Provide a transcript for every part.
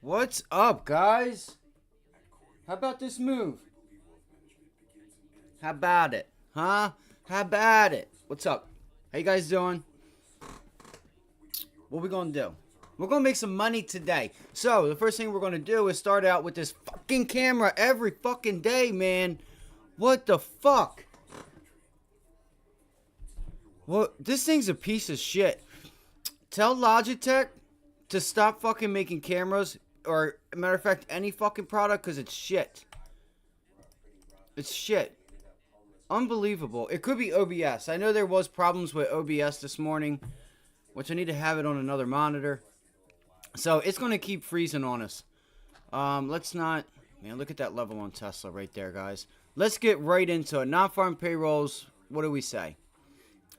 What's up, guys? How about this move? How about it? Huh? How about it? What's up? How you guys doing? What we gonna do? We're gonna make some money today. So, the first thing we're gonna do is start out with this fucking camera every fucking day, man. What the fuck? Well, this thing's a piece of shit. Tell Logitech to stop fucking making cameras, or matter of fact, any fucking product, because it's shit. It's shit. Unbelievable. It could be OBS. I know there was problems with OBS this morning, which I need to have it on another monitor. So it's going to keep freezing on us. Let's not... Man, look at that level on Tesla right there, guys. Let's get right into it. Non-farm payrolls, what do we say?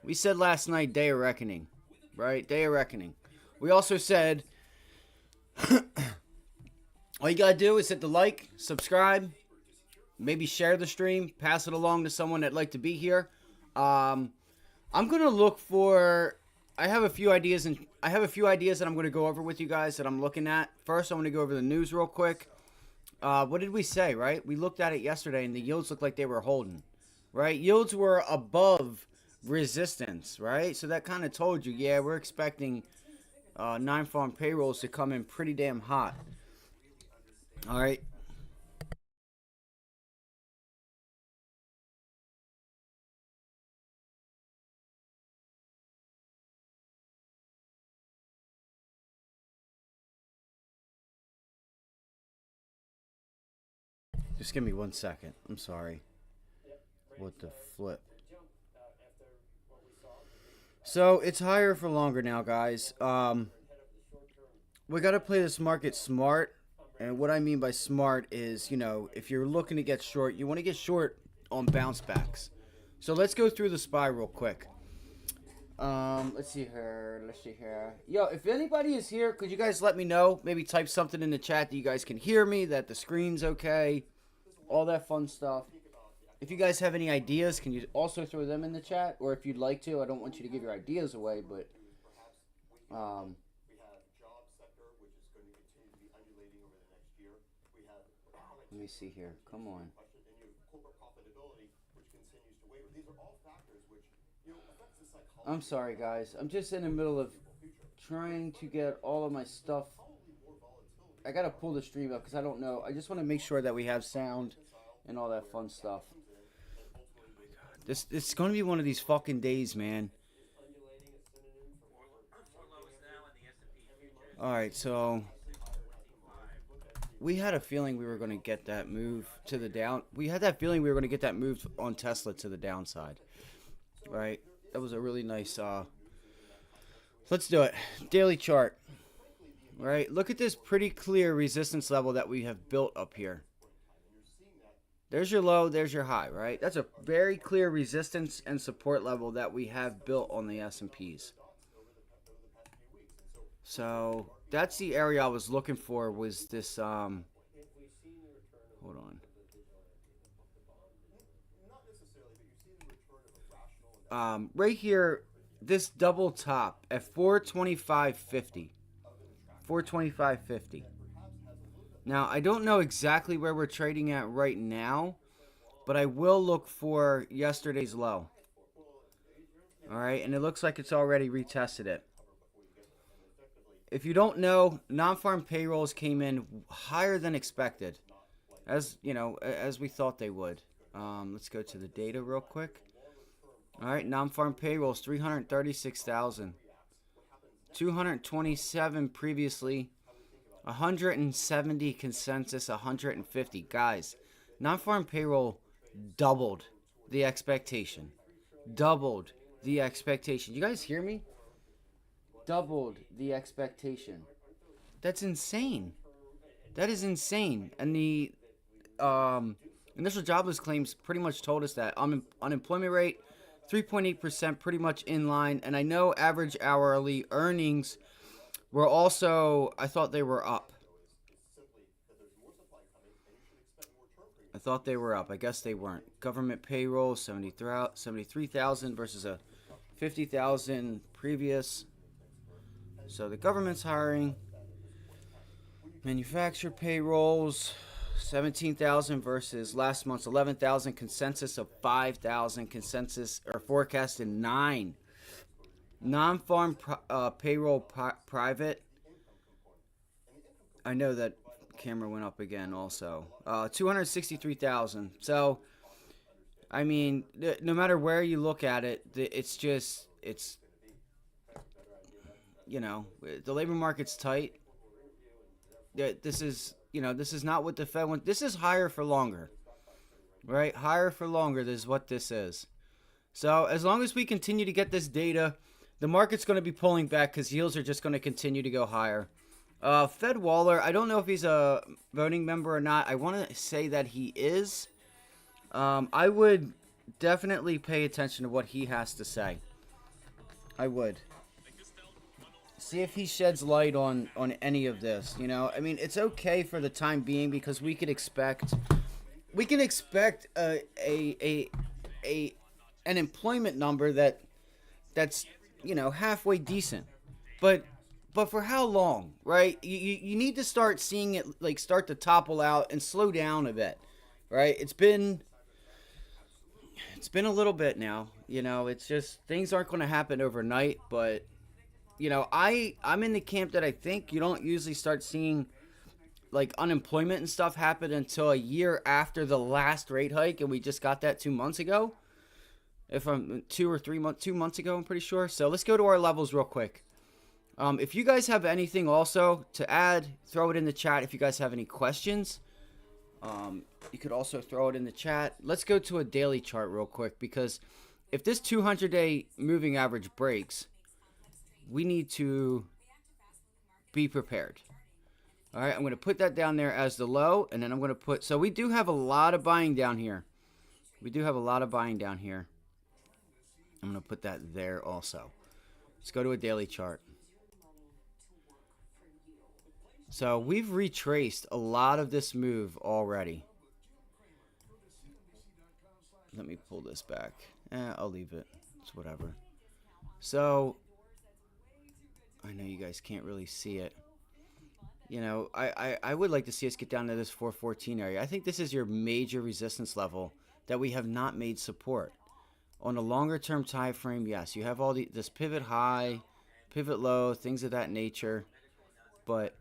We said last night, Day of Reckoning. Right? Day of Reckoning. We also said... all you gotta do is hit the like, subscribe, maybe share the stream, pass it along to someone that'd like to be here. I'm gonna look for... I have a few ideas that I'm gonna go over with you guys that I'm looking at. First, I'm gonna go over the news real quick. What did we say, right? We looked at it yesterday, and the yields looked like they were holding, right? Yields were above resistance, right? So that kind of told you, yeah, we're expecting non-farm payrolls to come in pretty damn hot. All right. Just give me 1 second. I'm sorry. What the flip? So it's higher for longer now, guys. We got to play this market smart. And what I mean by smart is, you know, if you're looking to get short, you want to get short on bounce backs. So let's go through the SPY real quick. Let's see here. Yo, if anybody is here, could you guys let me know? Maybe type something in the chat that you guys can hear me, that the screen's okay, all that fun stuff. If you guys have any ideas, can you also throw them in the chat? Or if you'd like to, I don't want you to give your ideas away, but let me see here. Come on. I'm sorry, guys. I'm just in the middle of trying to get all of my stuff. I gotta pull the stream up because I don't know. I just want to make sure that we have sound and all that fun stuff. Oh my God. This is going to be one of these fucking days, man. Alright, so we had a feeling we were going to get that move to the down. We had that feeling we were going to get that move on Tesla to the downside. Right? That was a really nice... let's do it. Daily chart. Right? Look at this pretty clear resistance level that we have built up here. There's your low, there's your high, right? That's a very clear resistance and support level that we have built on the S&Ps. So, that's the area I was looking for, was this, hold on. Right here, this double top at 425.50. 425.50. Now, I don't know exactly where we're trading at right now, but I will look for yesterday's low. Alright, and it looks like it's already retested it. If you don't know, non-farm payrolls came in higher than expected. As, you know, as we thought they would. Let's go to the data real quick. Alright, non-farm payrolls, 336,000. 227 previously. 170 consensus, 150. Guys, non-farm payroll doubled the expectation. Doubled the expectation. You guys hear me? Doubled the expectation. That's insane. That is insane. And the initial jobless claims pretty much told us that. Unemployment rate, 3.8%, pretty much in line. And I know average hourly earnings were also, I thought they were up. I thought they were up. I guess they weren't. Government payroll, 73,000 versus a 50,000 previous. So the government's hiring. Manufacturer payrolls 17,000 versus last month's 11,000, consensus of 5,000, consensus or forecasted 9. Non-farm payroll private. I know that camera went up again also. 263,000. So, I mean, no matter where you look at it, it's just, it's, the labor market's tight. This is, this is not what the Fed wants. This is higher for longer, right? Higher for longer is what this is. So as long as we continue to get this data, the market's going to be pulling back because yields are just going to continue to go higher. Fed Waller, I don't know if he's a voting member or not. I want to say that he is. I would definitely pay attention to what he has to say. I would. See if he sheds light on any of this. I mean, it's okay for the time being because we can expect a an employment number that's halfway decent, but for how long, right? You need to start seeing it like start to topple out and slow down a bit, right? It's been a little bit now. It's just things aren't going to happen overnight, but I'm in the camp that I think you don't usually start seeing like unemployment and stuff happen until a year after the last rate hike, and we just got that 2 months ago. If I'm 2 months ago, I'm pretty sure. So let's go to our levels real quick. If you guys have anything also to add, throw it in the chat. If you guys have any questions, you could also throw it in the chat. Let's go to a daily chart real quick because if this 200-day moving average breaks, we need to be prepared. All right, I'm going to put that down there as the low, and then I'm going to put, so we do have a lot of buying down here. We do have a lot of buying down here. I'm going to put that there also. Let's go to a daily chart. So we've retraced a lot of this move already. Let me pull this back. I'll leave it. It's whatever. So I know you guys can't really see it. I would like to see us get down to this 414 area. I think this is your major resistance level that we have not made support. On a longer term time frame, yes, you have all this pivot high, pivot low, things of that nature. But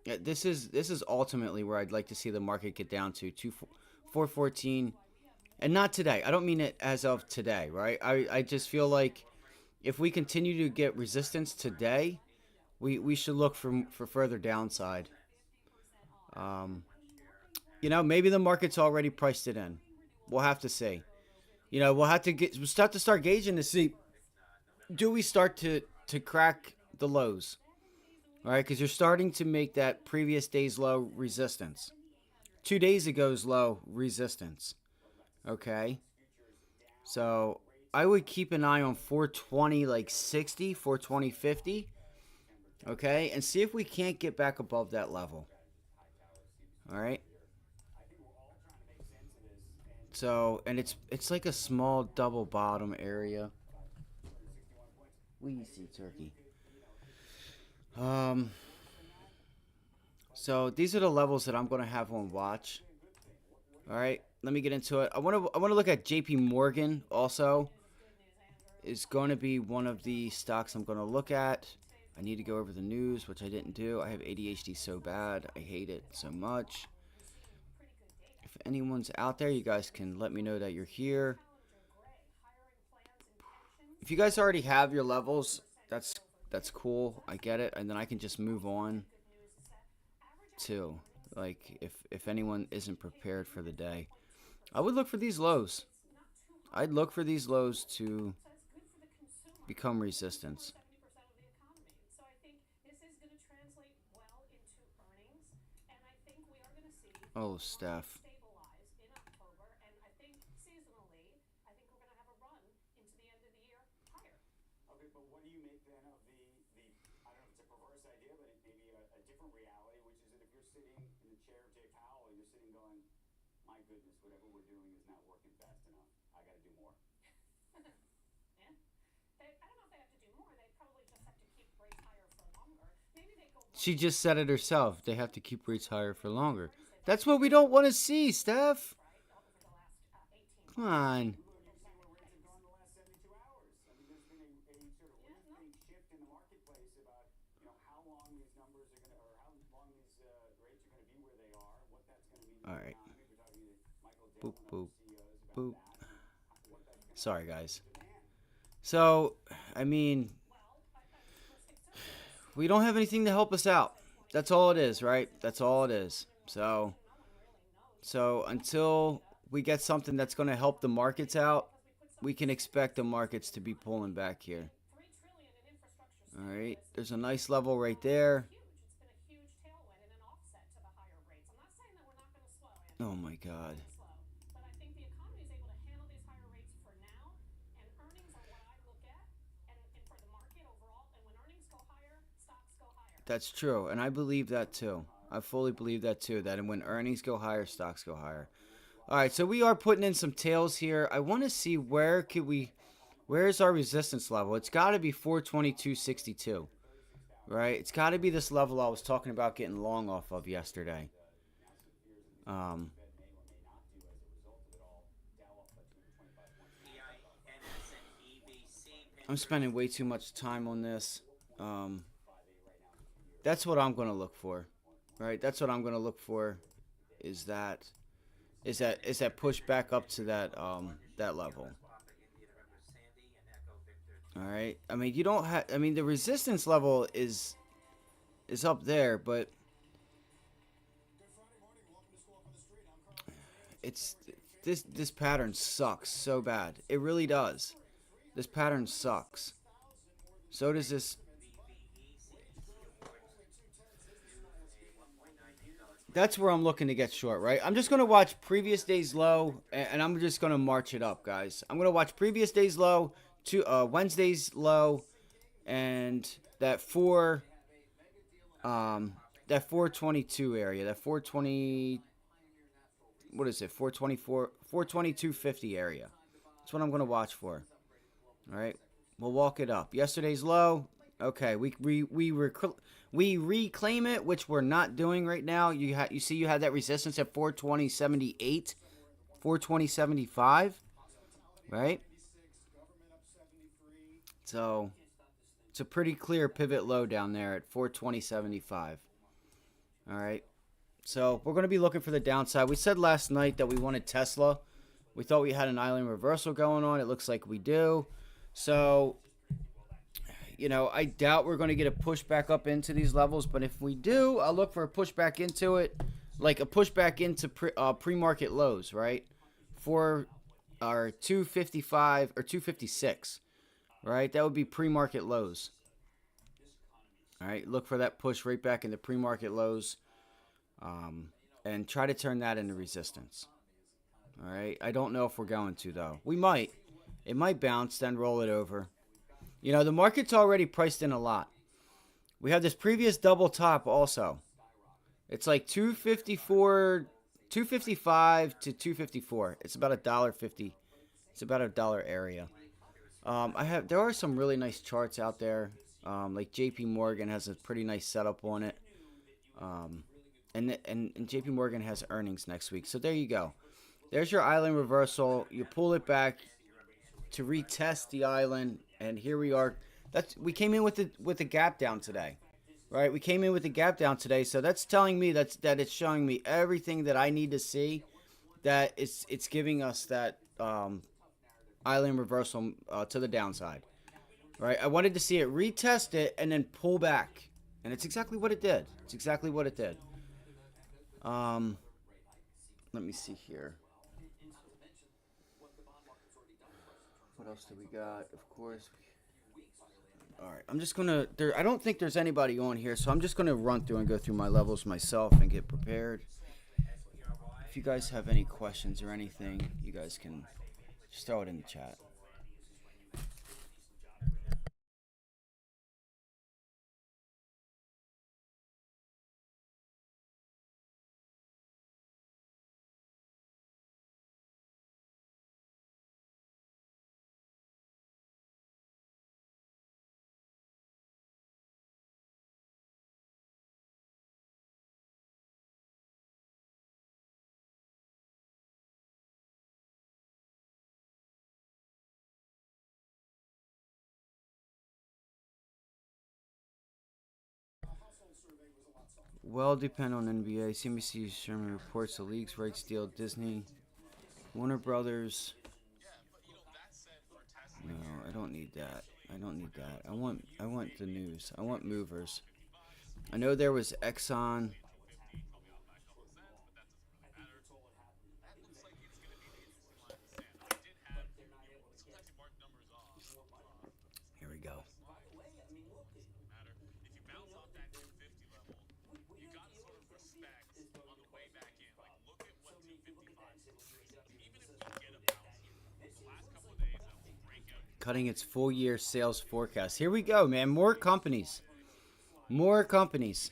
this is ultimately where I'd like to see the market get down to 414, and not today. I don't mean it as of today, right? I just feel like if we continue to get resistance today, we should look for further downside. Maybe the market's already priced it in. We'll have to see. We'll have to start gauging to see, do we start to crack the lows? All right, because you're starting to make that previous day's low resistance. 2 days ago's low resistance. Okay. So I would keep an eye on 420 like 60, 420 50. Okay, and see if we can't get back above that level. All right. So, and it's like a small double bottom area. We see turkey. So these are the levels that I'm going to have on watch. All right, let me get into it. I want to look at JP Morgan also. Is going to be one of the stocks I'm going to look at. I need to go over the news, which I didn't do. I have ADHD so bad. I hate it so much. If anyone's out there, you guys can let me know that you're here. If you guys already have your levels, that's cool. I get it, and then I can just move on to like if anyone isn't prepared for the day. I would look for these lows. I'd look for these lows to become resistance. Oh, Steph. She just said it herself. They have to keep rates higher for longer. That's what we don't want to see, Steph. Come on. All right. Boop, boop, boop. Sorry, guys. So, I mean, we don't have anything to help us out. That's all it is, right? That's all it is. So until we get something that's going to help the markets out, we can expect the markets to be pulling back here. All right, there's a nice level right there. Oh my God. That's true, and I believe that too. I fully believe that too. That when earnings go higher, stocks go higher. All right, so we are putting in some tails here. I want to see where is our resistance level? It's got to be 422.62, right? It's got to be this level I was talking about getting long off of yesterday. Um, I'm spending way too much time on this. Um, that's what I'm going to look for, right? That's what I'm going to look for. Is that push back up to that level? All right. I mean, you don't have. I mean, the resistance level is up there, but it's this pattern sucks so bad. It really does. This pattern sucks. So does this. That's where I'm looking to get short, right? I'm just going to watch previous day's low, and I'm just going to march it up, guys. I'm going to watch previous day's low, to Wednesday's low, and that that 422 area, that 420, what is it, 424, 422.50 area. That's what I'm going to watch for. All right, we'll walk it up. Yesterday's low, okay, we reclaim it, which we're not doing right now. You see you had that resistance at 420.78, 420.75, right? So it's a pretty clear pivot low down there at 420.75. All right. So we're going to be looking for the downside. We said last night that we wanted Tesla. We thought we had an island reversal going on. It looks like we do. So, I doubt we're going to get a push back up into these levels. But if we do, I'll look for a push back into it, like a push back into pre-market lows, right? For our 255 or 256, right? That would be pre-market lows. All right, look for that push right back into pre-market lows. And try to turn that into resistance. All right. I don't know if we're going to, though. We might. It might bounce, then roll it over. The market's already priced in a lot. We have this previous double top also. It's like 254, 255 to 254. It's about $1.50. It's about $1 area. There are some really nice charts out there. Like JP Morgan has a pretty nice setup on it. And JP Morgan has earnings next week. So there you go. There's your island reversal. You pull it back to retest the island, and here we are. We came in with the gap down today, right? We came in with the gap down today, so that's telling me that it's showing me everything that I need to see. That it's giving us that island reversal to the downside, right? I wanted to see it retest it and then pull back, and it's exactly what it did. It's exactly what it did. Let me see here. What else do we got? Of course. All right. I'm just gonna. I don't think there's anybody on here, so I'm just gonna run through and go through my levels myself and get prepared. If you guys have any questions or anything, you guys can just throw it in the chat. Well, depend on NBA. CNBC Sherman reports the league's rights deal. Disney, Warner Brothers. No, I don't need that. I don't need that. I want the news. I want movers. I know there was Exxon. Here we go. Cutting its full year sales forecast. Here we go, man. More companies. More companies.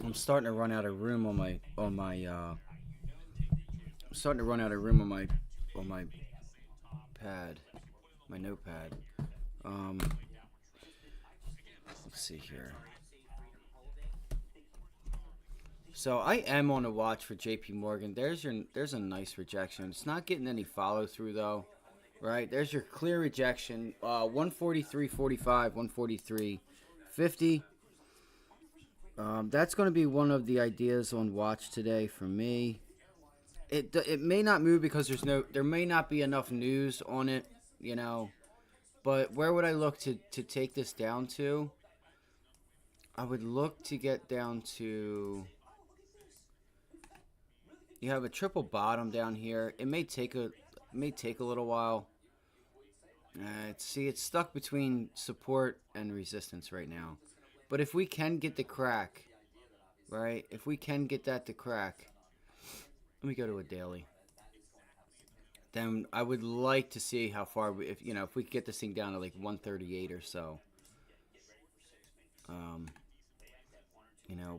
I'm starting to run out of room I'm starting to run out of room on my pad, my notepad. Um, let's see here. So I am on a watch for J.P. Morgan. There's a nice rejection. It's not getting any follow through though, right? There's your clear rejection. 143.45, 143.50. That's going to be one of the ideas on watch today for me. It may not move because there may not be enough news on it, you know. But where would I look to take this down to? I would look to get down to. You have a triple bottom down here. It may take a little while. See, it's stuck between support and resistance right now. But if we can get the crack, right? If we can get that to crack, let me go to a daily. Then I would like to see how far if we could get this thing down to like 138 or so. Um,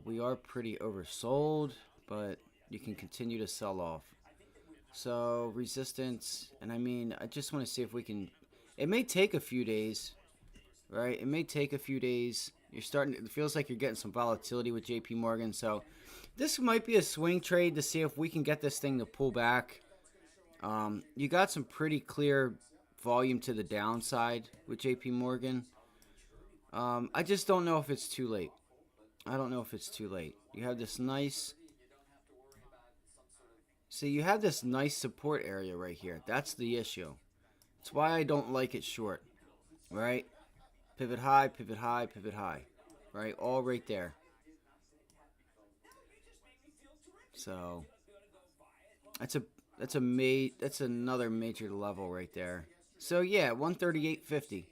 we are pretty oversold, but you can continue to sell off. So resistance, and I just want to see if we can. It may take a few days, right? It may take a few days. It feels like you're getting some volatility with JP Morgan. So this might be a swing trade to see if we can get this thing to pull back. You got some pretty clear volume to the downside with JP Morgan. I just don't know if it's too late. I don't know if it's too late. You have this nice. See, you have this nice support area right here. That's the issue. That's why I don't like it short. Right? Pivot high, pivot high, pivot high. Right? All right there. So that's another major level right there. So yeah, 138.50.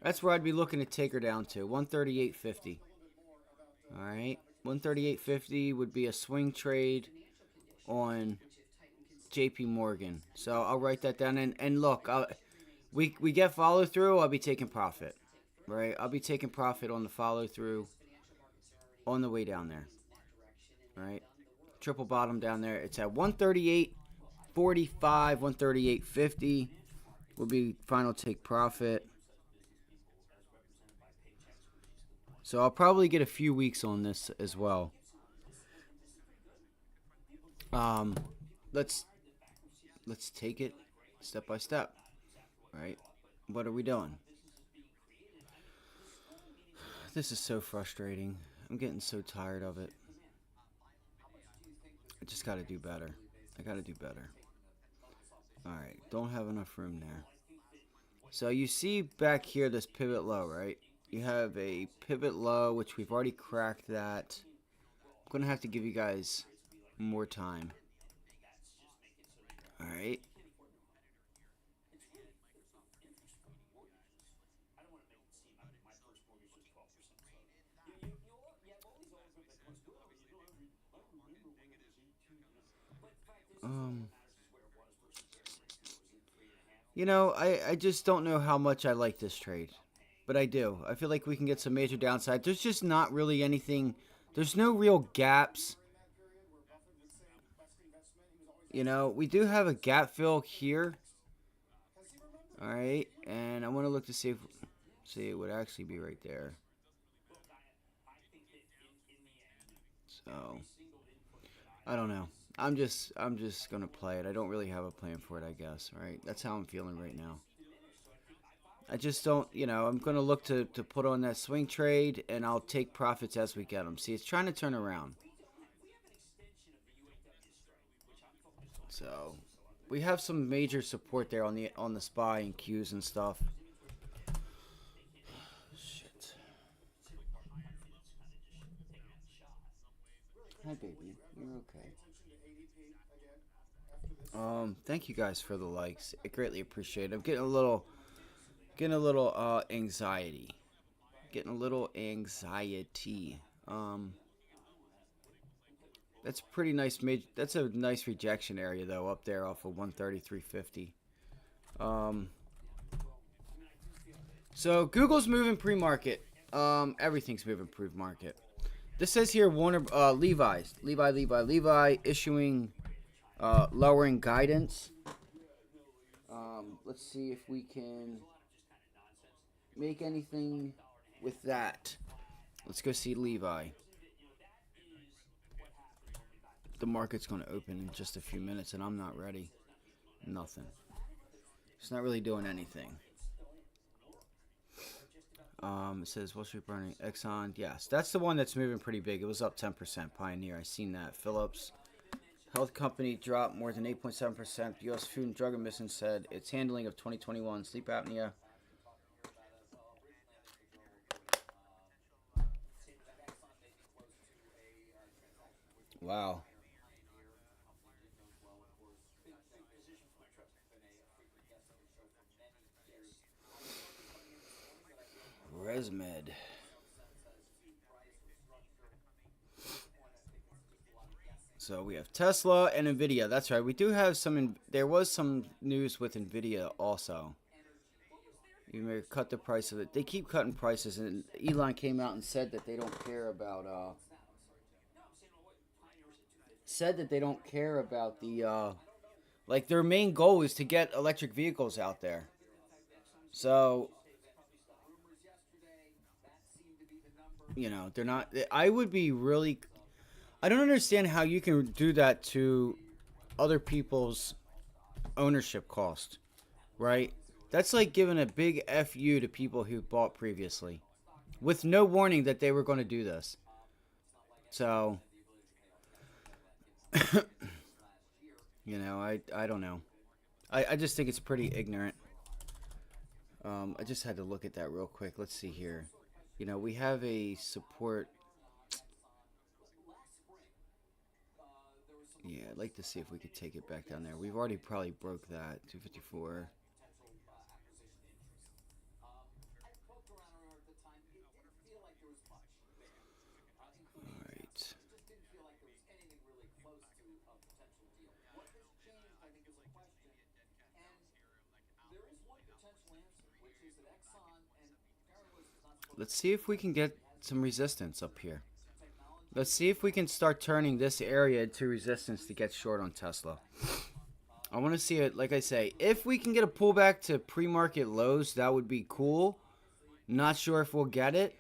That's where I'd be looking to take her down to. 138.50. All right. 138.50 would be a swing trade on JP Morgan. So I'll write that down. And look, we get follow through, I'll be taking profit. Right? I'll be taking profit on the follow through on the way down there. Right? Triple bottom down there. It's at 138.45, 138.50 will be final take profit. So I'll probably get a few weeks on this as well. Let's take it step by step. Right? What are we doing? This is so frustrating. I'm getting so tired of it. I just got to do better. I got to do better. All right. Don't have enough room there. So you see back here this pivot low, right? You have a pivot low, which we've already cracked that. I'm going to have to give you guys more time. All right. I just don't know how much I like this trade. But I do. I feel like we can get some major downside. There's just not really anything. There's no real gaps. We do have a gap fill here. All right. And I want to look to see it would actually be right there. So, I don't know. I'm just going to play it. I don't really have a plan for it, I guess, right? That's how I'm feeling right now. I just don't, I'm going to look to put on that swing trade, and I'll take profits as we get them. See, it's trying to turn around. So, we have some major support there on the SPY and Qs and stuff. Shit. Hi, baby. You're okay. Thank you guys for the likes. I greatly appreciate it. I'm getting a little anxiety. Getting a little anxiety. That's pretty nice. That's a nice rejection area though, up there off of 133.50. So Google's moving pre-market. Everything's moving pre-market. This says here Levi issuing lowering guidance. Let's see if we can make anything with that. Let's go see Levi. The market's going to open in just a few minutes, and I'm not ready. Nothing. It's not really doing anything. It says Wall Street burning. Exxon, yes, that's the one that's moving pretty big. It was up 10%. Pioneer, I seen that. Phillips Health Company dropped more than 8.7%. U.S. Food and Drug Administration said its handling of 2021 sleep apnea. Wow. ResMed. So we have Tesla and Nvidia. That's right. We do have some. There was some news with Nvidia also. You may cut the price of it. They keep cutting prices, and Elon came out and said that they don't care about. Said that they don't care about the. Like their main goal is to get electric vehicles out there. So. They're not. I would be really. I don't understand how you can do that to other people's ownership cost, right? That's like giving a big FU to people who bought previously with no warning that they were going to do this. So, I don't know. I just think it's pretty ignorant. I just had to look at that real quick. Let's see here. We have a support. Yeah, I'd like to see if we could take it back down there. We've already probably broke that. 254. Alright. Let's see if we can get some resistance up here. Let's see if we can start turning this area into resistance to get short on Tesla. I want to see it, like I say, if we can get a pullback to pre-market lows, that would be cool. Not sure if we'll get it,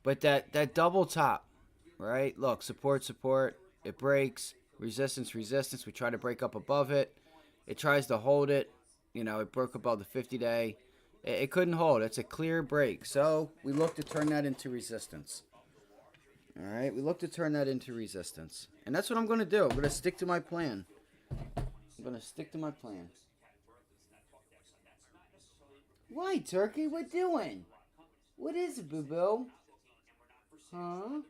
but that double top, right? Look, support, it breaks, resistance, we try to break up above it. It tries to hold it. It broke above the 50-day. It couldn't hold. It's a clear break. So we look to turn that into resistance. All right, we look to turn that into resistance. And that's what I'm going to do. I'm going to stick to my plan. Why, Turkey? What doing? What is it, boo-boo? Huh?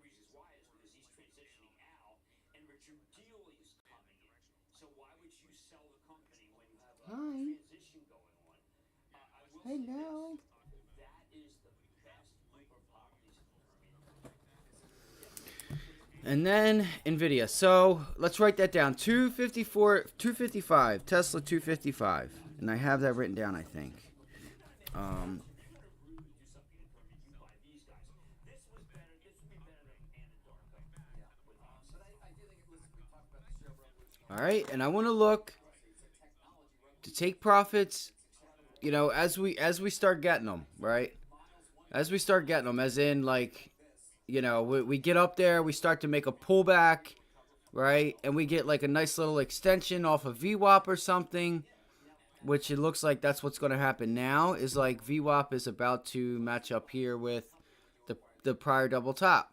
Hi. Hello. And then Nvidia. So let's write that down. 255. Tesla 255. And I have that written down, I think. All right, and I want to look to take profits, as we start getting them, right? As we start getting them, as in like. We get up there, we start to make a pullback, right? And we get like a nice little extension off of VWAP or something. which it looks like that's what's going to happen now, is like VWAP is about to match up here with the prior double top.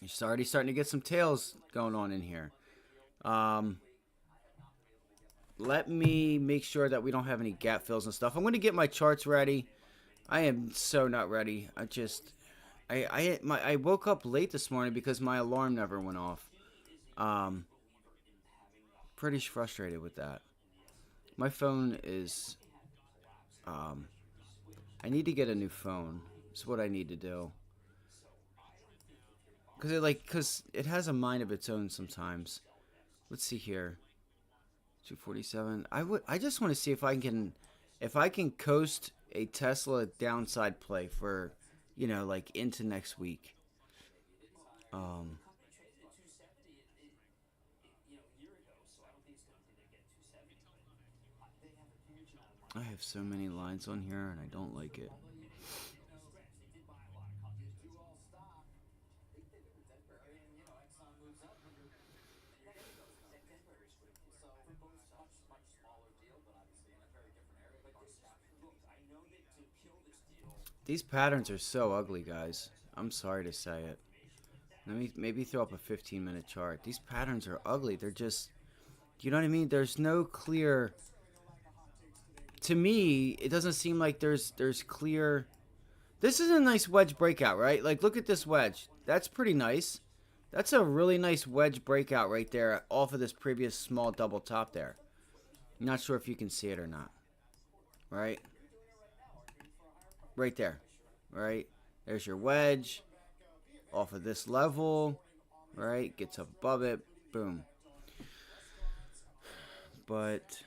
You're already starting to get some tails going on in here. Let me make sure that we don't have any gap fills and stuff. I'm going to get my charts ready. I am so not ready. I woke up late this morning because my alarm never went off. Pretty frustrated with that. My phone is, I need to get a new phone. That's what I need to do. Cause it has a mind of its own sometimes. Let's see here. 247. I just want to see if I can coast a Tesla downside play for, like into next week. I have so many lines on here and I don't like it. These patterns are so ugly, guys. I'm sorry to say it. Let me maybe throw up a 15-minute chart. These patterns are ugly. They're just, you know what I mean? There's no clear, to me, it doesn't seem like there's clear. This is a nice wedge breakout, right? Like, look at this wedge. That's pretty nice. That's a really nice wedge breakout right there off of this previous small double top there. I'm not sure if you can see it or not. Right? Right there. Right? There's your wedge. Off of this level. Right? Gets up above it. Boom. But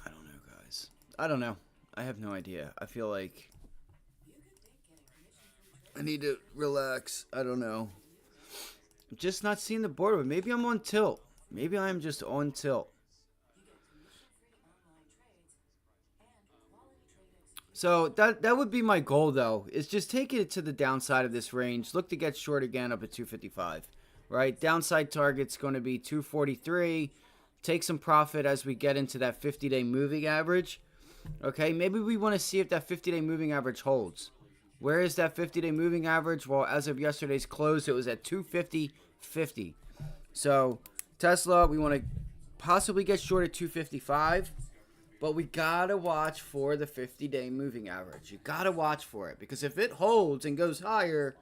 I don't know, guys. I don't know. I have no idea. I feel like I need to relax. I don't know. I'm just not seeing the board. But maybe I'm on tilt. Maybe I'm just on tilt. So that would be my goal, though, is just take it to the downside of this range. Look to get short again up at 255, right? Downside target's going to be 243. Take some profit as we get into that 50-day moving average. Okay, maybe we want to see if that 50-day moving average holds. Where is that 50-day moving average? Well, as of yesterday's close, it was at 250.50. So Tesla, we want to possibly get short at 255. But we gotta watch for the 50-day moving average. You gotta watch for it. Because if it holds and goes higher,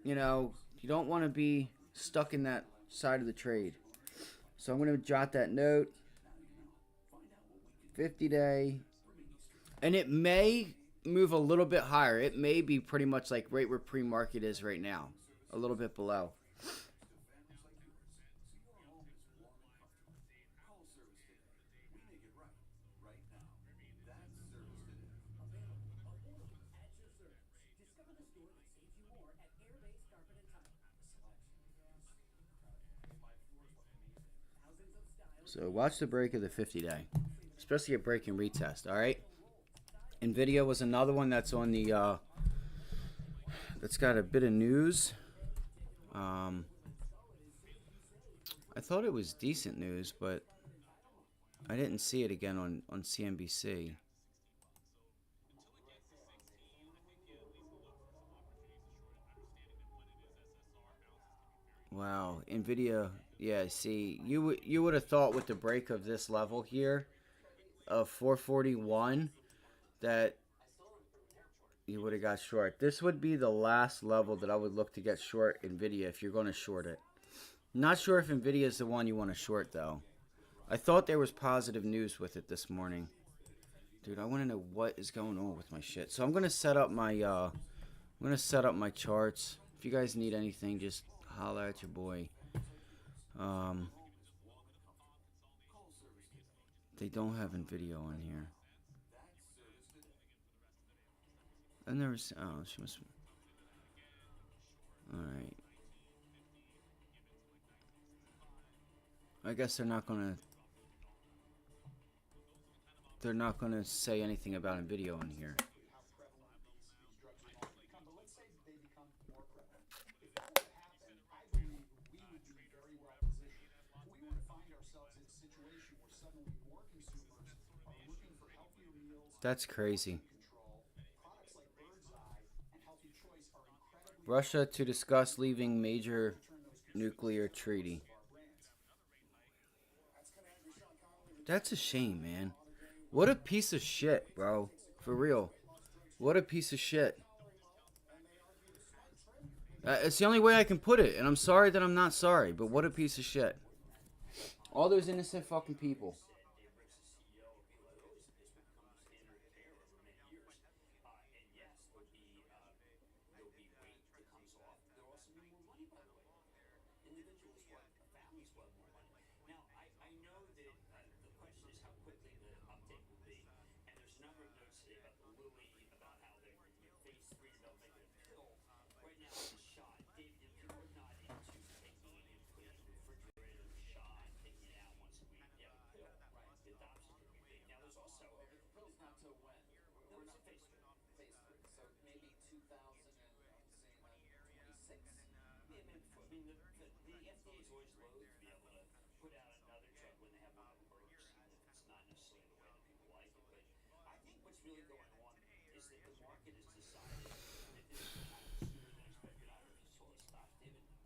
you don't want to be stuck in that side of the trade. So I'm going to jot that note. 50-day. And it may move a little bit higher. It may be pretty much like right where pre-market is right now. A little bit below. So watch the break of the 50-day, especially a break and retest. All right. Nvidia was another one that's on the that's got a bit of news. I thought it was decent news, but I didn't see it again on CNBC. Wow, Nvidia. Yeah, see, you would have thought with the break of this level here of 441 that you would have got short. This would be the last level that I would look to get short Nvidia if you're going to short it. Not sure if Nvidia is the one you want to short though. I thought there was positive news with it this morning. Dude, I want to know what is going on with my shit. So I'm going to set up my charts. If you guys need anything, just holler at your boy. They don't have Nvidia on here. And there was, oh, she must. Alright. I guess they're not gonna say anything about Nvidia on here. That's crazy. Russia to discuss leaving major nuclear treaty. That's a shame, man. What a piece of shit, bro. For real. What a piece of shit. It's the only way I can put it, and I'm sorry that I'm not sorry, but what a piece of shit. All those innocent fucking people.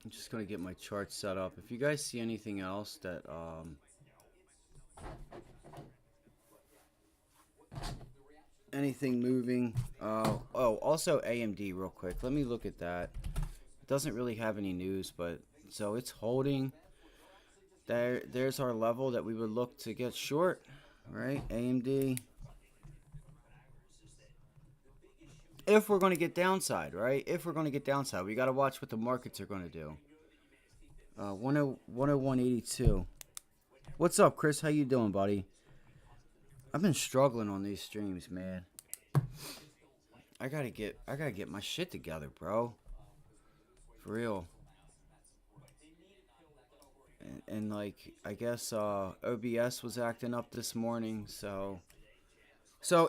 I'm just gonna get my chart set up. If you guys see anything else that anything moving, oh, also AMD real quick. Let me look at that. It doesn't really have any news, but so it's holding. There's our level that we would look to get short, right? AMD. If we're going to get downside, right? If we're going to get downside, we got to watch what the markets are going to do. 101.82. What's up, Chris? How you doing, buddy? I've been struggling on these streams, man. I gotta get my shit together, bro. For real. And like, I guess OBS was acting up this morning, so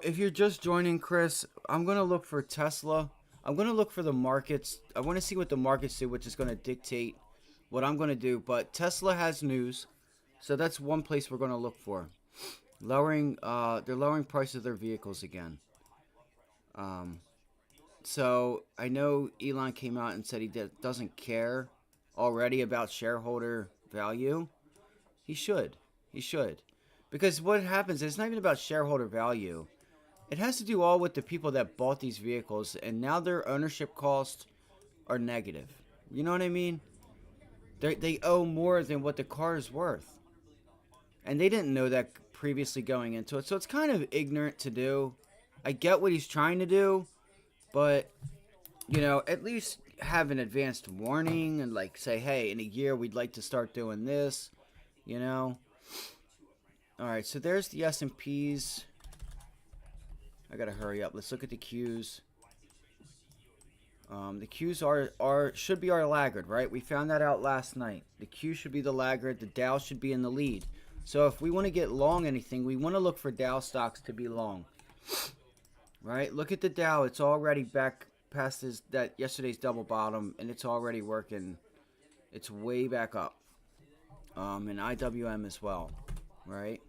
if you're just joining, Chris, I'm gonna look for Tesla. I'm gonna look for the markets. I want to see what the markets do, which is gonna dictate what I'm gonna do. But Tesla has news, so that's one place we're gonna look for. They're lowering prices of their vehicles again. So I know Elon came out and said he doesn't care already about shareholder value. He should. He should. Because what happens, it's not even about shareholder value. It has to do all with the people that bought these vehicles, and now their ownership costs are negative. You know what I mean? They owe more than what the car is worth. And they didn't know that previously going into it. So it's kind of ignorant to do. I get what he's trying to do, but, you know, at least have an advanced warning and, like, say, hey, in a year we'd like to start doing this, you know? All right, so there's the S&Ps. I got to hurry up. Let's look at the Qs. The Qs should be our laggard, right? We found that out last night. The Q should be the laggard. The Dow should be in the lead. So if we want to get long anything, we want to look for Dow stocks to be long. Right? Look at the Dow. It's already back past yesterday's double bottom, and it's already working. It's way back up. And IWM as well. Right?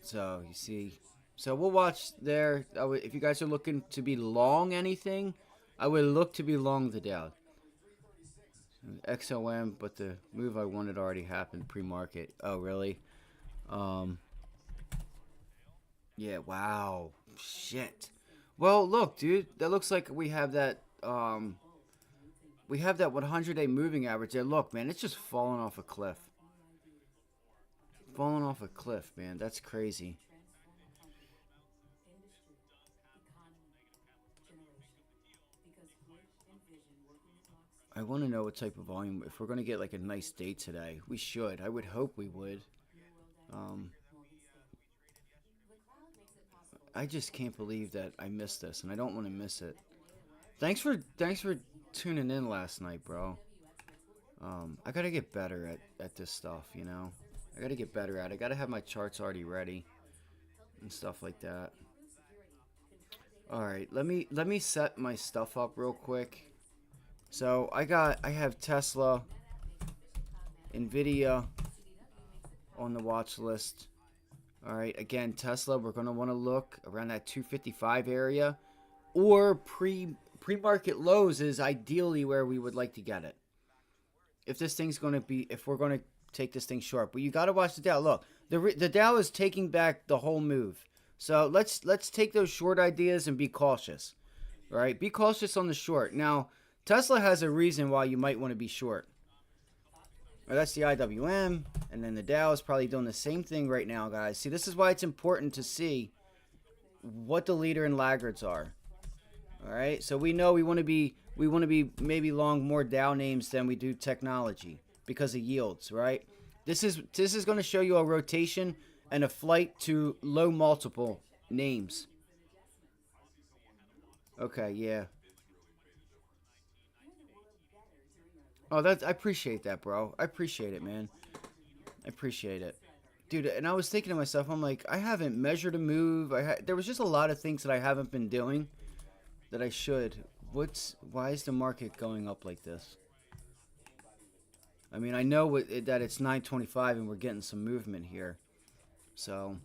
So, you see. So, we'll watch there. If you guys are looking to be long anything, I would look to be long the Dow. XOM, but the move I wanted already happened pre-market. Oh, really? Yeah, wow. Shit. Well, look, dude. That looks like we have that 100-day moving average there. Look, man, it's just falling off a cliff. Falling off a cliff, man. That's crazy. I want to know what type of volume. If we're going to get like a nice day today, we should. I would hope we would. I just can't believe that I missed this, and I don't want to miss it. Thanks for tuning in last night, bro. I gotta get better at this stuff, you know. I gotta get better at it. I gotta have my charts already ready and stuff like that. All right, let me set my stuff up real quick. So I have Tesla. Nvidia on the watch list. All right, again, Tesla, we're going to want to look around that 255 area, or pre-market lows is ideally where we would like to get it. If this thing's going to be, if we're going to take this thing short, but you got to watch the Dow. Look, the Dow is taking back the whole move. So let's take those short ideas and be cautious. All right, be cautious on the short. Now, Tesla has a reason why you might want to be short. Well, that's the IWM, and then the Dow is probably doing the same thing right now, guys. See, this is why it's important to see what the leader and laggards are. All right, so we know we want to be maybe long more Dow names than we do technology because of yields, right? This is going to show you a rotation and a flight to low multiple names. Okay, yeah. Oh, I appreciate that, bro. I appreciate it, man. I appreciate it. Dude, and I was thinking to myself, I'm like, I haven't measured a move. There was just a lot of things that I haven't been doing that I should. Why is the market going up like this? I mean, I know that it's 925 and we're getting some movement here. So,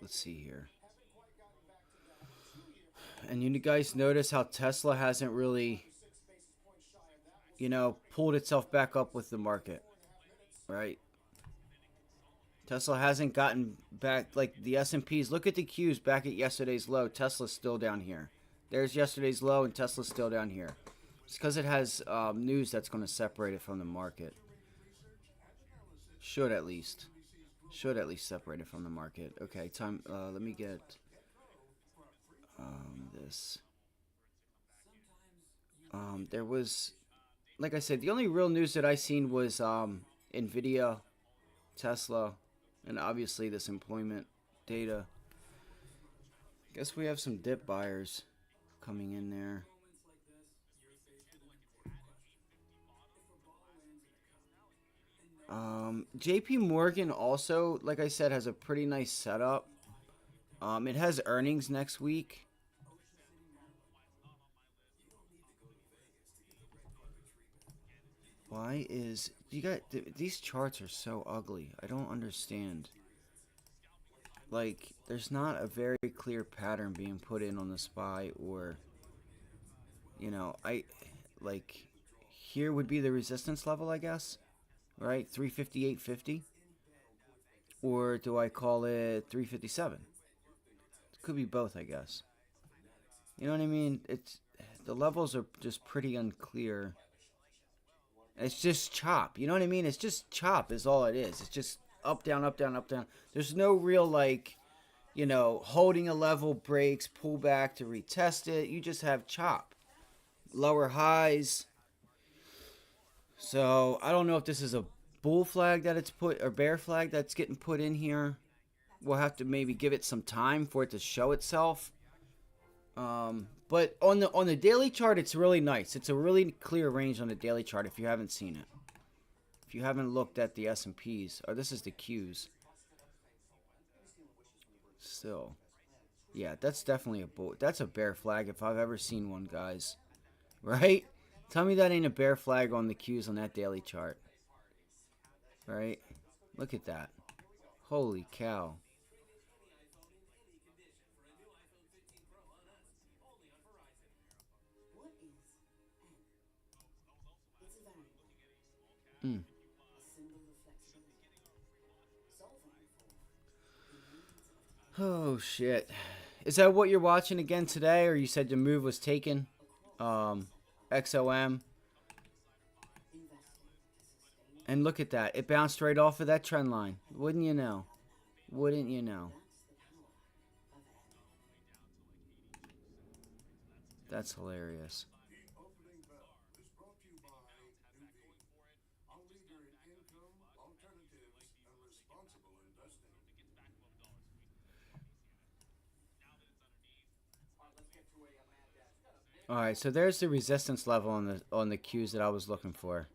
let's see here. And you guys notice how Tesla hasn't really, pulled itself back up with the market, right? Tesla hasn't gotten back, like the S&Ps. Look at the Qs back at yesterday's low. Tesla's still down here. There's yesterday's low, and Tesla's still down here. It's because it has news that's going to separate it from the market. Should at least separate it from the market. Okay, time. Let me get this. There was, like I said, the only real news that I seen was Nvidia, Tesla, and obviously this employment data. Guess we have some dip buyers coming in there. JP Morgan also, like I said, has a pretty nice setup. It has earnings next week. Why is these charts are so ugly? I don't understand. Like, there's not a very clear pattern being put in on the SPY, or here would be the resistance level, I guess, right? 358.50, or do I call it 357? It could be both, I guess. You know what I mean? The levels are just pretty unclear. It's just chop. You know what I mean? It's just chop is all it is. It's just up, down, up, down, up, down. There's no real, holding a level, breaks, pull back to retest it. You just have chop. Lower highs. So, I don't know if this is a bull flag that it's put, or bear flag that's getting put in here. We'll have to maybe give it some time for it to show itself. But on the daily chart, it's really nice. It's a really clear range on the daily chart if you haven't seen it. If you haven't looked at the S&Ps, or this is the Qs. Still. Yeah, that's definitely a bull. That's a bear flag if I've ever seen one, guys. Right? Tell me that ain't a bear flag on the Qs on that daily chart. Right? Look at that. Holy cow. Oh, shit. Is that what you're watching again today, or you said the move was taken? XOM. And look at that. It bounced right off of that trend line. Wouldn't you know? Wouldn't you know? That's hilarious. All right, so there's the resistance level on the Qs that I was looking for.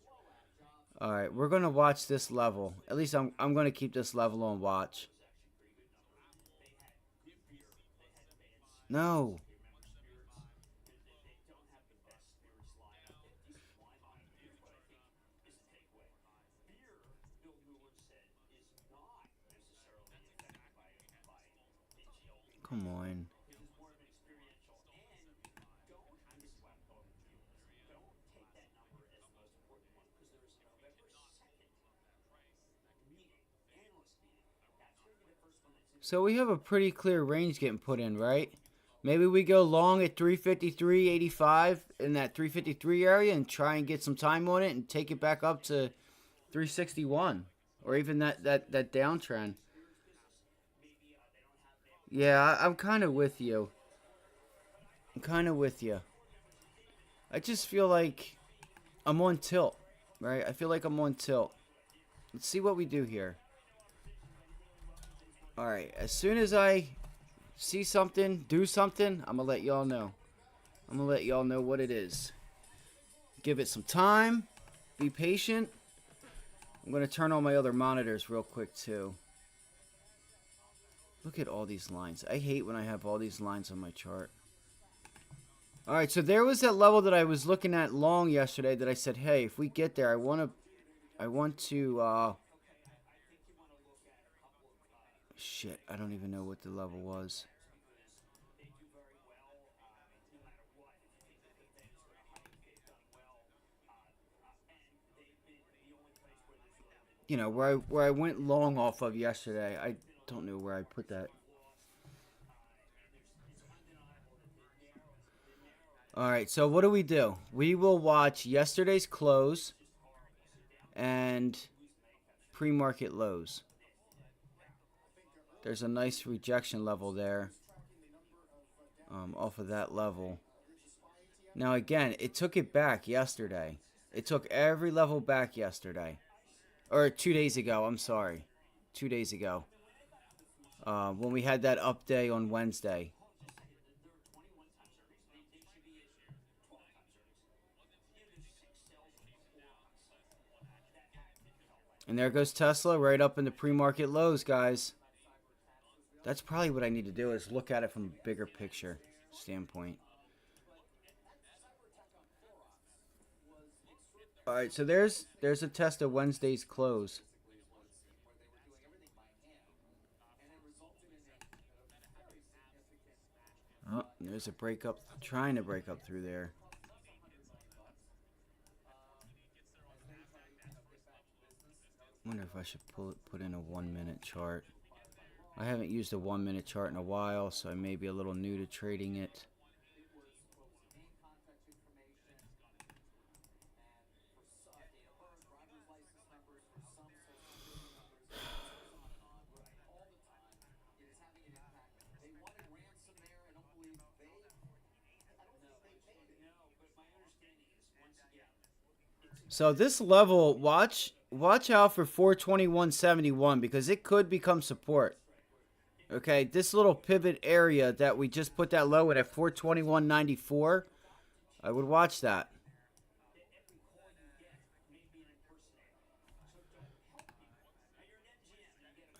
All right, we're gonna watch this level. At least I'm gonna keep this level on watch. No. Come on. So we have a pretty clear range getting put in, right? Maybe we go long at 353.85 in that 353 area and try and get some time on it and take it back up to 361 or even that downtrend. Yeah, I'm kind of with you. I'm kind of with you. I just feel like I'm on tilt, right? I feel like I'm on tilt. Let's see what we do here. All right, as soon as I see something, do something, I'm going to let y'all know. I'm going to let y'all know what it is. Give it some time. Be patient. I'm going to turn on my other monitors real quick, too. Look at all these lines. I hate when I have all these lines on my chart. All right, so there was that level that I was looking at long yesterday that I said, hey, if we get there, I want to, shit, I don't even know what the level was. You know, where I went long off of yesterday. I don't know where I put that. All right, so what do? We will watch yesterday's close and pre-market lows. There's a nice rejection level there off of that level. Now, again, it took it back yesterday. It took every level back yesterday. Or 2 days ago, I'm sorry. 2 days ago. When we had that up day on Wednesday. And there goes Tesla right up in the pre-market lows, guys. That's probably what I need to do is look at it from a bigger picture standpoint. All right, so there's a test of Wednesday's close. Oh, there's a breakup, trying to break up through there. Wonder if I should put in a 1 minute chart. I haven't used a 1 minute chart in a while, so I may be a little new to trading it. So this level, watch out for 421.71 because it could become support. Okay, this little pivot area that we just put that low at 421.94, I would watch that.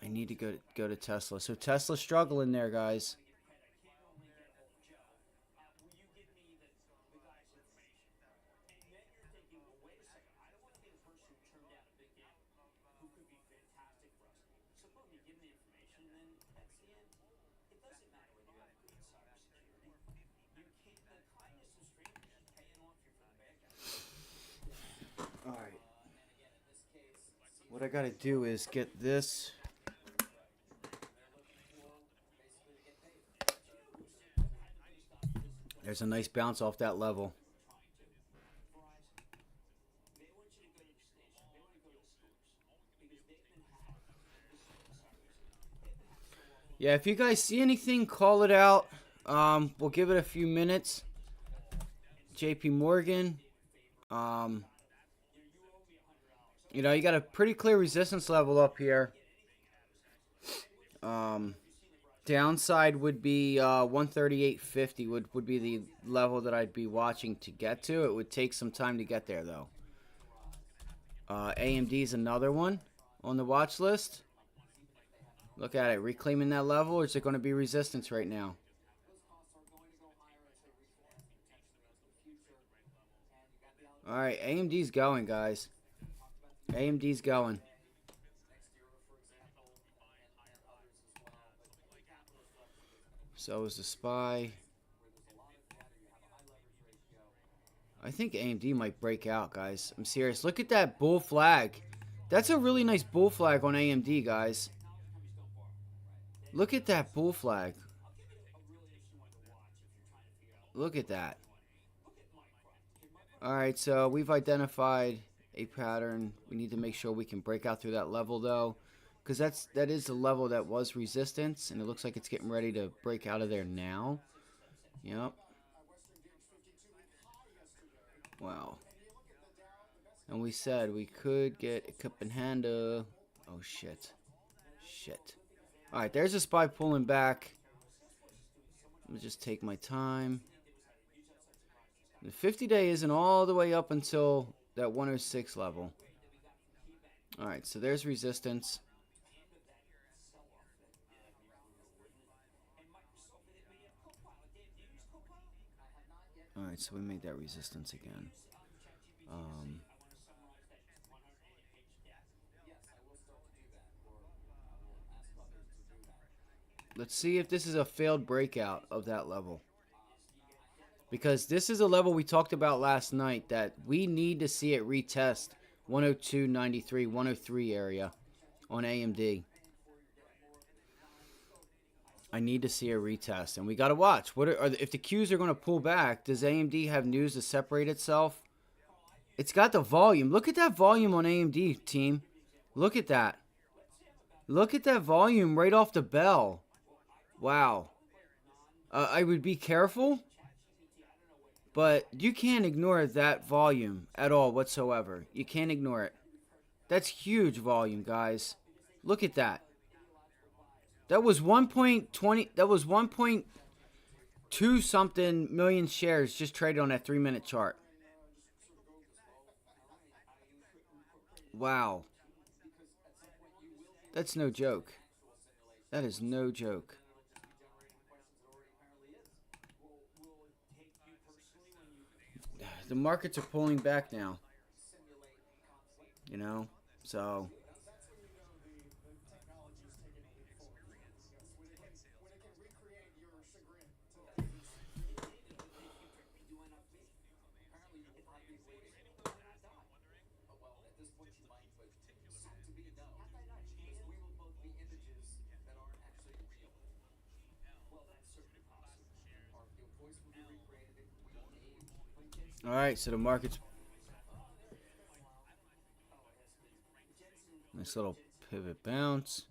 I need to go to Tesla. So Tesla's struggling there, guys. All right. What I got to do is get this. There's a nice bounce off that level. Yeah, if you guys see anything, call it out. We'll give it a few minutes. JP Morgan. You know, you got a pretty clear resistance level up here. Downside would be 138.50 would be the level that I'd be watching to get to. It would take some time to get there, though. AMD is another one on the watch list. Look at it, reclaiming that level, or is it going to be resistance right now? All right, AMD's going, guys. AMD's going. So is the SPY. I think AMD might break out, guys. I'm serious. Look at that bull flag. That's a really nice bull flag on AMD, guys. Look at that bull flag. Look at that. Alright, so we've identified a pattern. We need to make sure we can break out through that level, though. Because that is the level that was resistance. And it looks like it's getting ready to break out of there now. Yep. Wow. And we said we could get a cup in hand. Oh, shit. Shit. Alright, there's a SPY pulling back. Let me just take my time. The 50-day isn't all the way up until that 106 level. Alright, so there's resistance. Alright, so we made that resistance again. Let's see if this is a failed breakout of that level. Because this is a level we talked about last night that we need to see it retest 102.93, 103 area on AMD. I need to see a retest, and we got to watch. If the Qs are going to pull back, does AMD have news to separate itself? It's got the volume. Look at that volume on AMD, team. Look at that. Look at that volume right off the bell. Wow. I would be careful, but you can't ignore that volume at all whatsoever. You can't ignore it. That's huge volume, guys. Look at that. That was 1.20. That was 1.2 something million shares just traded on that 3-minute chart. Wow. That's no joke. That is no joke. The markets are pulling back now. You know? So... Alright, so the market's... Nice little pivot bounce.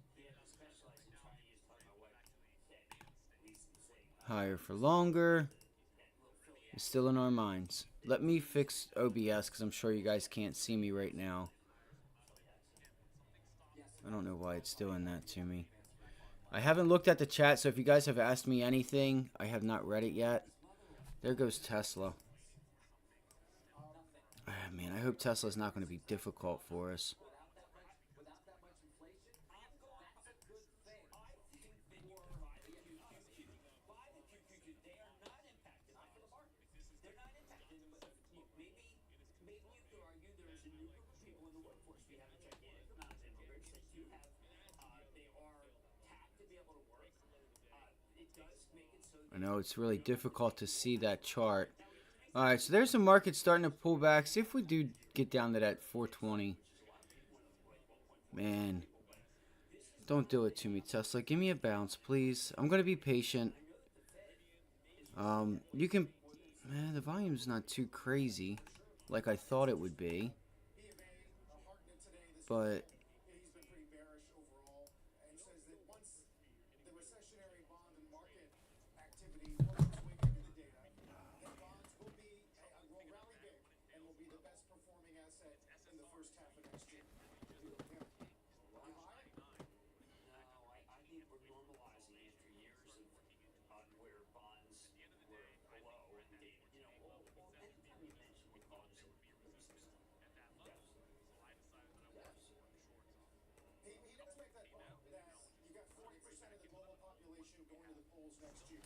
Higher for longer. It's still in our minds. Let me fix OBS because I'm sure you guys can't see me right now. I don't know why it's doing that to me. I haven't looked at the chat, so if you guys have asked me anything, I have not read it yet. There goes Tesla. Oh, man, I hope Tesla's not going to be difficult for us. I know it's really difficult to see that chart. Alright, so there's the market starting to pull back. See if we do get down to that 420. Man. Don't do it to me, Tesla. Give me a bounce, please. I'm going to be patient. You can... Man, the volume's not too crazy like I thought it would be. But...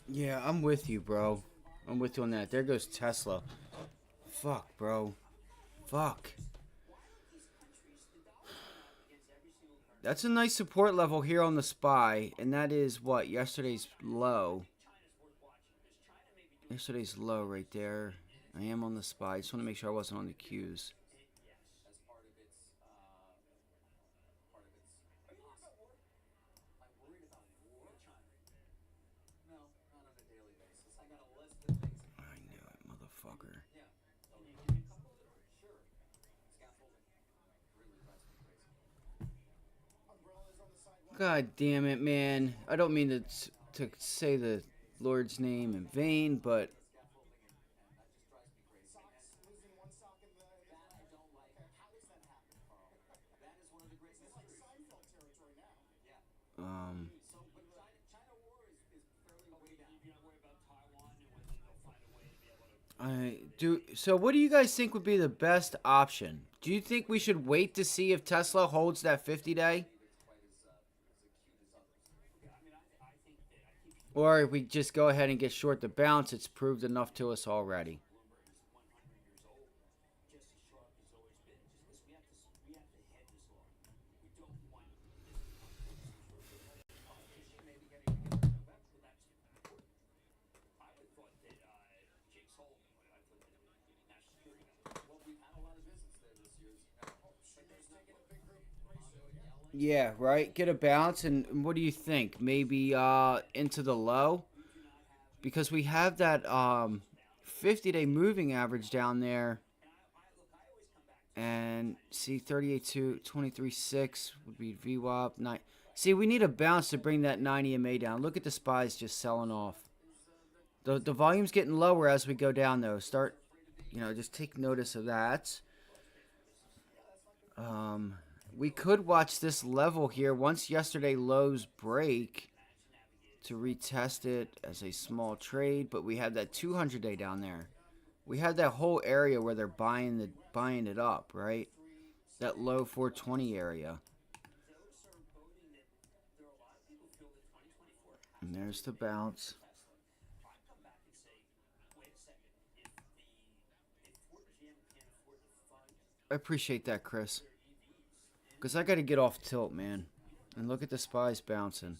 Yeah, I'm with you, bro. I'm with you on that. There goes Tesla. Fuck, bro. Fuck. That's a nice support level here on the SPY, and that is what? Yesterday's low. Yesterday's low right there. I am on the SPY. I just want to make sure I wasn't on the Qs. I knew it, motherfucker. God damn it, man. I don't mean to say the Lord's name in vain, but um I do. So what do you guys think would be the best option? Do you think we should wait to see if Tesla holds that 50-day? Or if we just go ahead and get short the bounce, it's proved enough to us already. Yeah, right. Get a bounce, and what do you think? Maybe into the low, because we have that 50-day moving average down there, and see 38.2, 23.6 would be VWAP 9. See, we need a bounce to bring that 9 EMA down. Look at the SPYs just selling off. The volume's getting lower as we go down though. Start, just take notice of that. We could watch this level here once yesterday lows break to retest it as a small trade, but we have that 200-day down there. We have that whole area where they're buying it up, right? That low 420 area. And there's the bounce. I appreciate that, Chris. Because I got to get off tilt, man. And look at the SPYs bouncing.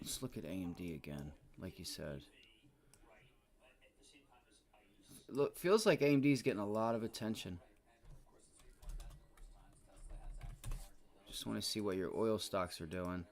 Let's look at AMD again, like you said. Look, feels like AMD's getting a lot of attention. Just want to see what your oil stocks are doing.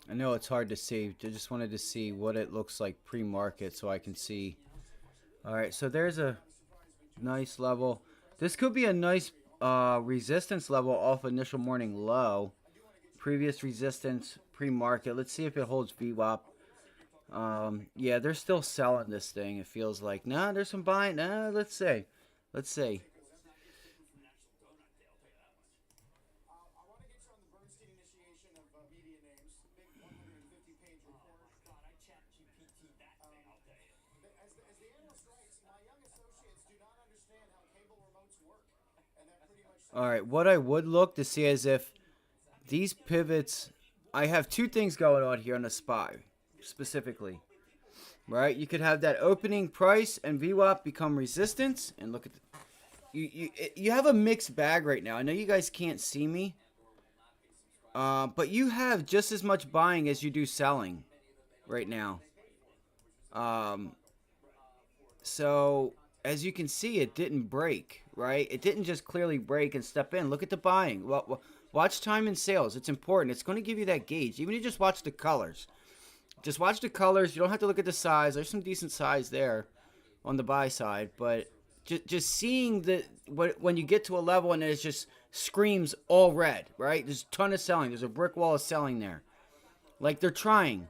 I know it's hard to see. I just wanted to see what it looks like pre-market so I can see. All right, so there's a nice level. This could be a nice resistance level off initial morning low. Previous resistance pre-market. Let's see if it holds VWAP. Yeah, they're still selling this thing. It feels like. Nah, there's some buying. Nah, let's see. Let's see. All right, what I would look to see is if these pivots. I have two things going on here on the SPY specifically. right? You could have that opening price and VWAP become resistance. And look at you have a mixed bag right now. I know you guys can't see me, but you have just as much buying as you do selling right now. Um, so as you can see, it didn't break, right? It didn't just clearly break and step in. Look at the buying. Well, watch time and sales. It's important. It's going to give you that gauge. Even if you just watch the colors. Just watch the colors. You don't have to look at the size. There's some decent size there on the buy side, but just seeing when you get to a level and it just screams all red, right? There's a ton of selling. There's a brick wall of selling there. Like they're trying,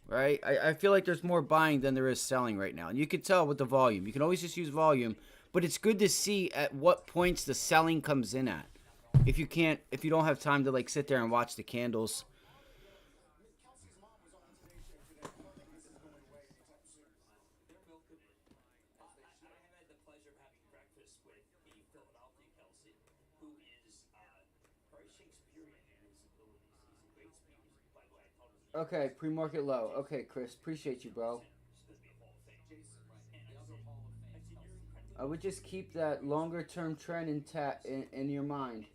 right? I feel like there's more buying than there is selling right now. And you can tell with the volume. You can always just use volume, but it's good to see at what points the selling comes in at. If you don't have time to like sit there and watch the candles. Okay, pre-market low. Okay, Chris, appreciate you, bro. I would just keep that longer term trend intact in your mind.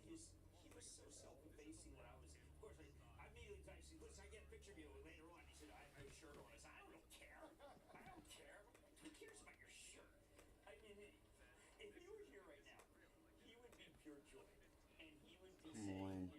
Come on.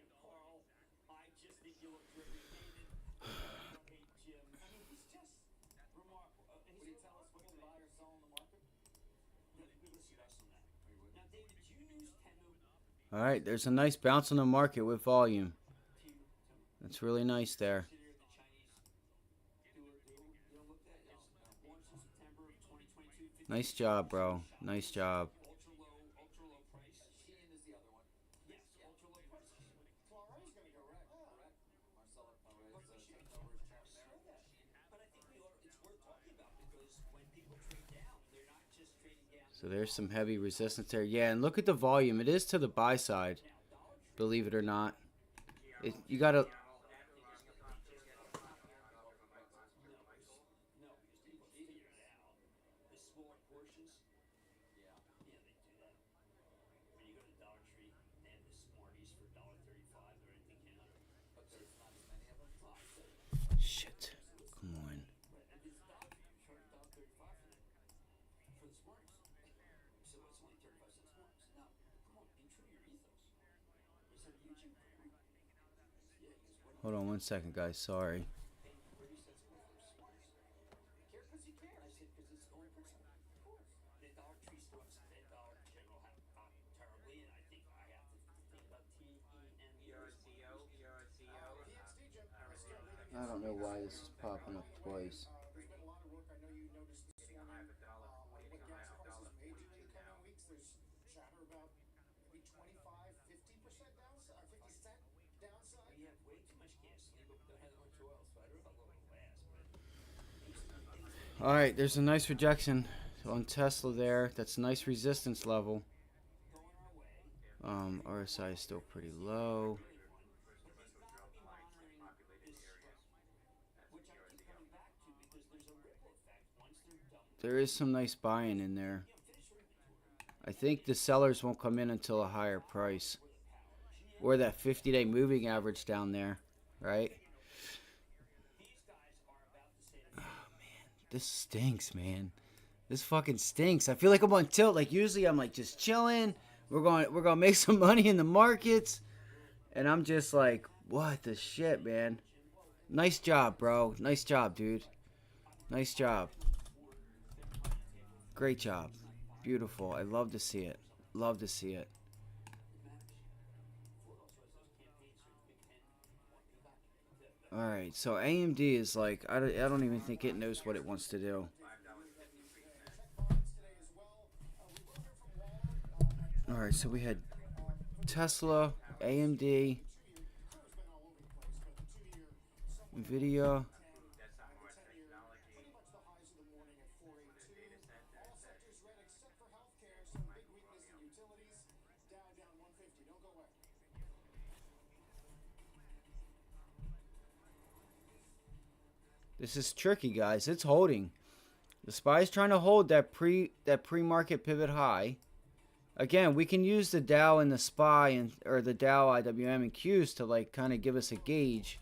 All right, there's a nice bounce on the market with volume. That's really nice there. Nice job, bro. Nice job. So there's some heavy resistance there. Yeah, and look at the volume. It is to the buy side, believe it or not. You got to... Shit. Come on. Hold on one second, guys. Sorry. I don't know why this is popping up twice. Alright, there's a nice rejection on Tesla there. That's a nice resistance level. RSI is still pretty low. There is some nice buying in there. I think the sellers won't come in until a higher price. Or that 50-day moving average down there, right? Oh, man. This stinks, man. This fucking stinks. I feel like I'm on tilt. Like, usually I'm, like, just chilling. We're gonna make some money in the markets. And I'm just like, what the shit, man? Nice job, bro. Nice job, dude. Nice job. Great job. Beautiful. I love to see it. Love to see it. Alright, so AMD is like, I don't even think it knows what it wants to do. Alright, so we had Tesla, AMD, Nvidia. This is tricky, guys. It's holding. The SPY is trying to hold that pre-market pivot high. Again, we can use the Dow and the SPY and or the Dow, IWM, and Qs to like kind of give us a gauge.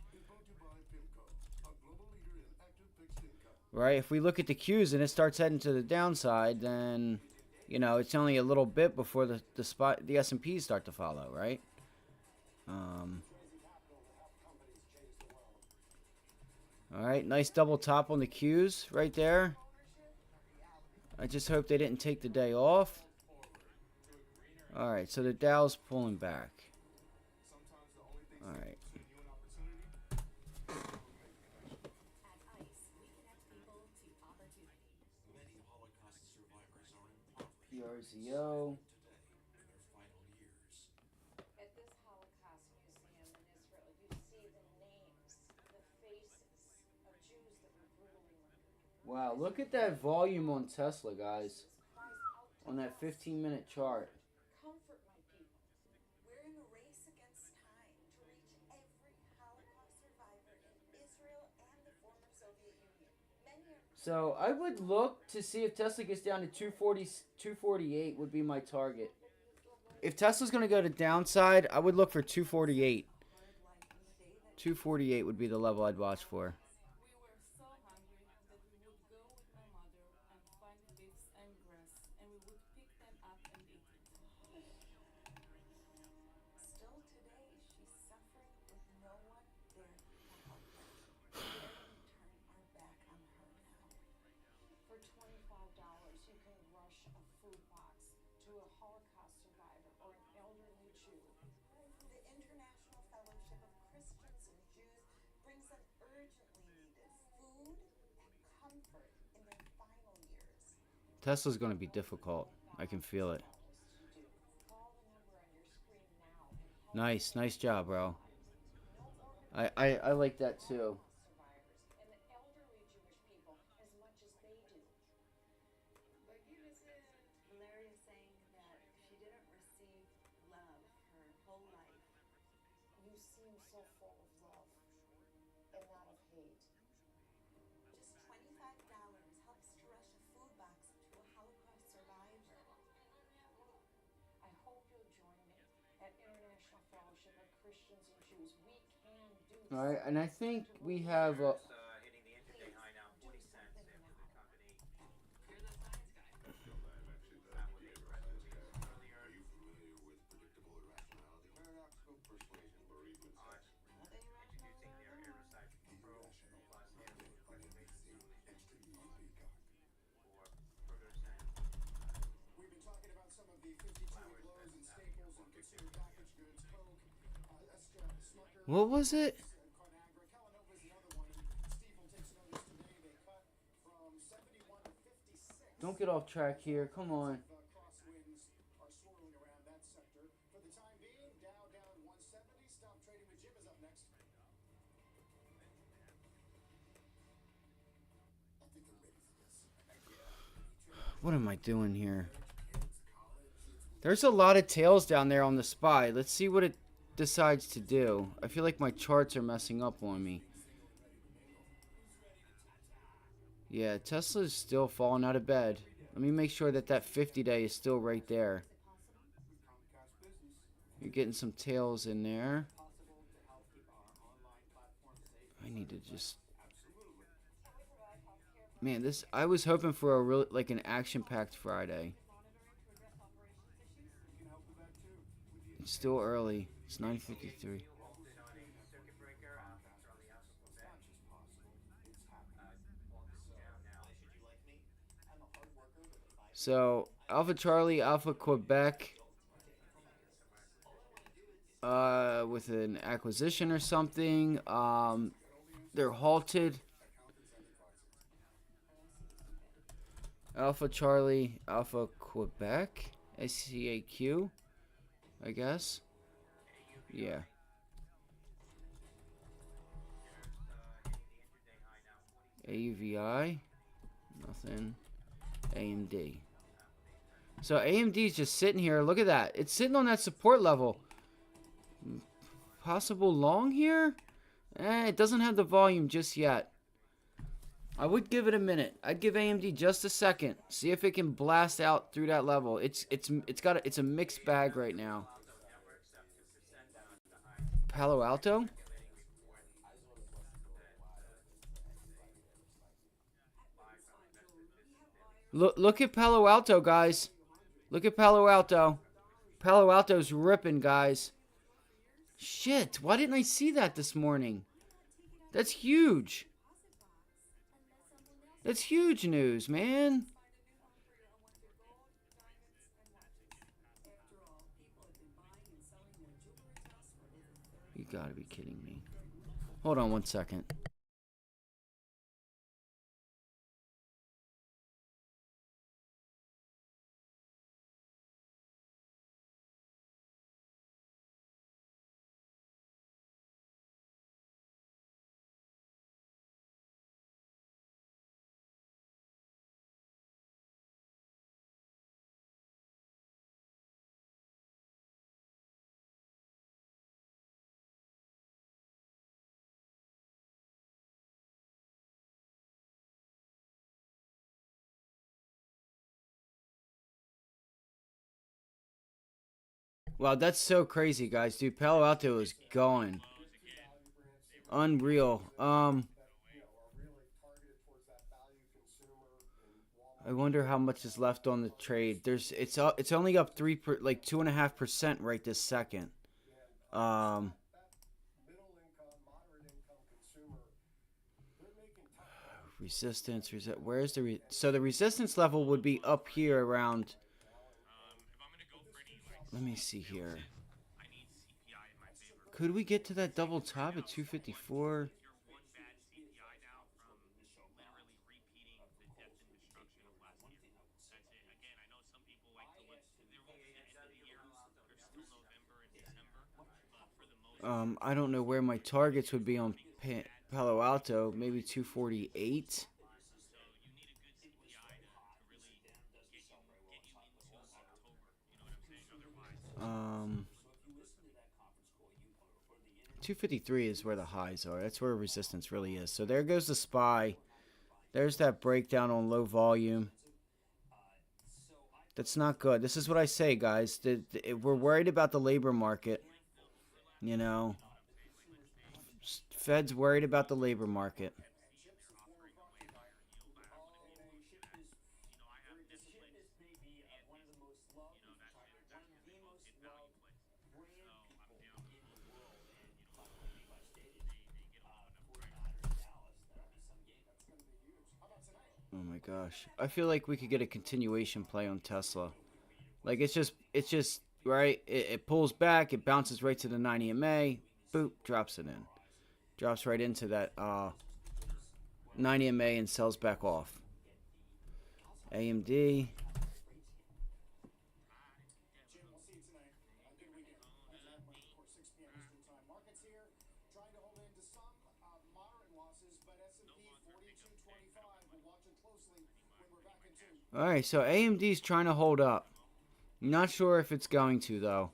Right? If we look at the Qs and it starts heading to the downside, then you know it's only a little bit before the S&Ps start to follow, right? All right, nice double top on the Qs right there. I just hope they didn't take the day off. All right, so the Dow's pulling back. All right. PRZO. Wow, look at that volume on Tesla, guys. On that 15-minute chart. So I would look to see if Tesla gets down to 248 would be my target. If Tesla's going to go to downside, I would look for 248. 248 would be the level I'd watch for. Tesla's going to be difficult. I can feel it. Nice job, bro. I like that too. All right, and I think we have. What was it? Don't get off track here. Come on. What am I doing here? There's a lot of tails down there on the SPY. Let's see what it decides to do. I feel like my charts are messing up on me. Yeah, Tesla's still falling out of bed. Let me make sure that 50-day is still right there. You're getting some tails in there. I need to just... Man, I was hoping for a real, like an action-packed Friday. It's still early. It's 9:53. So, Alpha Charlie, Alpha Quebec, with an acquisition or something. They're halted. Alpha Charlie, Alpha Quebec, SCAQ, I guess. Yeah. AUVI, nothing. AMD. So AMD is just sitting here. Look at that. It's sitting on that support level. Possible long here? It doesn't have the volume just yet. I would give it a minute. I'd give AMD just a second. See if it can blast out through that level. It's a mixed bag right now. Palo Alto? Look at Palo Alto, guys. Look at Palo Alto. Palo Alto's ripping, guys. Shit, why didn't I see that this morning? That's huge. That's huge news, man. You gotta be kidding me. Hold on one second. Wow, that's so crazy, guys. Dude, Palo Alto is going. Unreal. I wonder how much is left on the trade. It's only up 2.5% right this second. Um, resistance. Where's so the resistance level would be up here around. Let me see here. Could we get to that double top at 254? I don't know where my targets would be on Palo Alto. Maybe 248. 253 is where the highs are. That's where resistance really is. So there goes the SPY. There's that breakdown on low volume. That's not good. This is what I say, guys. We're worried about the labor market. You know, Fed's worried about the labor market. Oh my gosh. I feel like we could get a continuation play on Tesla. Like it's just right. It pulls back. It bounces right to the 90 MA. Boop, drops it in. Drops right into that 90 MA and sells back off. AMD. Alright, so AMD's trying to hold up. Not sure if it's going to, though.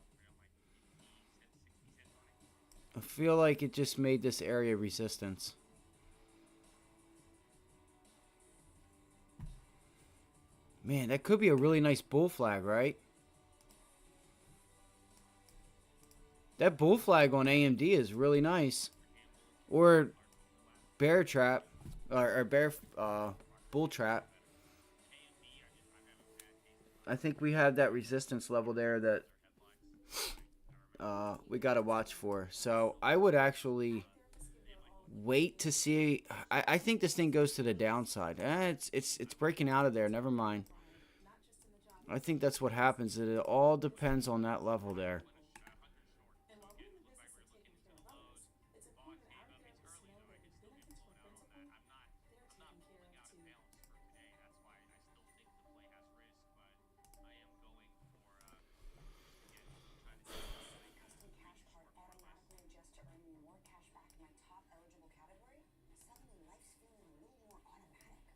I feel like it just made this area resistance. Man, that could be a really nice bull flag, right? That bull flag on AMD is really nice. Or bear trap. Or bear bull trap. I think we have that resistance level there that we got to watch for. So I would actually wait to see. I think this thing goes to the downside. It's breaking out of there. Never mind. I think that's what happens. It all depends on that level there.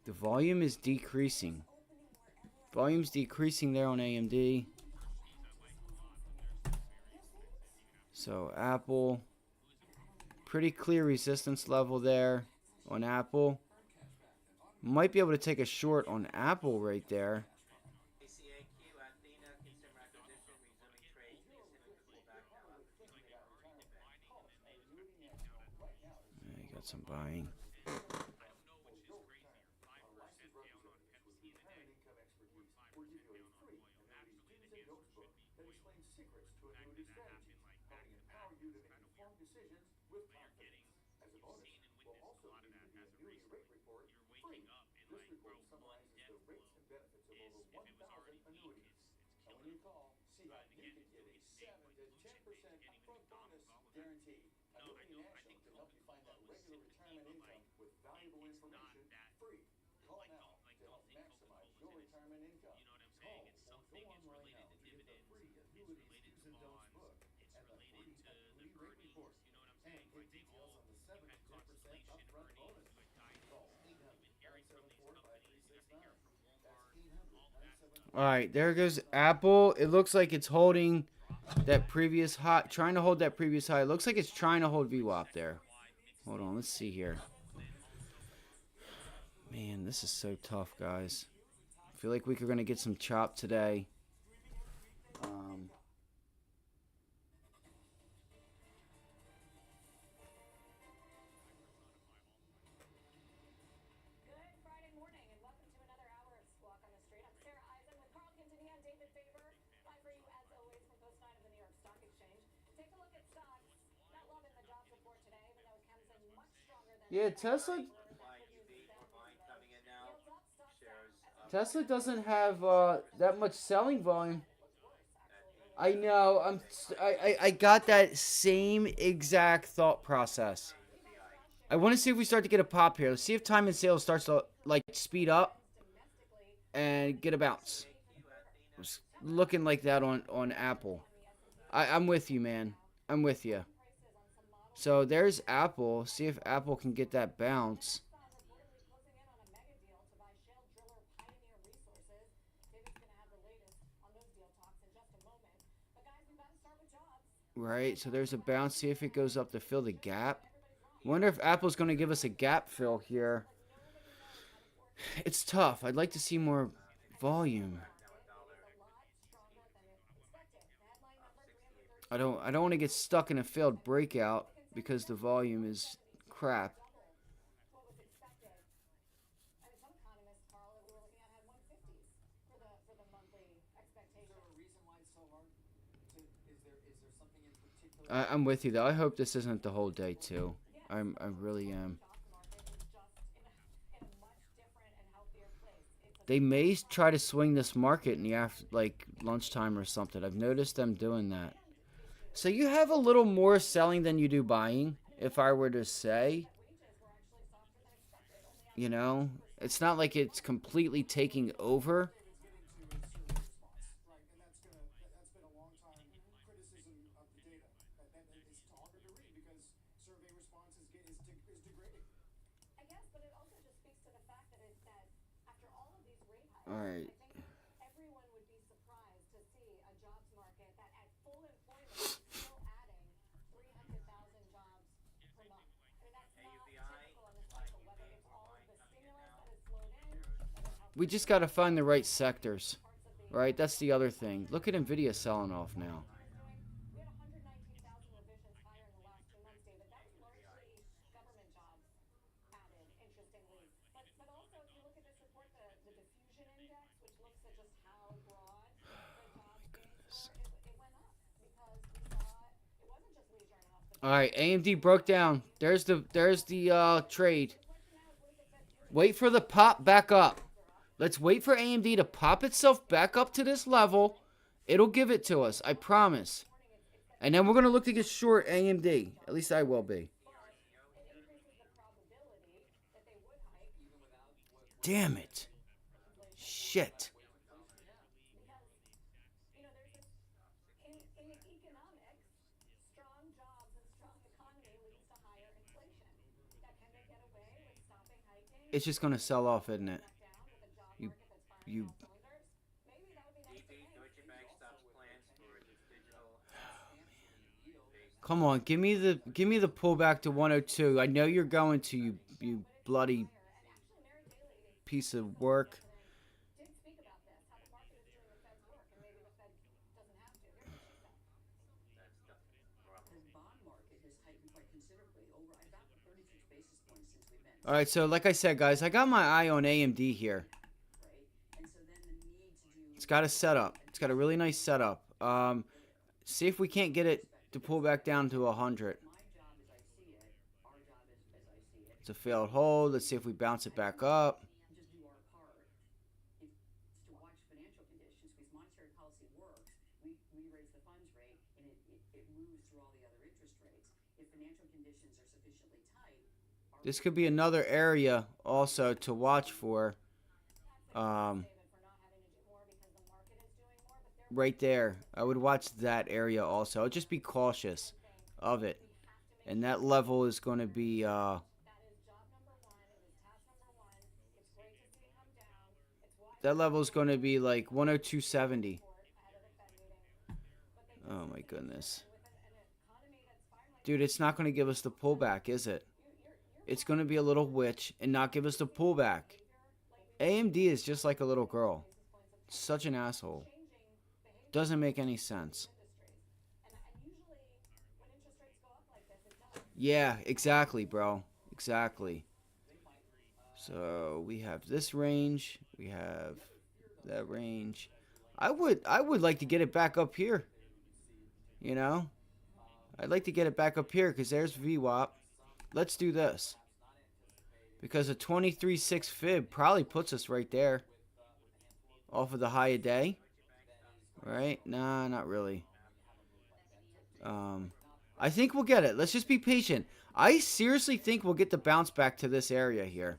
The volume is decreasing. Volume's decreasing there on AMD. So Apple, pretty clear resistance level there on Apple. Might be able to take a short on Apple right there. Yeah, you got some buying. All right, there goes Apple. It looks like it's holding that previous high, trying to hold that previous high. It looks like it's trying to hold VWAP there. Hold on, let's see here. Man, this is so tough, guys. I feel like we're going to get some chop today. Yeah, Tesla doesn't have that much selling volume. I know. I got that same exact thought process. I want to see if we start to get a pop here. Let's see if time and sales starts to like speed up and get a bounce. It's looking like that on Apple. I'm with you, man. I'm with you. So there's Apple. See if Apple can get that bounce. Right, so there's a bounce. See if it goes up to fill the gap. Wonder if Apple's going to give us a gap fill here. It's tough. I'd like to see more volume. I don't want to get stuck in a failed breakout because the volume is crap. I'm with you though. I hope this isn't the whole day too. I really am. They may try to swing this market in the like lunchtime or something. I've noticed them doing that. So you have a little more selling than you do buying, if I were to say. You know, it's not like it's completely taking over. All right. We just got to find the right sectors, right? That's the other thing. Look at Nvidia selling off now. All right, AMD broke down. There's the trade. Wait for the pop back up. Let's wait for AMD to pop itself back up to this level. It'll give it to us, I promise. And then we're going to look to get short AMD. At least I will be. Damn it. Shit. It's just going to sell off, isn't it? You Come on, give me the pullback to 102. I know you're going to, you bloody. piece of work. All right, so like I said, guys, I got my eye on AMD here. It's got a setup. It's got a really nice setup. See if we can't get it to pull back down to 100. It's a failed hold. Let's see if we bounce it back up. This could be another area also to watch for. Um, right there. I would watch that area also. Just be cautious of it. And that level is going to be that level is going to be like 102.70. Oh my goodness. Dude, it's not going to give us the pullback, is it? It's going to be a little witch and not give us the pullback. AMD is just like a little girl. Such an asshole. Doesn't make any sense. Yeah, exactly, bro. Exactly. So we have this range. We have that range. I would like to get it back up here. You know? I'd like to get it back up here because there's VWAP. Let's do this. Because a 23.6 fib probably puts us right there. Off of the high a day. Right? Nah, not really. I think we'll get it. Let's just be patient. I seriously think we'll get the bounce back to this area here.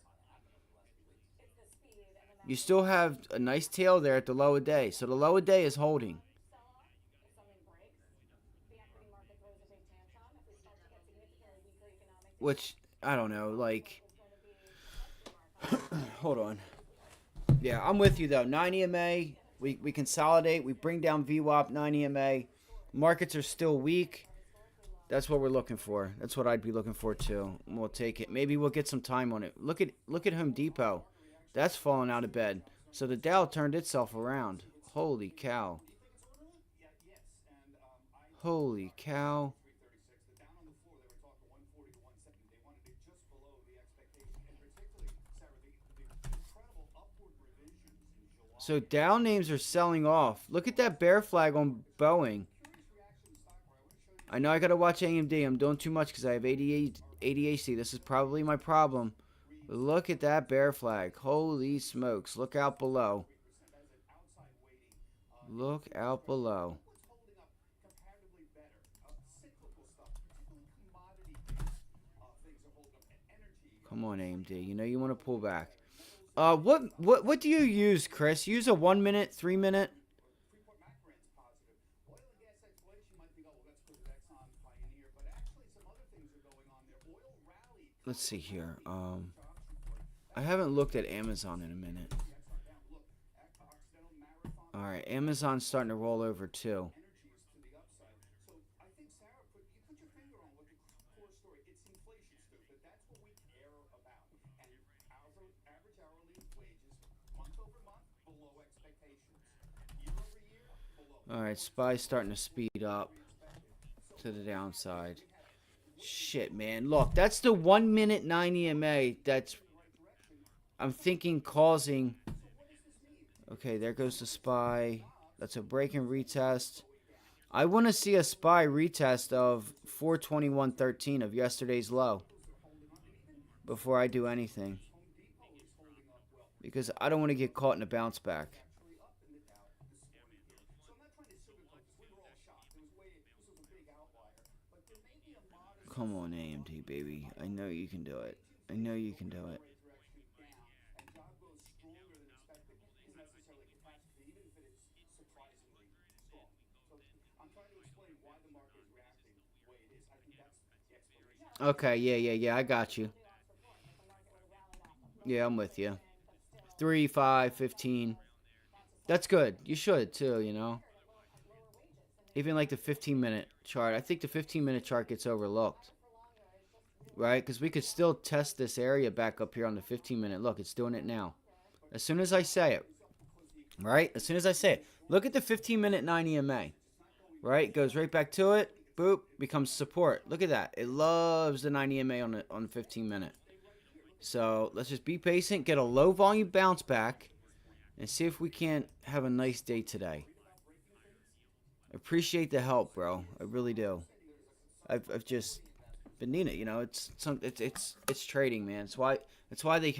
You still have a nice tail there at the low a day. So the low a day is holding. Which, I don't know, like... Hold on. Yeah, I'm with you, though. 9 EMA, we consolidate. We bring down VWAP, 9 EMA. Markets are still weak. That's what we're looking for. That's what I'd be looking for, too. We'll take it. Maybe we'll get some time on it. Look at Home Depot. That's falling out of bed. So the Dow turned itself around. Holy cow. Holy cow. So Dow names are selling off. Look at that bear flag on Boeing. I know I gotta watch AMD. I'm doing too much because I have ADHD. This is probably my problem. But look at that bear flag. Holy smokes. Look out below. Look out below. Come on, AMD. You know you want to pull back. What do you use, Chris? Use a 1 minute, 3 minute? Let's see here. I haven't looked at Amazon in a minute. Alright, Amazon's starting to roll over too. Alright, SPY's starting to speed up to the downside. Shit, man. Look, that's the 1 minute 9 EMA that's, I'm thinking, causing... Okay, there goes the SPY. That's a break and retest. I want to see a SPY retest of 421.13 of yesterday's low before I do anything. Because I don't want to get caught in a bounce back. Come on, AMD, baby. I know you can do it. I know you can do it. Okay, yeah. I got you. Yeah, I'm with you. 3, 5, 15. That's good. You should, too, you know. Even like the 15-minute chart. I think the 15-minute chart gets overlooked. Right? Because we could still test this area back up here on the 15-minute. Look, it's doing it now. As soon as I say it. Right? As soon as I say it. Look at the 15-minute 9 EMA. Right? Goes right back to it. Boop. Becomes support. Look at that. It loves the 9 EMA on the 15-minute. So let's just be patient. Get a low volume bounce back. And see if we can't have a nice day today. Appreciate the help, bro. I really do. I've just been needing it. You know, it's trading, man. That's why they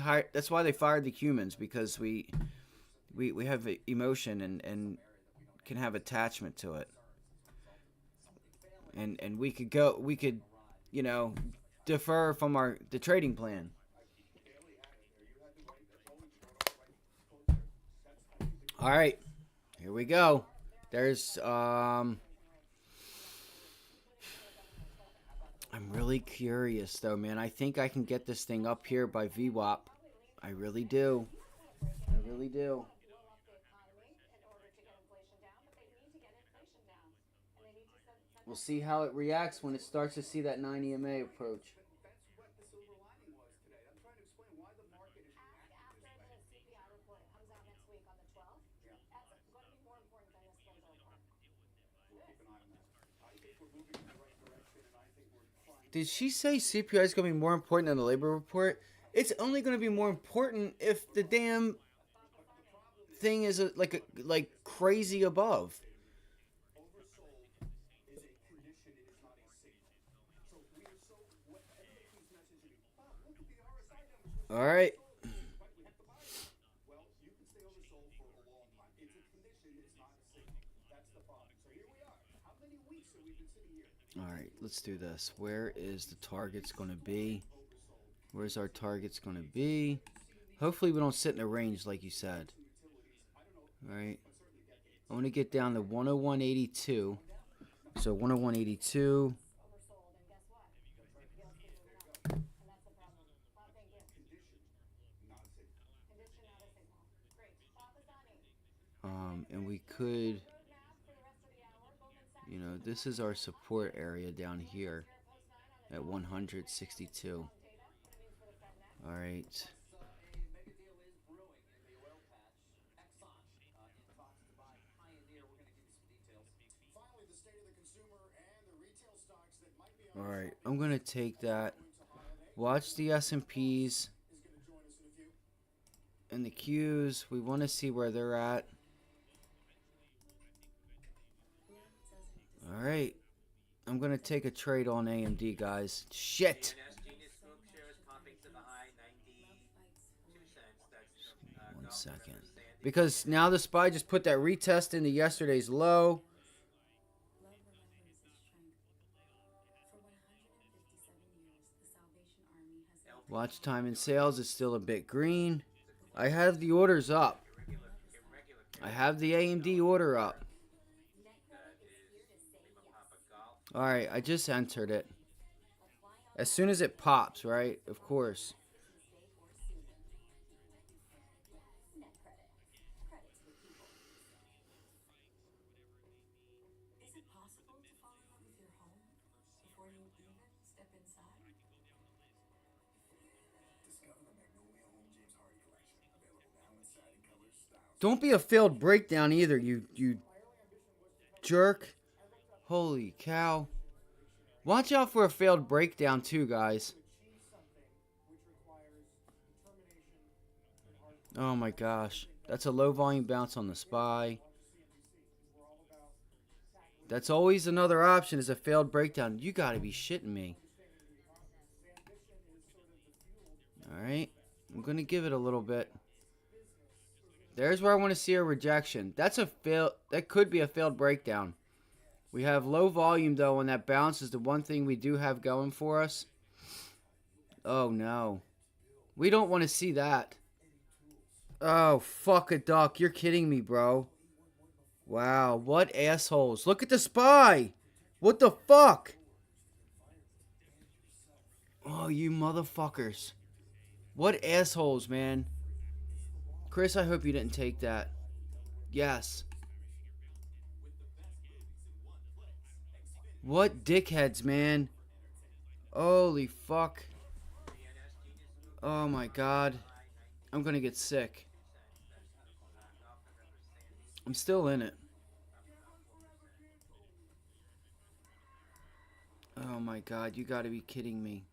fired the humans, because we have emotion and can have attachment to it. And we could, you know, defer from the trading plan. All right, here we go. There's I'm really curious though, man. I think I can get this thing up here by VWAP. I really do. I really do. We'll see how it reacts when it starts to see that 9 EMA approach. Did she say CPI is going to be more important than the labor report? It's only going to be more important if the damn thing is like crazy above. All right. All right, let's do this. Where is the target's going to be? Where's our target's going to be? Hopefully we don't sit in a range like you said. All right. I want to get down to 101.82. So 101.82. And we could, you know, this is our support area down here at 162. All right. All right, I'm going to take that. Watch the S&Ps and the Qs. We want to see where they're at. All right. I'm going to take a trade on AMD, guys. Shit. 1 second. Because now the SPY just put that retest into yesterday's low. Watch time in sales is still a bit green. I have the orders up. I have the AMD order up. Alright, I just entered it. As soon as it pops, right? Of course. Don't be a failed breakdown either, you jerk. Holy cow. Watch out for a failed breakdown too, guys. Oh my gosh. That's a low volume bounce on the SPY. That's always another option, is a failed breakdown. You gotta be shitting me. Alright. I'm gonna give it a little bit. There's where I want to see a rejection. That's a fail. That could be a failed breakdown. We have low volume though, and that bounce is the one thing we do have going for us. Oh no. We don't want to see that. Oh, fuck a duck. You're kidding me, bro. Wow, what assholes. Look at the SPY. What the fuck? Oh, you motherfuckers. What assholes, man. Chris, I hope you didn't take that. Yes. What dickheads, man. Holy fuck. Oh my god. I'm gonna get sick. I'm still in it. Oh my god, you gotta be kidding me.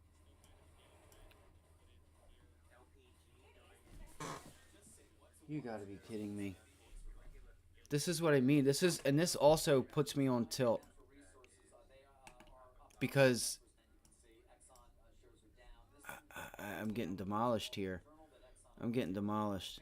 You gotta be kidding me. This is what I mean. And this also puts me on tilt because I'm getting demolished here. I'm getting demolished.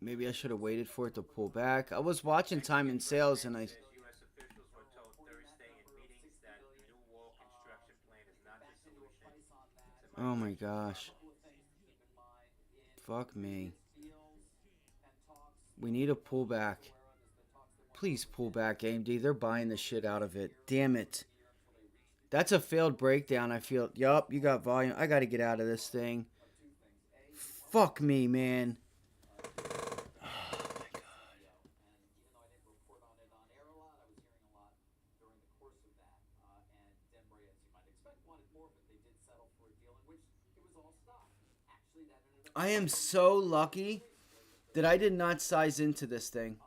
Maybe I should have waited for it to pull back. I was watching time and sales and I. Oh my gosh. Fuck me. We need a pullback. Please pull back, AMD. They're buying the shit out of it. Damn it. That's a failed breakdown, I feel. Yup, you got volume. I gotta get out of this thing. Fuck me, man. I am so lucky that I did not size into this thing.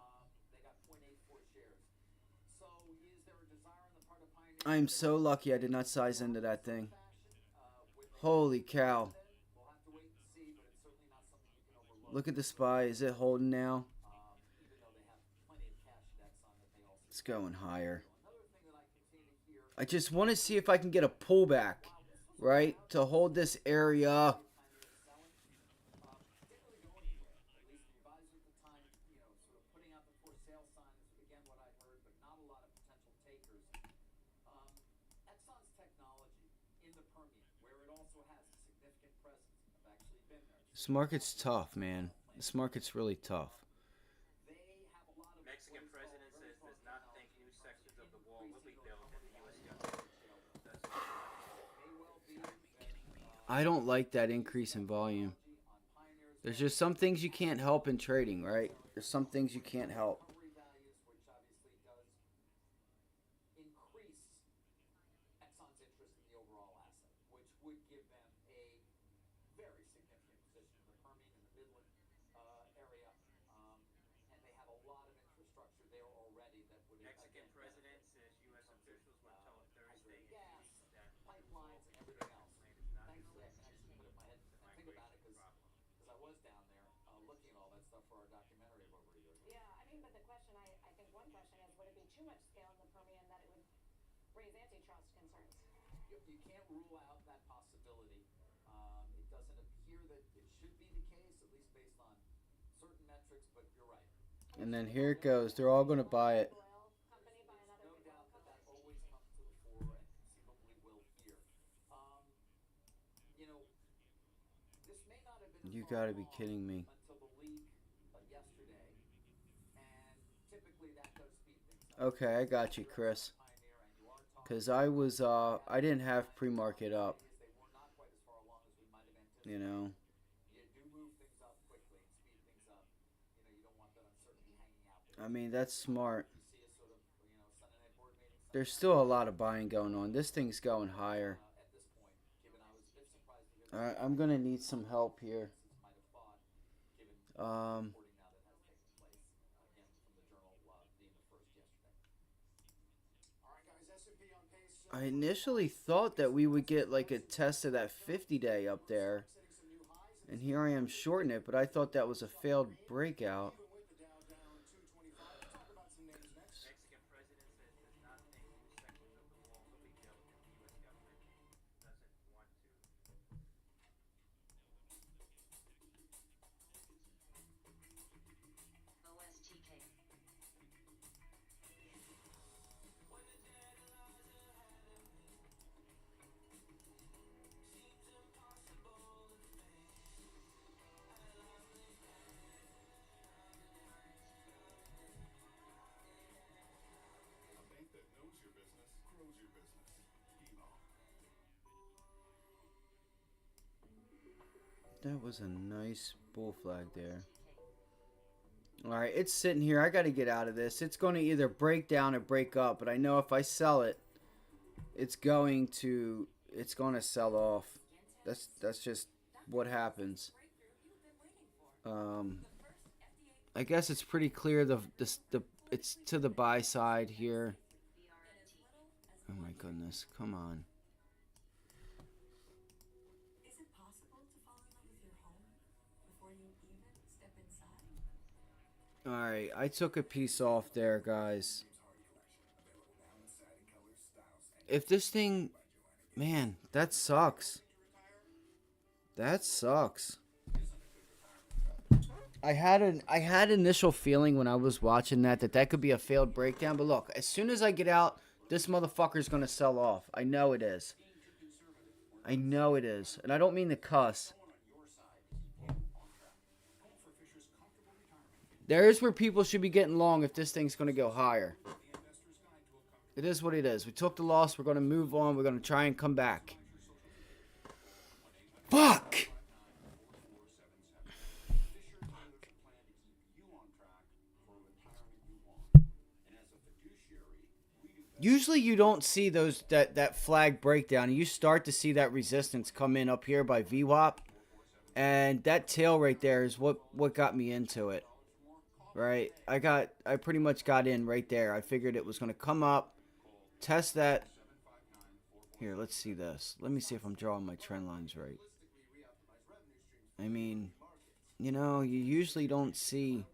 I am so lucky I did not size into that thing. Holy cow. Look at the SPY. Is it holding now? It's going higher. I just want to see if I can get a pullback, right? To hold this area. This market's tough, man. This market's really tough. I don't like that increase in volume. There's just some things you can't help in trading, right? There's some things you can't help. And then here it goes. They're all going to buy it. You gotta be kidding me. Okay, I got you, Chris. Because I didn't have pre-market up. You know. I mean, that's smart. There's still a lot of buying going on. This thing's going higher. Alright, I'm going to need some help here. Um, I initially thought that we would get like a test of that 50-day up there. And here I am shorting it, but I thought that was a failed breakout. That was a nice bull flag there. All right, it's sitting here. I got to get out of this. It's going to either break down or break up, but I know if I sell it, it's going to sell off. That's just what happens. Um, I guess it's pretty clear the it's to the buy side here. Oh my goodness, come on. All right, I took a piece off there, guys. If this thing, man, that sucks. That sucks. I had initial feeling when I was watching that could be a failed breakdown, but look, as soon as I get out, this motherfucker's gonna sell off. I know it is. I know it is, and I don't mean to cuss. There's where people should be getting long if this thing's gonna go higher. It is what it is. We took the loss. We're gonna move on. We're gonna try and come back. Fuck. Usually you don't see that flag breakdown. You start to see that resistance come in up here by VWAP. And that tail right there is what got me into it. Right? I pretty much got in right there. I figured it was going to come up, test that. Here, let's see this. Let me see if I'm drawing my trend lines right. I mean, you usually don't see.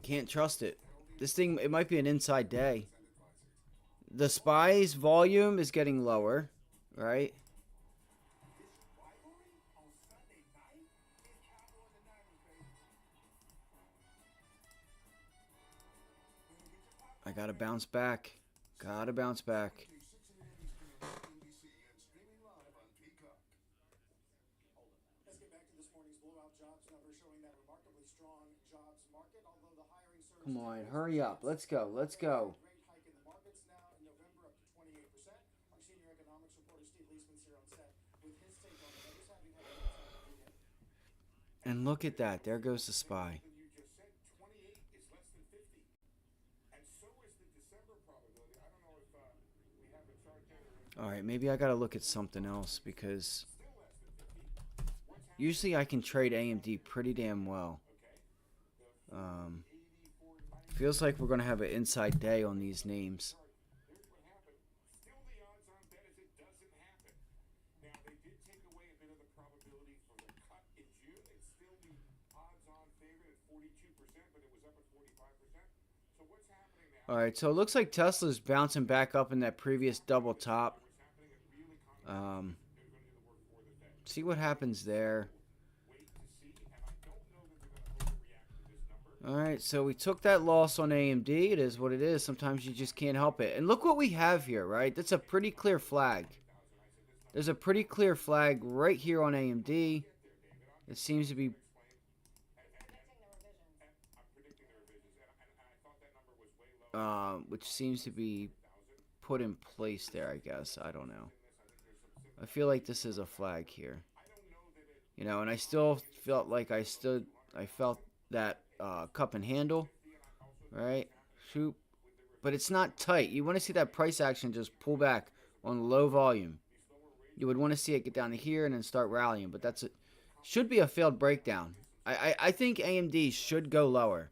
Can't trust it. This thing, it might be an inside day. The SPY's volume is getting lower, right? I gotta bounce back. Gotta bounce back. Come on, hurry up. Let's go. Let's go. And look at that. There goes the SPY. Alright, maybe I gotta look at something else because usually I can trade AMD pretty damn well. Feels like we're gonna have an inside day on these names. Alright, so it looks like Tesla's bouncing back up in that previous double top. See what happens there. Alright, so we took that loss on AMD. It is what it is. Sometimes you just can't help it. And look what we have here, right? That's a pretty clear flag. There's a pretty clear flag right here on AMD. It seems to be... which seems to be put in place there, I guess. I don't know. I feel like this is a flag here. And I still felt like I felt that cup and handle, right? Shoot. But it's not tight. You want to see that price action just pull back on low volume. You would want to see it get down to here and then start rallying, but that's it. Should be a failed breakdown. I think AMD should go lower.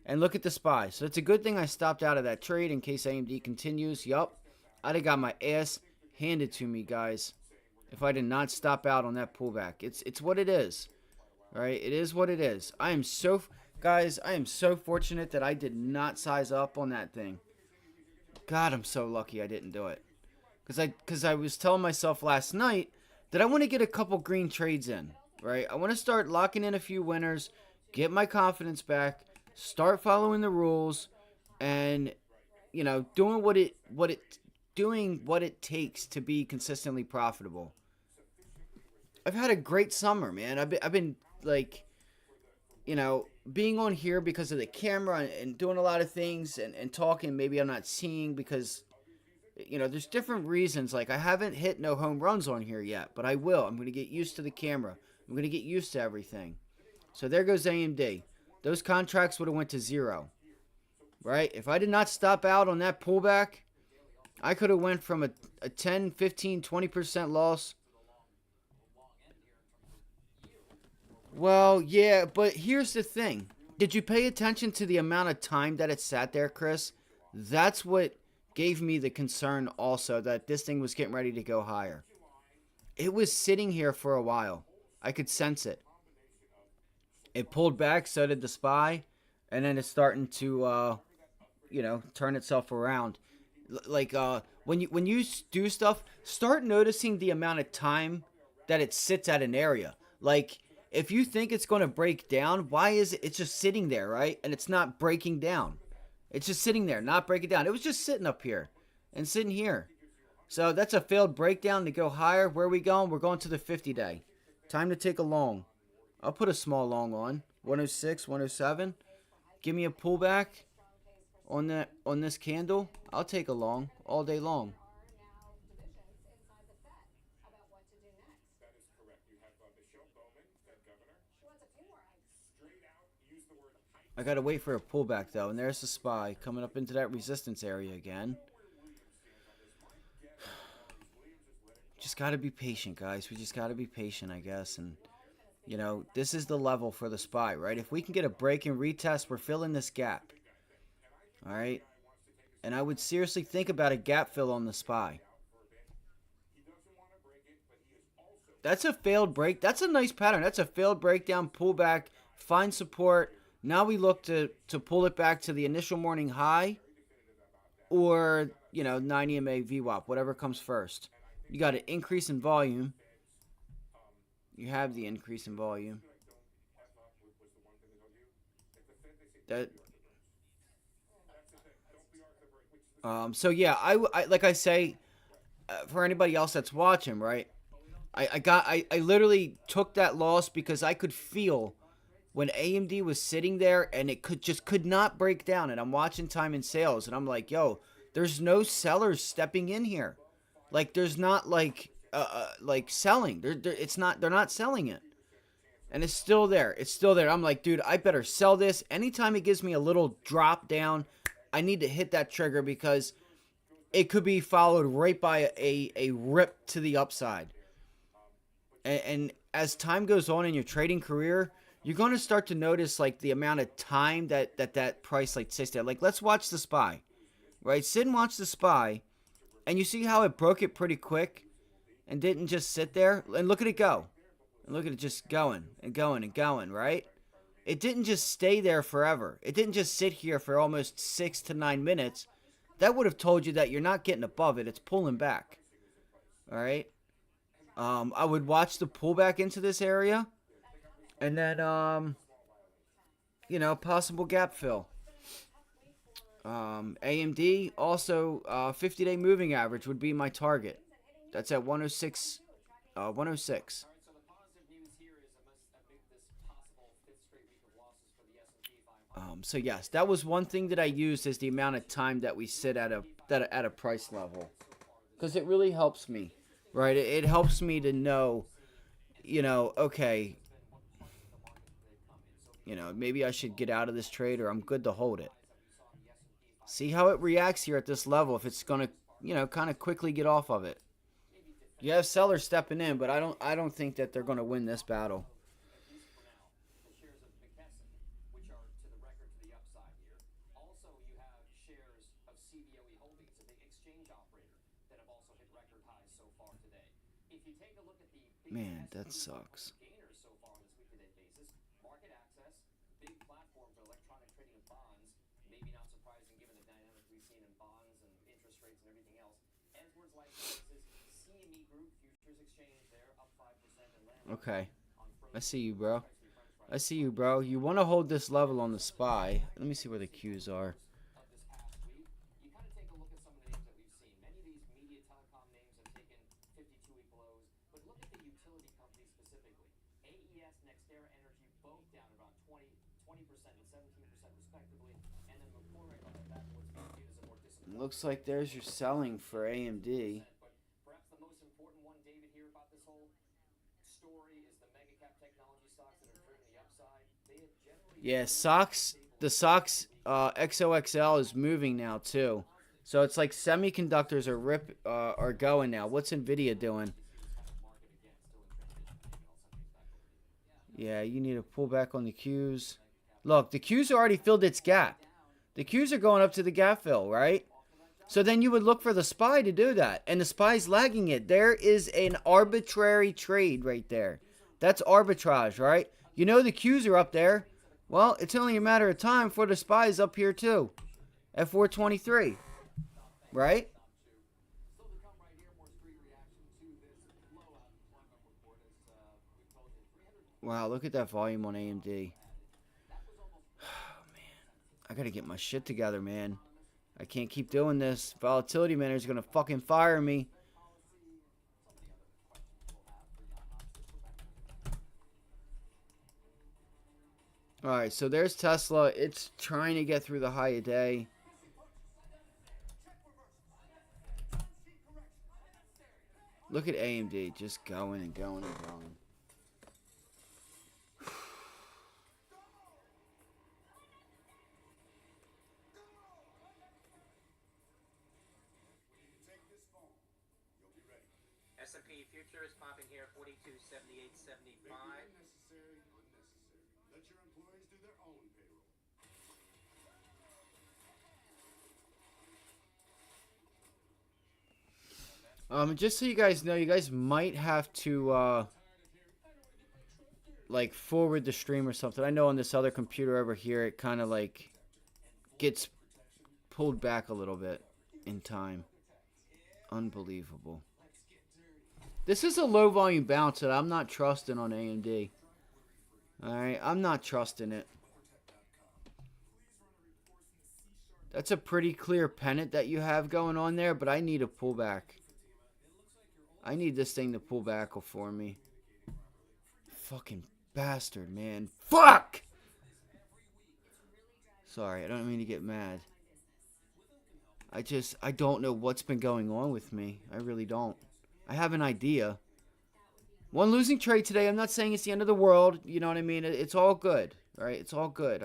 And look at the SPY. So it's a good thing I stopped out of that trade in case AMD continues. Yup. I'd have got my ass handed to me, guys, if I did not stop out on that pullback. It's what it is. All right? It is what it is. Guys, I am so fortunate that I did not size up on that thing. God, I'm so lucky I didn't do it. Because I was telling myself last night that I want to get a couple green trades in. Right? I want to start locking in a few winners, get my confidence back, start following the rules, and doing what it takes to be consistently profitable. I've had a great summer, man. I've been like, being on here because of the camera and doing a lot of things and talking. Maybe I'm not seeing because there's different reasons. Like I haven't hit no home runs on here yet, but I will. I'm going to get used to the camera. I'm going to get used to everything. So there goes AMD. Those contracts would have went to zero, right? If I did not stop out on that pullback, I could have went from a 10, 15, 20% loss. Well, yeah, but here's the thing. Did you pay attention to the amount of time that it sat there, Chris? That's what gave me the concern also that this thing was getting ready to go higher. It was sitting here for a while. I could sense it. It pulled back, so did the SPY, and then it's starting to, turn itself around. When you do stuff, start noticing the amount of time that it sits at an area. Like, if you think it's going to break down, why is it? It's just sitting there, right? And it's not breaking down. It's just sitting there, not breaking down. It was just sitting up here and sitting here. So that's a failed breakdown to go higher. Where are we going? We're going to the 50-day. Time to take a long. I'll put a small long on. 106, 107. Give me a pullback on this candle. I'll take a long all day long. I gotta wait for a pullback though, and there's the SPY coming up into that resistance area again. Just gotta be patient, guys. We just gotta be patient, I guess. And this is the level for the SPY, right? If we can get a break and retest, we're filling this gap. All right, and I would seriously think about a gap fill on the SPY. That's a failed break. That's a nice pattern. That's a failed breakdown, pullback, find support. Now we look to pull it back to the initial morning high or, 9 EMA VWAP, whatever comes first. You got an increase in volume. You have the increase in volume. So yeah, I like I say, for anybody else that's watching, right? I literally took that loss because I could feel when AMD was sitting there and it could not break down. And I'm watching time and sales and I'm like, yo, there's no sellers stepping in here. Like there's not like selling. They're not selling it. And it's still there. It's still there. I'm like, dude, I better sell this. Anytime it gives me a little drop down, I need to hit that trigger because it could be followed right by a rip to the upside. And as time goes on in your trading career, you're going to start to notice like the amount of time that price like sits there. Like, let's watch the SPY, right? Sit and watch the SPY, and you see how it broke it pretty quick and didn't just sit there. And look at it go. And look at it just going and going and going, right? It didn't just stay there forever. It didn't just sit here for almost 6 to 9 minutes. That would have told you that you're not getting above it. It's pulling back. All right? I would watch the pullback into this area. And then, possible gap fill. AMD, also 50-day moving average would be my target. That's at 106. 106. So yes, that was one thing that I used is the amount of time that we sit at a price level, because it really helps me, right? It helps me to know, okay, maybe I should get out of this trade or I'm good to hold it. See how it reacts here at this level. If it's gonna, kind of quickly get off of it. You have sellers stepping in, but I don't think that they're gonna win this battle. Man, that sucks. Okay. I see you, bro. I see you, bro. You want to hold this level on the SPY. Let me see where the Qs are. Looks like there's your selling for AMD. Yeah, socks. The socks XOXL is moving now too. So it's like semiconductors are going now. What's Nvidia doing? Yeah, you need to pull back on the Qs. Look, the Qs already filled its gap. The Qs are going up to the gap fill, right? So then you would look for the SPY to do that. And the SPY's lagging it. There is an arbitrary trade right there. That's arbitrage, right? You know the Qs are up there. Well, it's only a matter of time for the SPY's up here too. At 423. Right? Wow, look at that volume on AMD. I gotta get my shit together, man. I can't keep doing this. Volatility manager's gonna fucking fire me. Alright, so there's Tesla. It's trying to get through the high of day. Look at AMD just going and going and going. S&P future is popping here 42.78.75. Necessary, unnecessary. Let your employees do their own payroll. Just so you guys know, you guys might have to like forward the stream or something. I know on this other computer over here it kind of like gets pulled back a little bit in time. Unbelievable. This is a low volume bounce that I'm not trusting on AMD. Alright, I'm not trusting it. That's a pretty clear pennant that you have going on there, but I need a pullback. I need this thing to pull back for me. Fucking bastard, man. Fuck! Sorry, I don't mean to get mad. I don't know what's been going on with me. I really don't. I have an idea. One losing trade today. I'm not saying it's the end of the world. You know what I mean? It's all good. Right? It's all good.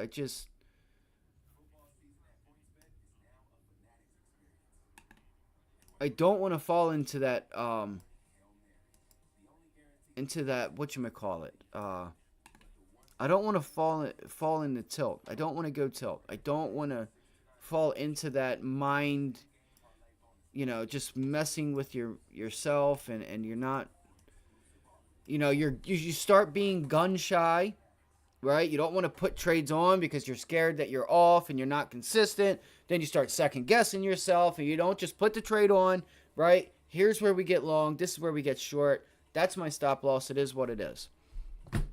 I don't want to fall into that, whatchamacallit. I don't want to fall into tilt. I don't want to go tilt. I don't want to fall into that mind, you know, just messing with yourself and you're not, you know, you start being gun shy, right? You don't want to put trades on because you're scared that you're off and you're not consistent. Then you start second guessing yourself and you don't just put the trade on, right? Here's where we get long. This is where we get short. That's my stop loss. It is what it is.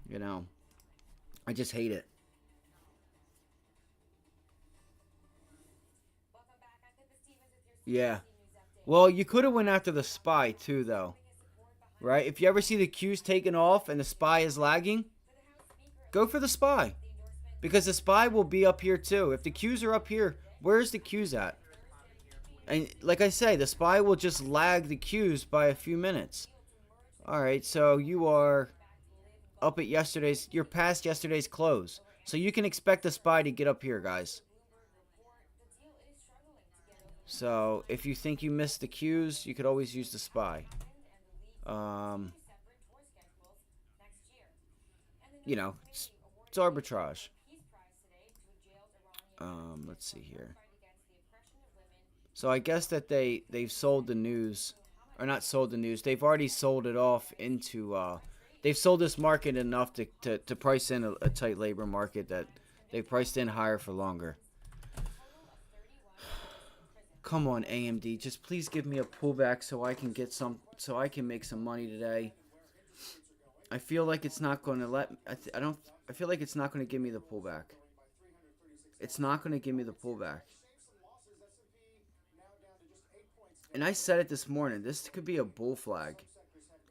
You know, I just hate it. Yeah. Well, you could have went after the SPY too, though. Right? If you ever see the Qs taken off and the SPY is lagging, go for the SPY. Because the SPY will be up here too. If the Qs are up here, where's the Qs at? And like I say, the SPY will just lag the Qs by a few minutes. Alright, so you are up at you're past yesterday's close. So you can expect the SPY to get up here, guys. So if you think you missed the Qs, you could always use the SPY. You know, it's arbitrage. Let's see here. So I guess that they've sold the news, or not sold the news. They've already sold it off into. They've sold this market enough to price in a tight labor market that they've priced in higher for longer. Come on, AMD, just please give me a pullback so I can make some money today. I feel like it's not going to I feel like it's not going to give me the pullback. It's not going to give me the pullback. And I said it this morning, this could be a bull flag.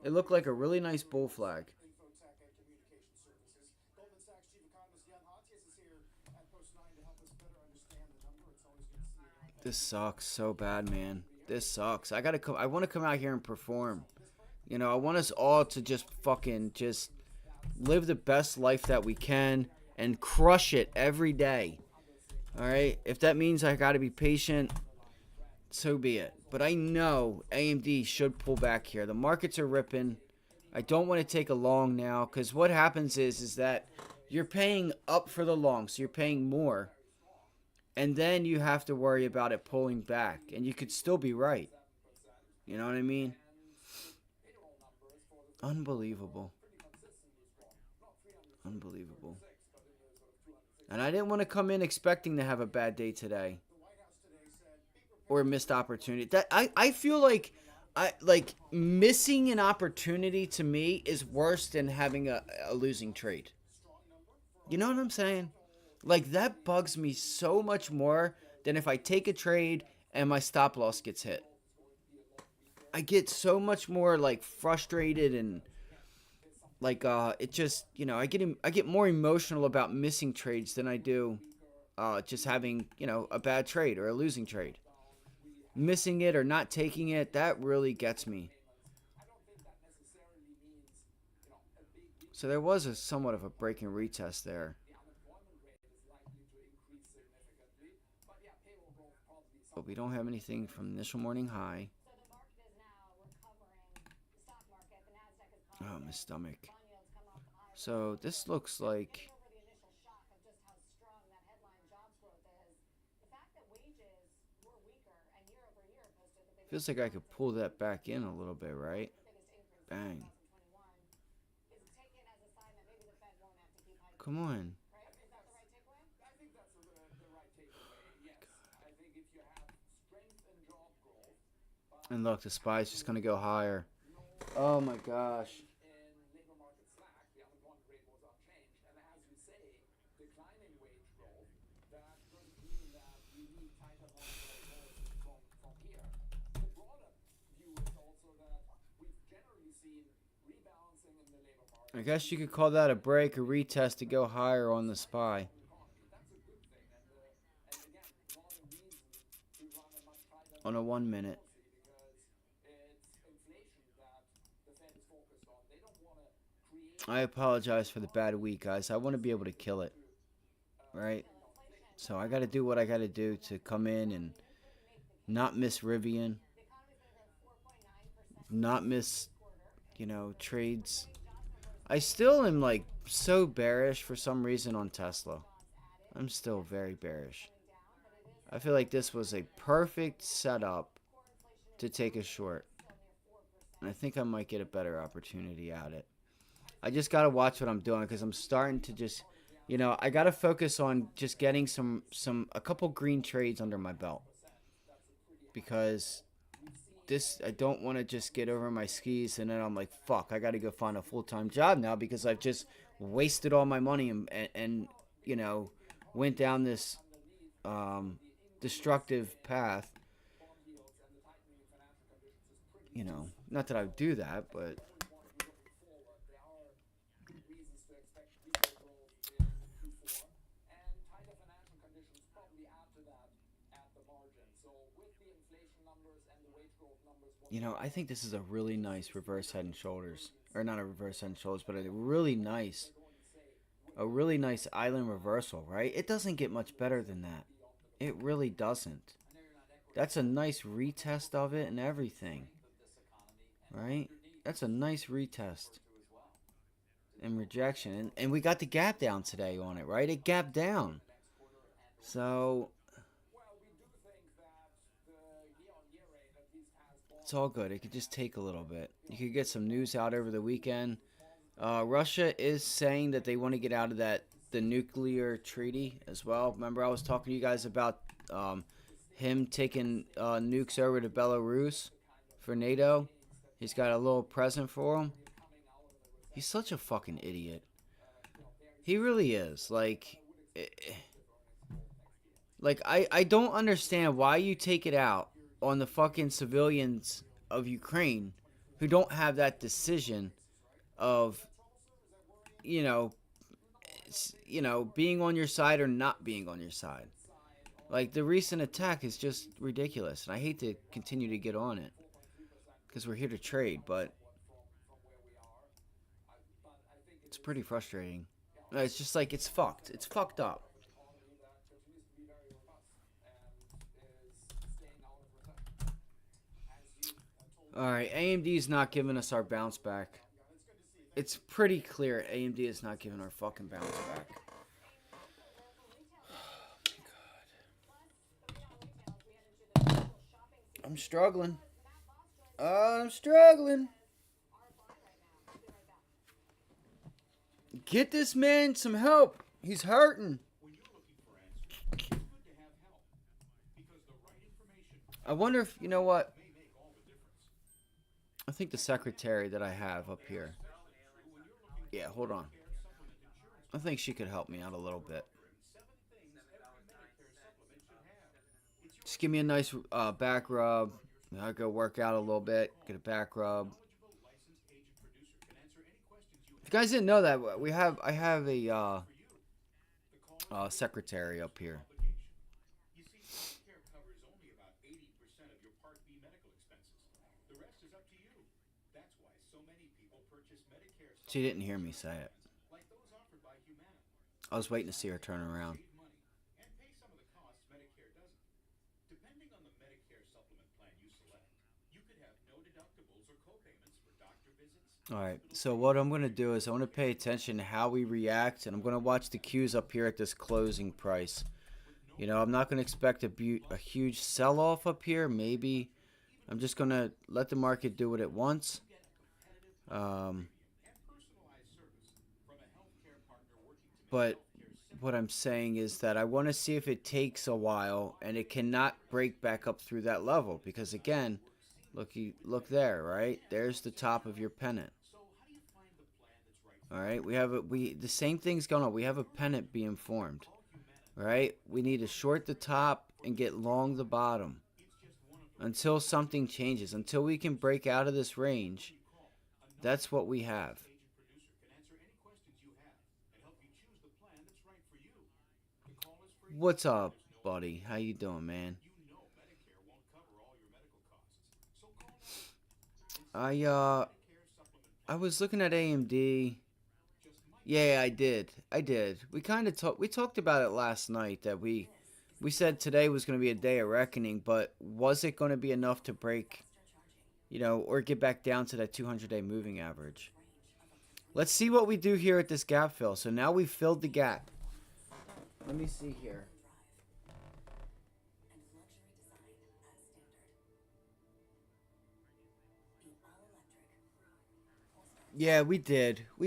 It looked like a really nice bull flag. This sucks so bad, man. This sucks. I want to come out here and perform. You know, I want us all to just fucking live the best life that we can and crush it every day. All right? If that means I got to be patient, so be it. But I know AMD should pull back here. The markets are ripping. I don't want to take a long now because what happens is that you're paying up for the long, so you're paying more. And then you have to worry about it pulling back. And you could still be right. You know what I mean? Unbelievable. Unbelievable. And I didn't want to come in expecting to have a bad day today. Or a missed opportunity. That I feel like missing an opportunity to me is worse than having a losing trade. You know what I'm saying? Like that bugs me so much more than if I take a trade and my stop loss gets hit. I get so much more like frustrated and like it just, I get more emotional about missing trades than I do just having, a bad trade or a losing trade. Missing it or not taking it, that really gets me. So there was a somewhat of a break and retest there. But we don't have anything from initial morning high. Oh, my stomach. So this looks like feels like I could pull that back in a little bit, right? Bang. Come on. And look, the SPY's just going to go higher. Oh my gosh. I guess you could call that a break or retest to go higher on the SPY. On a 1 minute. I apologize for the bad week, guys. I want to be able to kill it. Right? So I got to do what I got to do to come in and not miss Rivian. Not miss, trades. I still am like so bearish for some reason on Tesla. I'm still very bearish. I feel like this was a perfect setup to take a short. And I think I might get a better opportunity at it. I just got to watch what I'm doing because I'm starting to just, I got to focus on just getting a couple green trades under my belt. Because I don't want to just get over my skis and then I'm like, fuck, I got to go find a full-time job now because I've just wasted all my money and went down this destructive path. Not that I would do that, but I think this is a really nice reverse head and shoulders. Or not a reverse head and shoulders, but a really nice island reversal, right? It doesn't get much better than that. It really doesn't. That's a nice retest of it and everything. Right? That's a nice retest. And rejection. And we got the gap down today on it, right? It gapped down. So it's all good. It could just take a little bit. You could get some news out over the weekend. Russia is saying that they want to get out of the nuclear treaty as well. Remember I was talking to you guys about him taking nukes over to Belarus for NATO. He's got a little present for him. He's such a fucking idiot. He really is. I don't understand why you take it out on the fucking civilians of Ukraine who don't have that decision of, being on your side or not being on your side. Like, the recent attack is just ridiculous. And I hate to continue to get on it because we're here to trade, but it's pretty frustrating. It's just like it's fucked. It's fucked up. All right, AMD is not giving us our bounce back. It's pretty clear AMD is not giving our fucking bounce back. I'm struggling. I'm struggling. Get this man some help. He's hurting. When you're looking for answers, it's good to have help. Because the right information I wonder if, you know what? may make all the difference. I think the secretary that I have up here. Yeah, hold on. I think she could help me out a little bit. Just give me a nice back rub. I'll go work out a little bit. Get a back rub. If you guys didn't know that, I have a secretary up here. You see, Medicare covers only about 80% of your Part B medical expenses. The rest is up to you. That's why so many people purchase Medicare She didn't hear me say it. like those offered by Humana. I was waiting to see her turn around. Save money and pay some of the costs Medicare doesn't. Depending on the Medicare supplement plan you select, you could have no deductibles or copayments for doctor visits. All right, so what I'm going to do is I want to pay attention to how we react, and I'm going to watch the cues up here at this closing price. You know, I'm not going to expect a huge sell-off up here. Maybe I'm just going to let the market do what it wants. But what I'm saying is that I want to see if it takes a while, and it cannot break back up through that level. Because, again, look there, right? There's the top of your pennant. All right, the same thing's going on. We have a pennant being formed. All right, we need to short the top and get long the bottom until something changes. Until we can break out of this range, that's what we have. What's up, buddy? How you doing, man? I was looking at AMD. Yeah, I did. We kind of talked about it last night that we said today was going to be a day of reckoning, but was it going to be enough to break, or get back down to that 200-day moving average? Let's see what we do here at this gap fill. So now we've filled the gap. Let me see here. Yeah, we did. I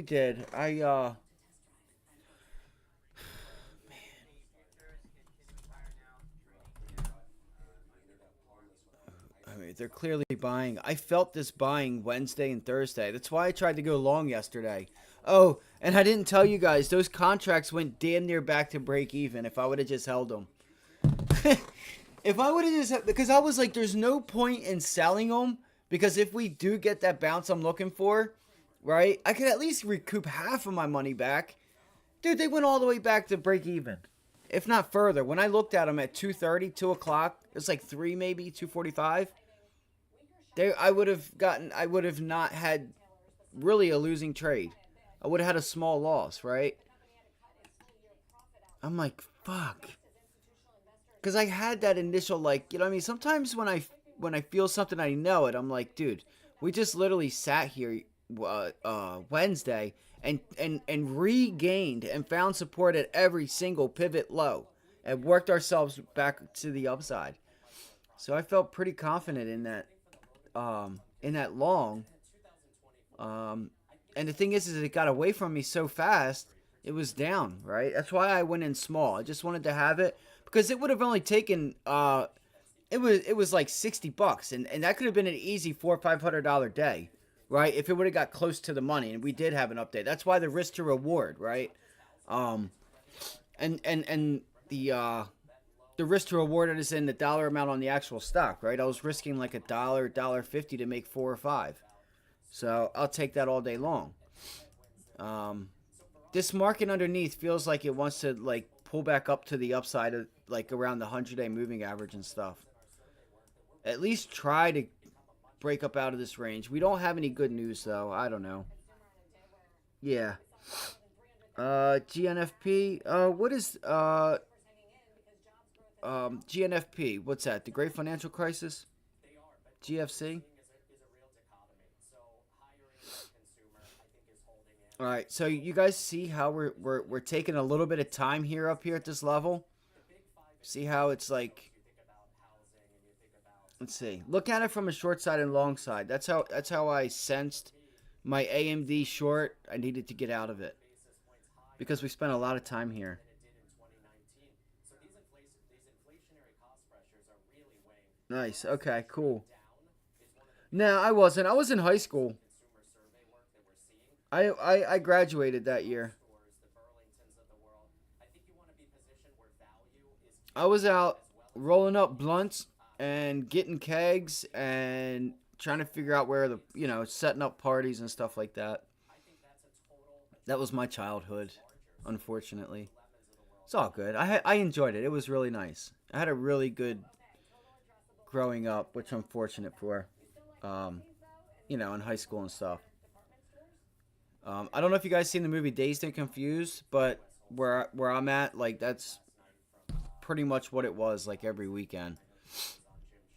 mean, they're clearly buying. I felt this buying Wednesday and Thursday. That's why I tried to go long yesterday. Oh, and I didn't tell you guys, those contracts went damn near back to break even if I would have just held them. If I would have just, because I was like, there's no point in selling them, because if we do get that bounce I'm looking for, right, I could at least recoup half of my money back. Dude, they went all the way back to break even, if not further. When I looked at them at 2:30, 2 o'clock, it's like 3 maybe, 2:45. I would have not had really a losing trade. I would have had a small loss, right? I'm like, fuck. Because I had that initial, like, you know what I mean? Sometimes when I feel something, I know it. I'm like, dude, we just literally sat here Wednesday and regained and found support at every single pivot low and worked ourselves back to the upside. So I felt pretty confident in that long. And the thing is it got away from me so fast, it was down, right? That's why I went in small. I just wanted to have it because it would have only taken it was like $60, and that could have been an easy $400 or $500 day, right? If it would have got close to the money, and we did have an update. That's why the risk to reward, right? And the risk to reward is in the dollar amount on the actual stock, right? I was risking like $1.50 to make 4 or 5. So I'll take that all day long. This market underneath feels like it wants to like pull back up to the upside of like around the 100-day moving average and stuff. At least try to break up out of this range. We don't have any good news though. I don't know. Yeah. GNFP. What is GNFP? What's that? The Great Financial Crisis? GFC. All right. So you guys see how we're taking a little bit of time here up here at this level. See how it's like. Let's see. Look at it from a short side and long side. That's how I sensed my AMD short. I needed to get out of it because we spent a lot of time here. Nice. Okay. Cool. No, I wasn't. I was in high school. I graduated that year. I was out rolling up blunts and getting kegs and trying to figure out where setting up parties and stuff like that. That was my childhood, unfortunately. It's all good. I enjoyed it. It was really nice. I had a really good growing up, which I'm fortunate for. Um, in high school and stuff. I don't know if you guys seen the movie Dazed and Confused, but where I'm at, like that's pretty much what it was like every weekend.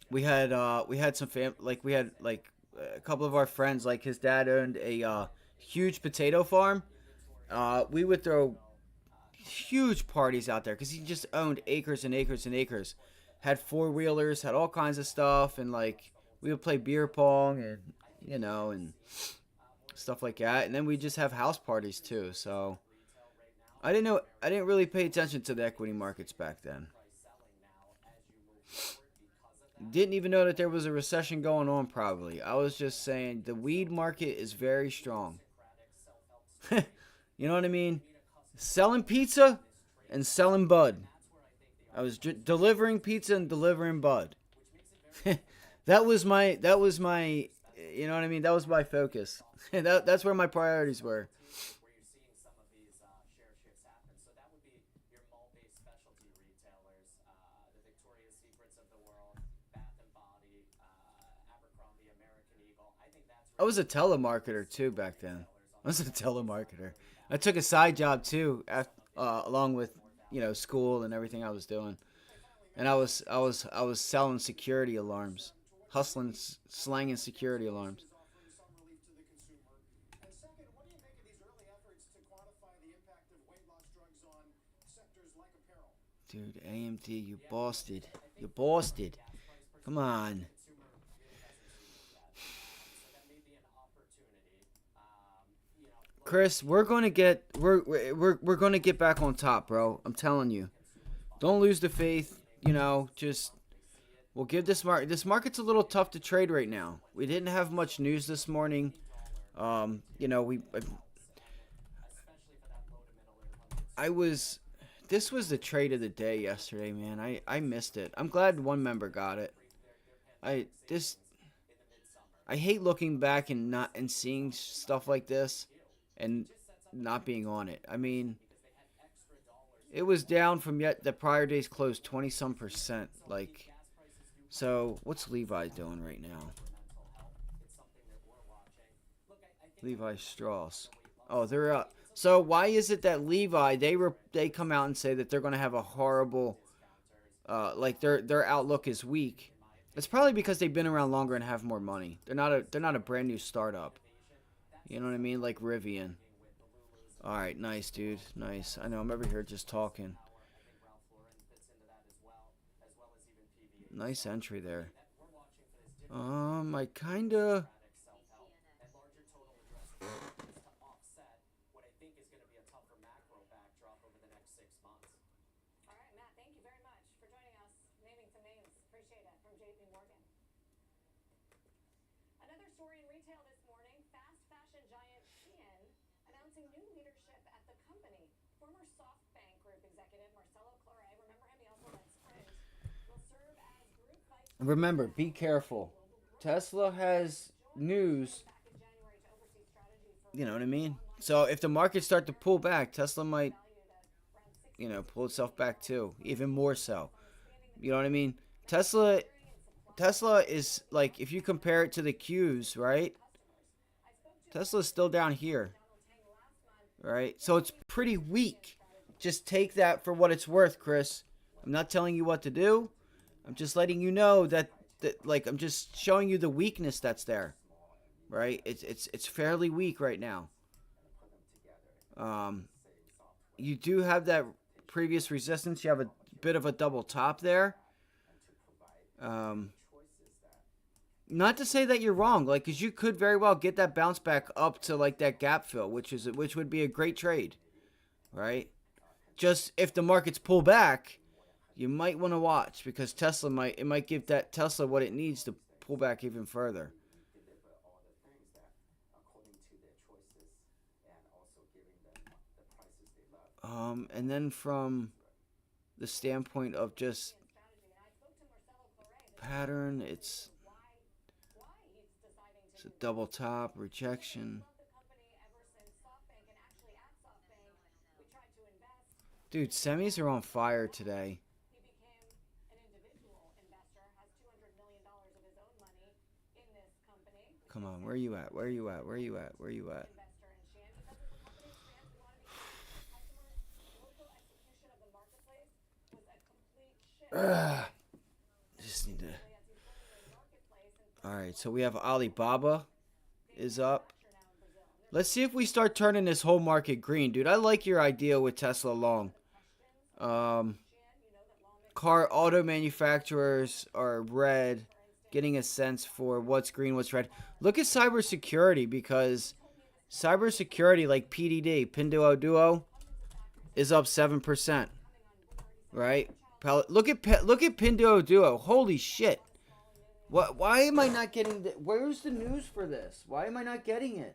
We had some we had like a couple of our friends, like his dad owned a huge potato farm. We would throw huge parties out there because he just owned acres and acres and acres. Had four-wheelers, had all kinds of stuff, and like we would play beer pong and and stuff like that. And then we just have house parties too. So I didn't really pay attention to the equity markets back then. Didn't even know that there was a recession going on, probably. I was just saying the weed market is very strong. You know what I mean? Selling pizza and selling bud. I was delivering pizza and delivering bud. That was my you know what I mean? That was my focus. That's where my priorities were. I was a telemarketer too back then. I was a telemarketer. I took a side job too, along with school and everything I was doing, and I was selling security alarms, hustling, slanging security alarms. Dude, AMD, you bastard, you bastard. Come on. Chris, we're gonna get back on top, bro. I'm telling you. Don't lose the faith. Just we'll give this market. This market's a little tough to trade right now. We didn't have much news this morning. We I was. This was the trade of the day yesterday, man. I missed it. I'm glad one member got it. I this I hate looking back and seeing stuff like this and not being on it. I mean, it was down from yet the prior day's close 20 some percent. Like, so what's Levi doing right now? Levi Strauss. Oh, they're up. So why is it that Levi they come out and say that they're going to have a horrible like their outlook is weak? It's probably because they've been around longer and have more money. They're not a brand new startup. You know what I mean? Like Rivian. All right, nice, dude. Nice. I know I'm over here just talking. Nice entry there. I kinda. Remember, be careful. Tesla has news. You know what I mean? So if the markets start to pull back, Tesla might, pull itself back too, even more so. You know what I mean? Tesla is like, if you compare it to the Qs, right? Tesla's still down here, Right? So it's pretty weak. Just take that for what it's worth, Chris. I'm not telling you what to do. I'm just letting you know that like I'm just showing you the weakness that's there. Right? It's fairly weak right now. Um, you do have that previous resistance. You have a bit of a double top there. Um, Not to say that you're wrong, like, because you could very well get that bounce back up to like that gap fill, which would be a great trade, right? Just if the markets pull back, you might want to watch because it might give that Tesla what it needs to pull back even further. And then from the standpoint of just pattern, it's a double top rejection. Dude, semis are on fire today. Come on, where are you at? Where are you at? Where are you at? Where are you at? Ugh. Just need to. All right, so we have Alibaba is up. Let's see if we start turning this whole market green, dude. I like your idea with Tesla long. Car auto manufacturers are red, getting a sense for what's green, what's red. Look at cybersecurity because cybersecurity like PDD, Pinduoduo, is up 7%. Right? Look at Pinduoduo. Holy shit. What? Why am I not getting the? Where's the news for this? Why am I not getting it?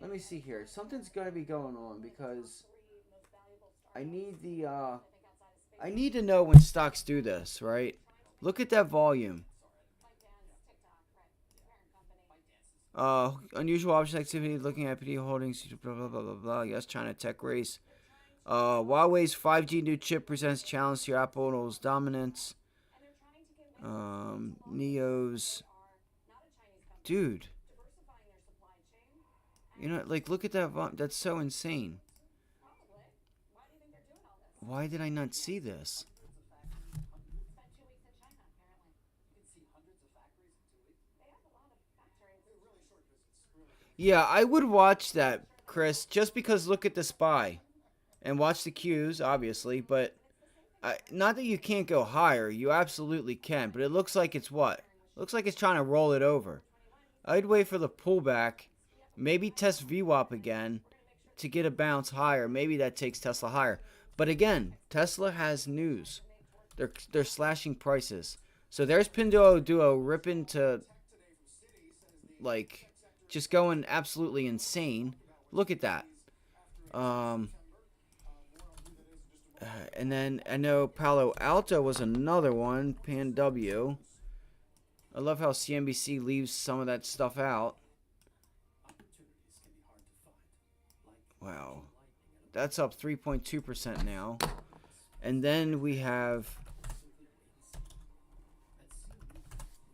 Let me see here. Something's got to be going on because I need the I need to know when stocks do this, right? Look at that volume. Unusual option activity looking at PD holdings, blah blah blah blah blah. Yes, China tech race. Huawei's 5G new chip presents challenge to Apple's dominance. Neo's, dude. You know, like look at that. That's so insane. Why did I not see this? Yeah, I would watch that, Chris, just because look at the SPY and watch the Qs, obviously, but not that you can't go higher. You absolutely can, but it looks like it's what? Looks like it's trying to roll it over. I'd wait for the pullback, maybe test VWAP again to get a bounce higher. Maybe that takes Tesla higher. But again, Tesla has news. They're slashing prices. So there's Pinduoduo ripping to like just going absolutely insane. Look at that. And then I know Palo Alto was another one. Pan W. I love how CNBC leaves some of that stuff out. Wow. That's up 3.2% now. And then we have...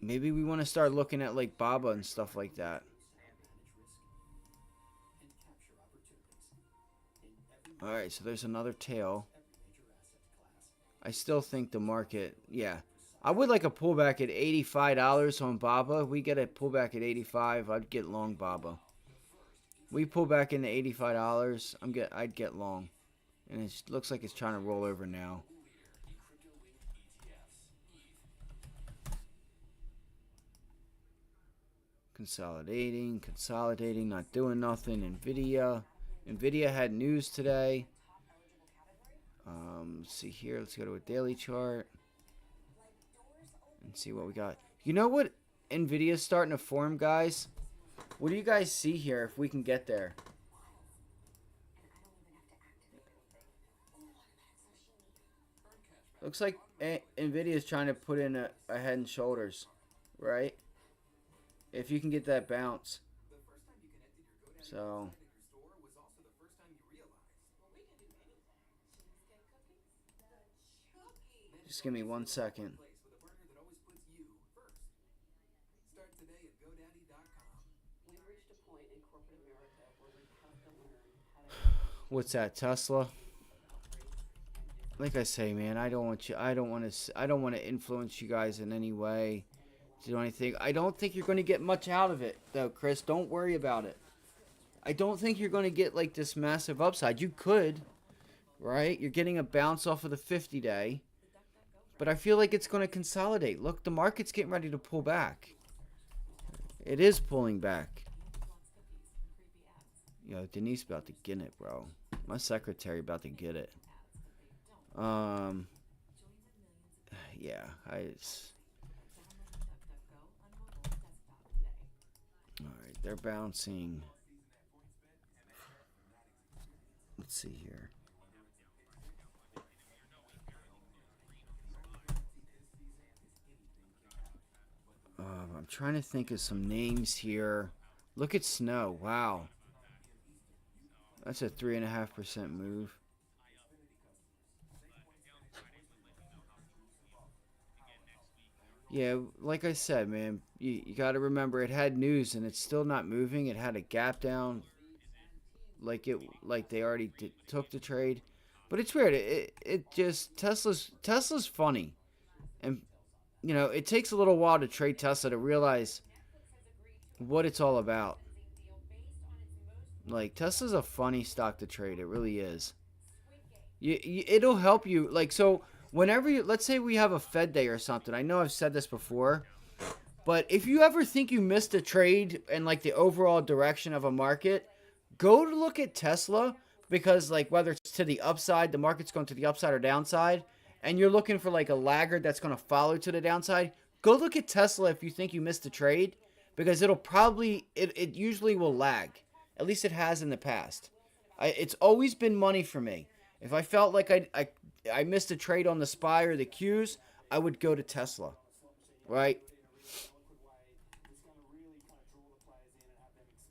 Maybe we want to start looking at like Baba and stuff like that. Alright, so there's another tail. I still think the market... Yeah. I would like a pullback at $85 on Baba. If we get a pullback at 85, I'd get long Baba. We pull back into $85, I'd get long. And it looks like it's trying to roll over now. Consolidating, not doing nothing. Nvidia had news today. Let's see here. Let's go to a daily chart and see what we got. You know what Nvidia's starting to form, guys? What do you guys see here if we can get there? Looks like Nvidia's trying to put in a head and shoulders, right? If you can get that bounce. So just give me 1 second. What's that, Tesla? Like I say, man, I don't want you. I don't want to. I don't want to influence you guys in any way to do anything. I don't think you're going to get much out of it, though, Chris. Don't worry about it. I don't think you're going to get like this massive upside. You could, right? You're getting a bounce off of the 50-day, but I feel like it's going to consolidate. Look, the market's getting ready to pull back. It is pulling back. Yo, Denise about to get it, bro. My secretary about to get it. Yeah, alright, they're bouncing. Let's see here. I'm trying to think of some names here. Look at Snow. Wow. That's a 3.5% move. Yeah, like I said, man, you got to remember it had news and it's still not moving. It had a gap down, like they already took the trade, but it's weird. It just Tesla's funny, and you know it takes a little while to trade Tesla to realize what it's all about. Like Tesla's a funny stock to trade. It really is. It'll help you. Like so, whenever you let's say we have a Fed day or something. I know I've said this before. But if you ever think you missed a trade and like the overall direction of a market, go to look at Tesla because like whether it's to the upside, the market's going to the upside or downside, and you're looking for like a laggard that's going to follow to the downside, go look at Tesla if you think you missed a trade because it'll probably it usually will lag. At least it has in the past. It's always been money for me. If I felt like I missed a trade on the SPY or the Qs, I would go to Tesla. Right?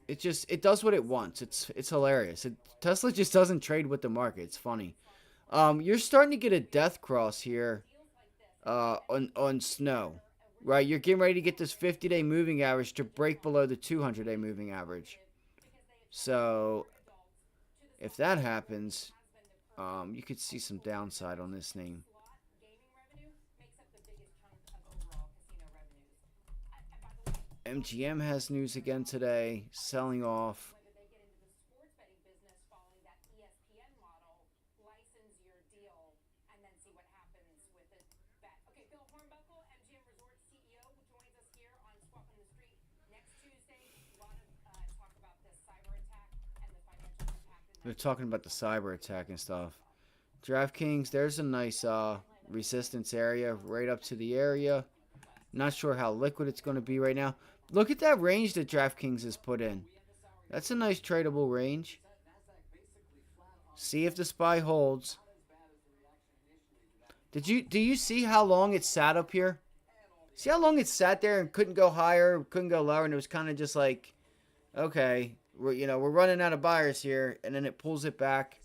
It does what it wants. It's hilarious. Tesla just doesn't trade with the market. It's funny. You're starting to get a death cross here on Snow. Right? You're getting ready to get this 50-day moving average to break below the 200-day moving average. So if that happens, you could see some downside on this name. MGM has news again today, selling off. They're talking about the cyber attack and stuff. DraftKings, there's a nice resistance area right up to the area. Not sure how liquid it's going to be right now. Look at that range that DraftKings has put in. That's a nice tradable range. See if the SPY holds. Do you see how long it sat up here? See how long it sat there and couldn't go higher, couldn't go lower, and it was kind of just like, okay, we're running out of buyers here, and then it pulls it back.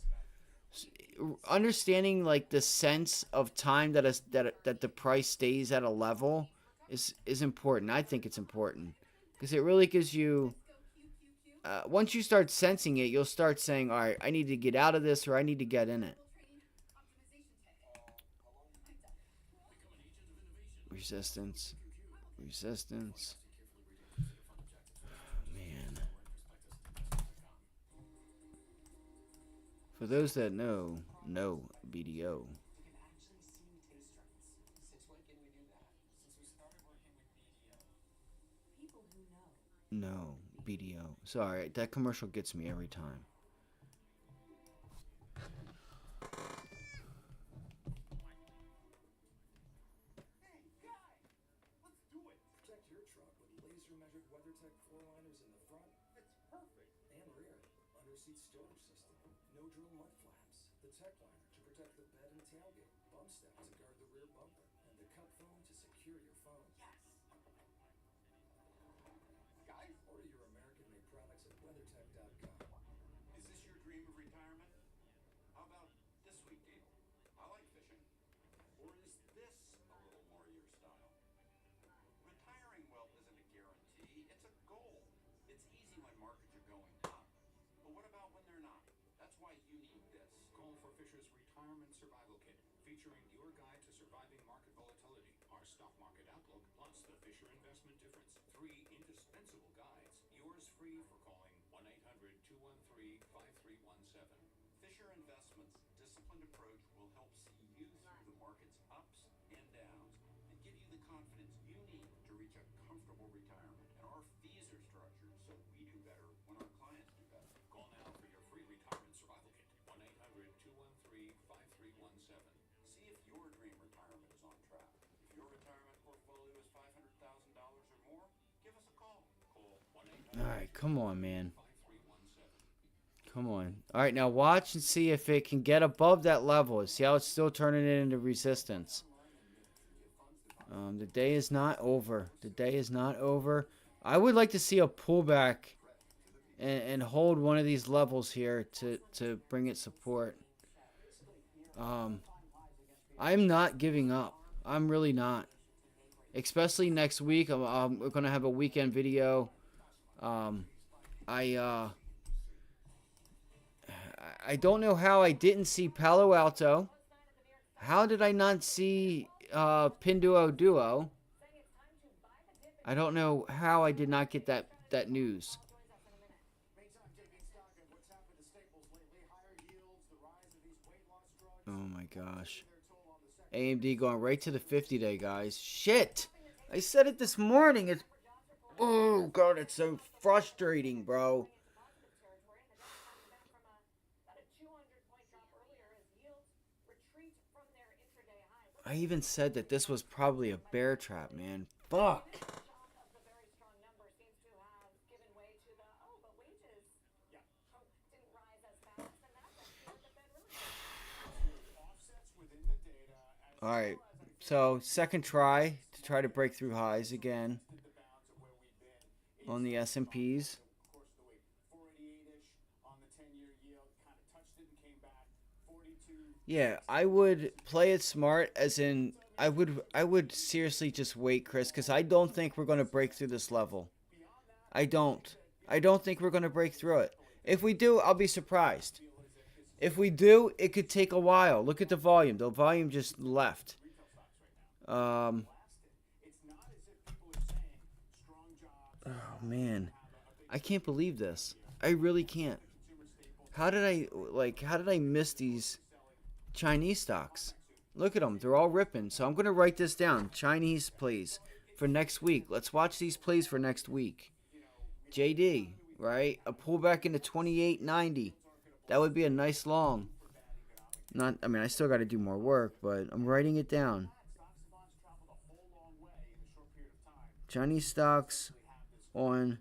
Understanding like the sense of time that the price stays at a level is important. I think it's important because it really gives you. Once you start sensing it, you'll start saying, "All right, I need to get out of this, or I need to get in it." Resistance. Man. For those that know, no BDO. No BDO. Sorry, that commercial gets me every time. It's easy when markets are going up. But what about when they're not? That's why you need retirement survival kit featuring your guide to surviving market volatility, our stock market outlook, plus the Fisher investment difference. 3 indispensable guides, yours free for calling 1-800-213-5317. Fisher Investments' disciplined approach will help see you through the market's ups and downs and give you the confidence you need to reach a comfortable retirement. And our fees are structured so we do better when our clients do better. Call now for your free retirement survival kit. 1-800-213-5317. See if your dream retirement is on track. If your retirement portfolio is $500,000 or more, give us a call. Call 1-800-213-5317. All right, come on, man. Come on. All right, now watch and see if it can get above that level. See how it's still turning it into resistance. The day is not over. The day is not over. I would like to see a pullback and hold one of these levels here to bring it support. I'm not giving up. I'm really not. Especially next week. I'm going to have a weekend video. I don't know how I didn't see Palo Alto. How did I not see Pinduo Duo? I don't know how I did not get that news. Oh my gosh. AMD going right to the 50-day, guys. Shit! I said it this morning. It's... Oh, God, it's so frustrating, bro. I even said that this was probably a bear trap, man. Fuck. Alright, so second try to break through highs again on the S&Ps. Yeah, I would play it smart, as in I would seriously just wait, Chris, because I don't think we're going to break through this level. I don't think we're going to break through it. If we do, I'll be surprised. If we do, it could take a while. Look at the volume. The volume just left. Oh, man. I can't believe this. I really can't. How did I miss these Chinese stocks? Look at them. They're all ripping. So I'm going to write this down. Chinese plays for next week. Let's watch these plays for next week. JD, right? A pullback into 28.90. That would be a nice long. I still got to do more work, but I'm writing it down. Chinese stocks on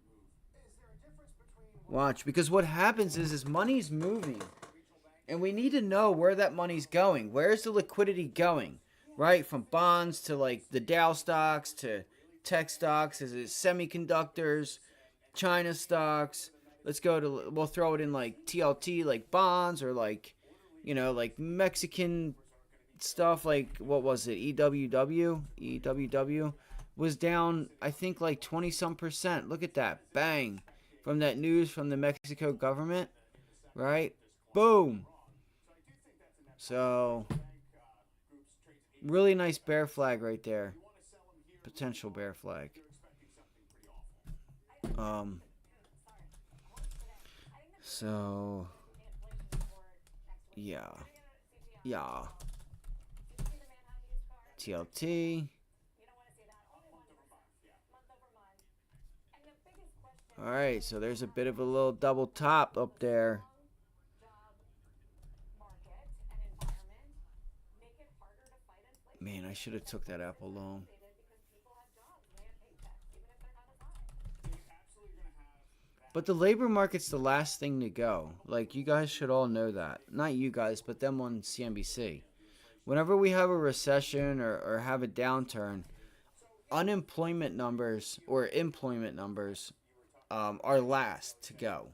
watch. Because what happens is money's moving. And we need to know where that money's going. Where's the liquidity going? Right? From bonds to like the Dow stocks to tech stocks. Is it semiconductors, China stocks? We'll throw it in like TLT, like bonds, or like, like Mexican stuff. Like, what was it? EWW? EWW was down, I think, like 20-some%. Look at that. Bang. From that news from the Mexico government. Right? Boom. So, really nice bear flag right there. Potential bear flag. So, yeah. TLT. Alright, so there's a bit of a little double top up there. Man, I should have took that Apple loan. But the labor market's the last thing to go. Like, you guys should all know that. Not you guys, but them on CNBC. Whenever we have a recession or have a downturn, unemployment numbers or employment numbers are last to go.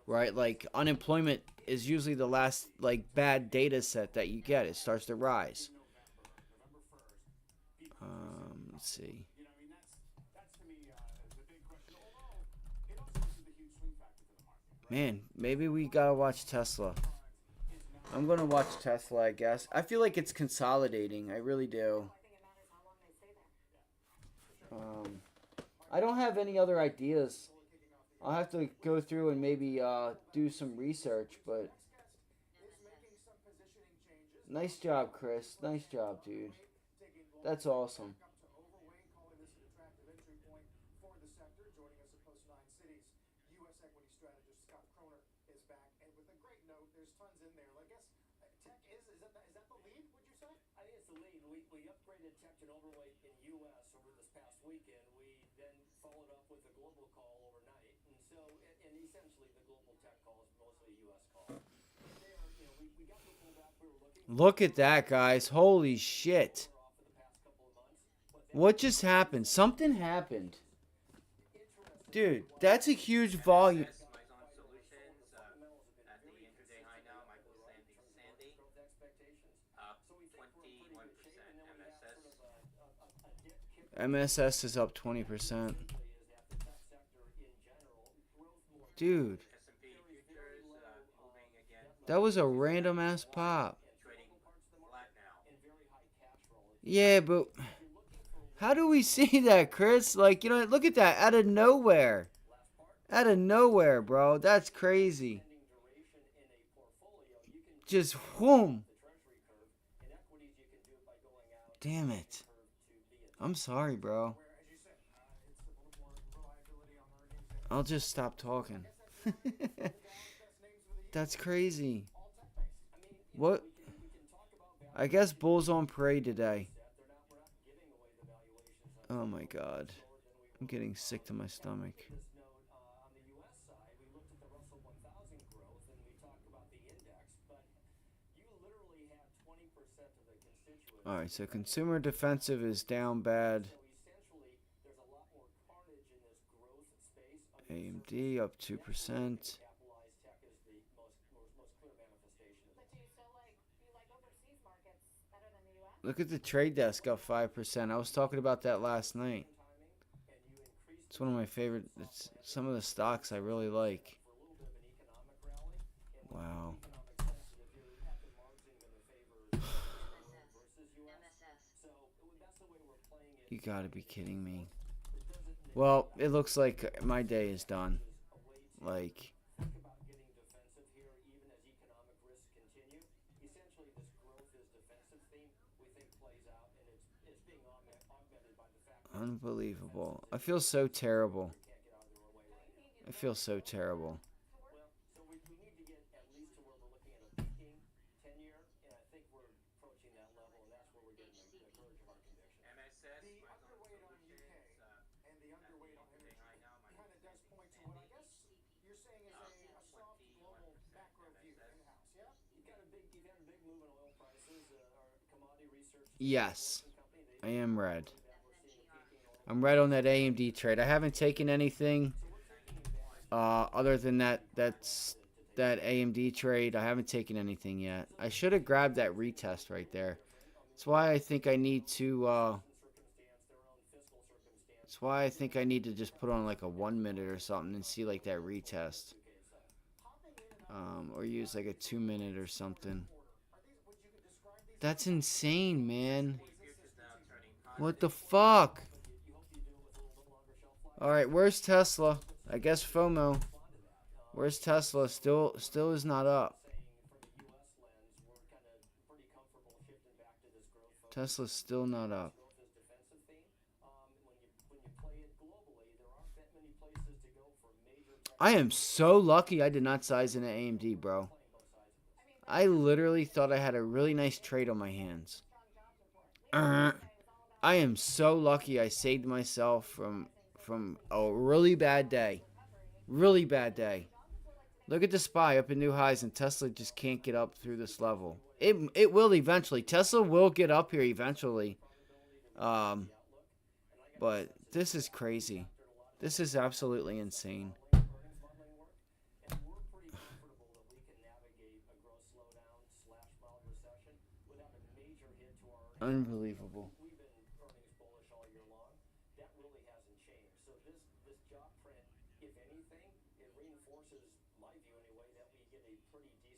Right? Like, unemployment is usually the last, like, bad data set that you get. It starts to rise. Let's see. Man, maybe we gotta watch Tesla. I'm gonna watch Tesla, I guess. I feel like it's consolidating. I really do. Um, I don't have any other ideas. I'll have to go through and maybe do some research, but nice job, Chris. Nice job, dude. That's awesome. We upgraded tech and overweight in U.S. over this past weekend. We then followed up with a global call overnight, and so and essentially the global tech call is mostly a U.S. call. They are, we got the pullback we were looking for. Look at that, guys. Holy shit. Off for the past couple of months. What just happened? Something happened. Dude, that's a huge volume. MSS, Solutions at the intraday high now. Michael Sandy up 21%. MSS is up 20%. Dude, S&P futures moving again. that was a random ass pop. Trading flat now. Yeah, but how do we see that, Chris? Like, look at that. Out of nowhere. Out of nowhere, bro. That's crazy. Just whoom. Damn it. I'm sorry, bro. I'll just stop talking. That's crazy. What? I guess Bulls on parade today. Oh my god. I'm getting sick to my stomach. Alright, so consumer defensive is down bad. AMD up 2%. Look at the trade desk up 5%. I was talking about that last night. It's one of my favorite. It's some of the stocks I really like. Wow. You gotta be kidding me. Well, it looks like my day is done. Like, unbelievable. I feel so terrible. I feel so terrible. Yes, I am red. I'm red on that AMD trade. I haven't taken anything other than that AMD trade. I haven't taken anything yet. I should have grabbed that retest right there. That's why I think I need to. That's why I think I need to just put on like a 1 minute or something and see like that retest. Or use like a 2 minute or something. That's insane, man. What the fuck? Alright, where's Tesla? I guess FOMO. Where's Tesla? Still is not up. Tesla's still not up. I am so lucky I did not size in an AMD, bro. I literally thought I had a really nice trade on my hands. I am so lucky I saved myself from a really bad day. Really bad day. Look at the SPY up in new highs, and Tesla just can't get up through this level. It will eventually. Tesla will get up here eventually. But this is crazy. This is absolutely insane. Unbelievable.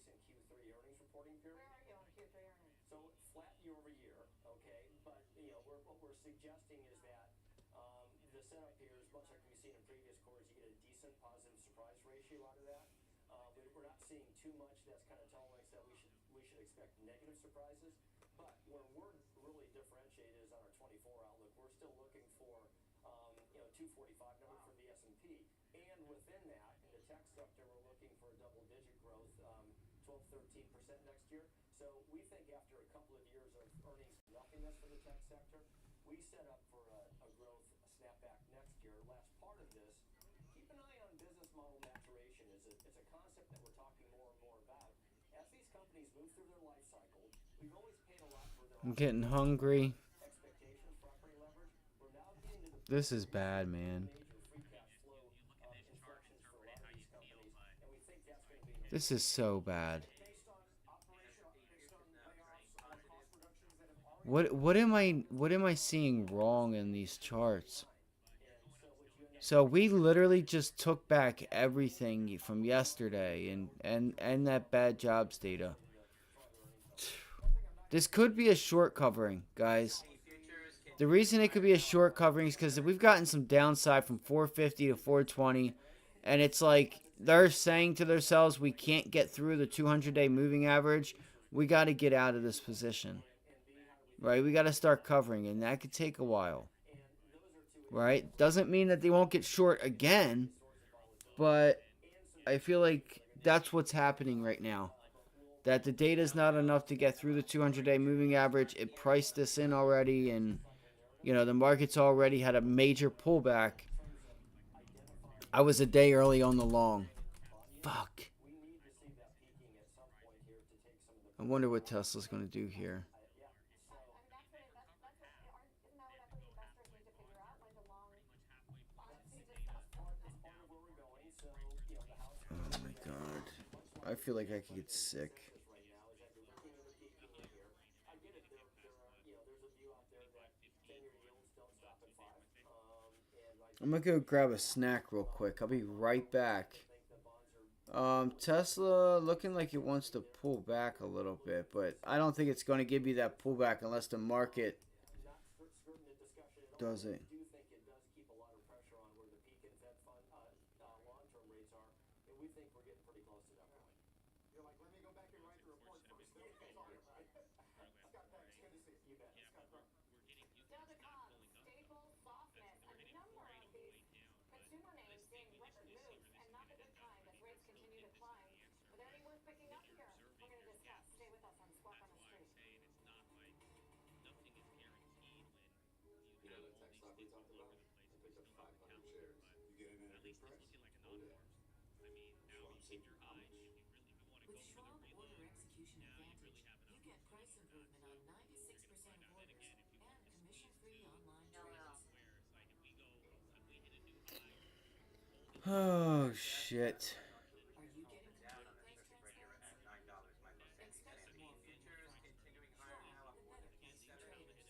recent Q3 earnings reporting period. Where are you on Q3 earnings? So flat year over year, okay, but what we're suggesting is that the setup here is much like we've seen in previous quarters. You get a decent positive surprise ratio out of that. We're not seeing too much that's kind of telling us that we should expect negative surprises. But where we're really differentiated is on our 24 outlook. We're still looking for 245 number for the S&P, and within that, in the tech sector, we're looking for a double-digit growth, 12-13% next year. So we think after a couple of years of earnings nothingness for the tech sector, we set up for a growth snapback next year. Last part of this, keep an eye on business model maturation. It's a concept that we're talking more and more about. As these companies move through their life cycle, we've always paid a lot for their I'm getting hungry. expectations for operating leverage. We're now getting to the This is bad, man. major free cash flow inflections for a lot of these companies, and we think that's going to be This is so bad. Based on layoffs or cost reductions that have already What am I seeing wrong in these charts? So we literally just took back everything from yesterday and that bad jobs data. This could be a short covering, guys. The reason it could be a short covering is because we've gotten some downside from 450 to 420, and it's like they're saying to themselves, we can't get through the 200-day moving average. We got to get out of this position, right? We got to start covering, and that could take a while, right? Doesn't mean that they won't get short again, but I feel like that's what's happening right now. That the data is not enough to get through the 200-day moving average. It priced this in already, and the market's already had a major pullback. I was a day early on the long. Fuck. I wonder what Tesla's going to do here. Oh my god. I feel like I could get sick. I'm gonna go grab a snack real quick. I'll be right back. Tesla looking like it wants to pull back a little bit, but I don't think it's going to give you that pullback unless the market does it. With Schwab Order Execution Advantage, you get price improvement on 96% of orders and commission-free online trades. Oh shit. Are you getting complete price transparency? Expect more from your friend. Schwab, the better place for traders.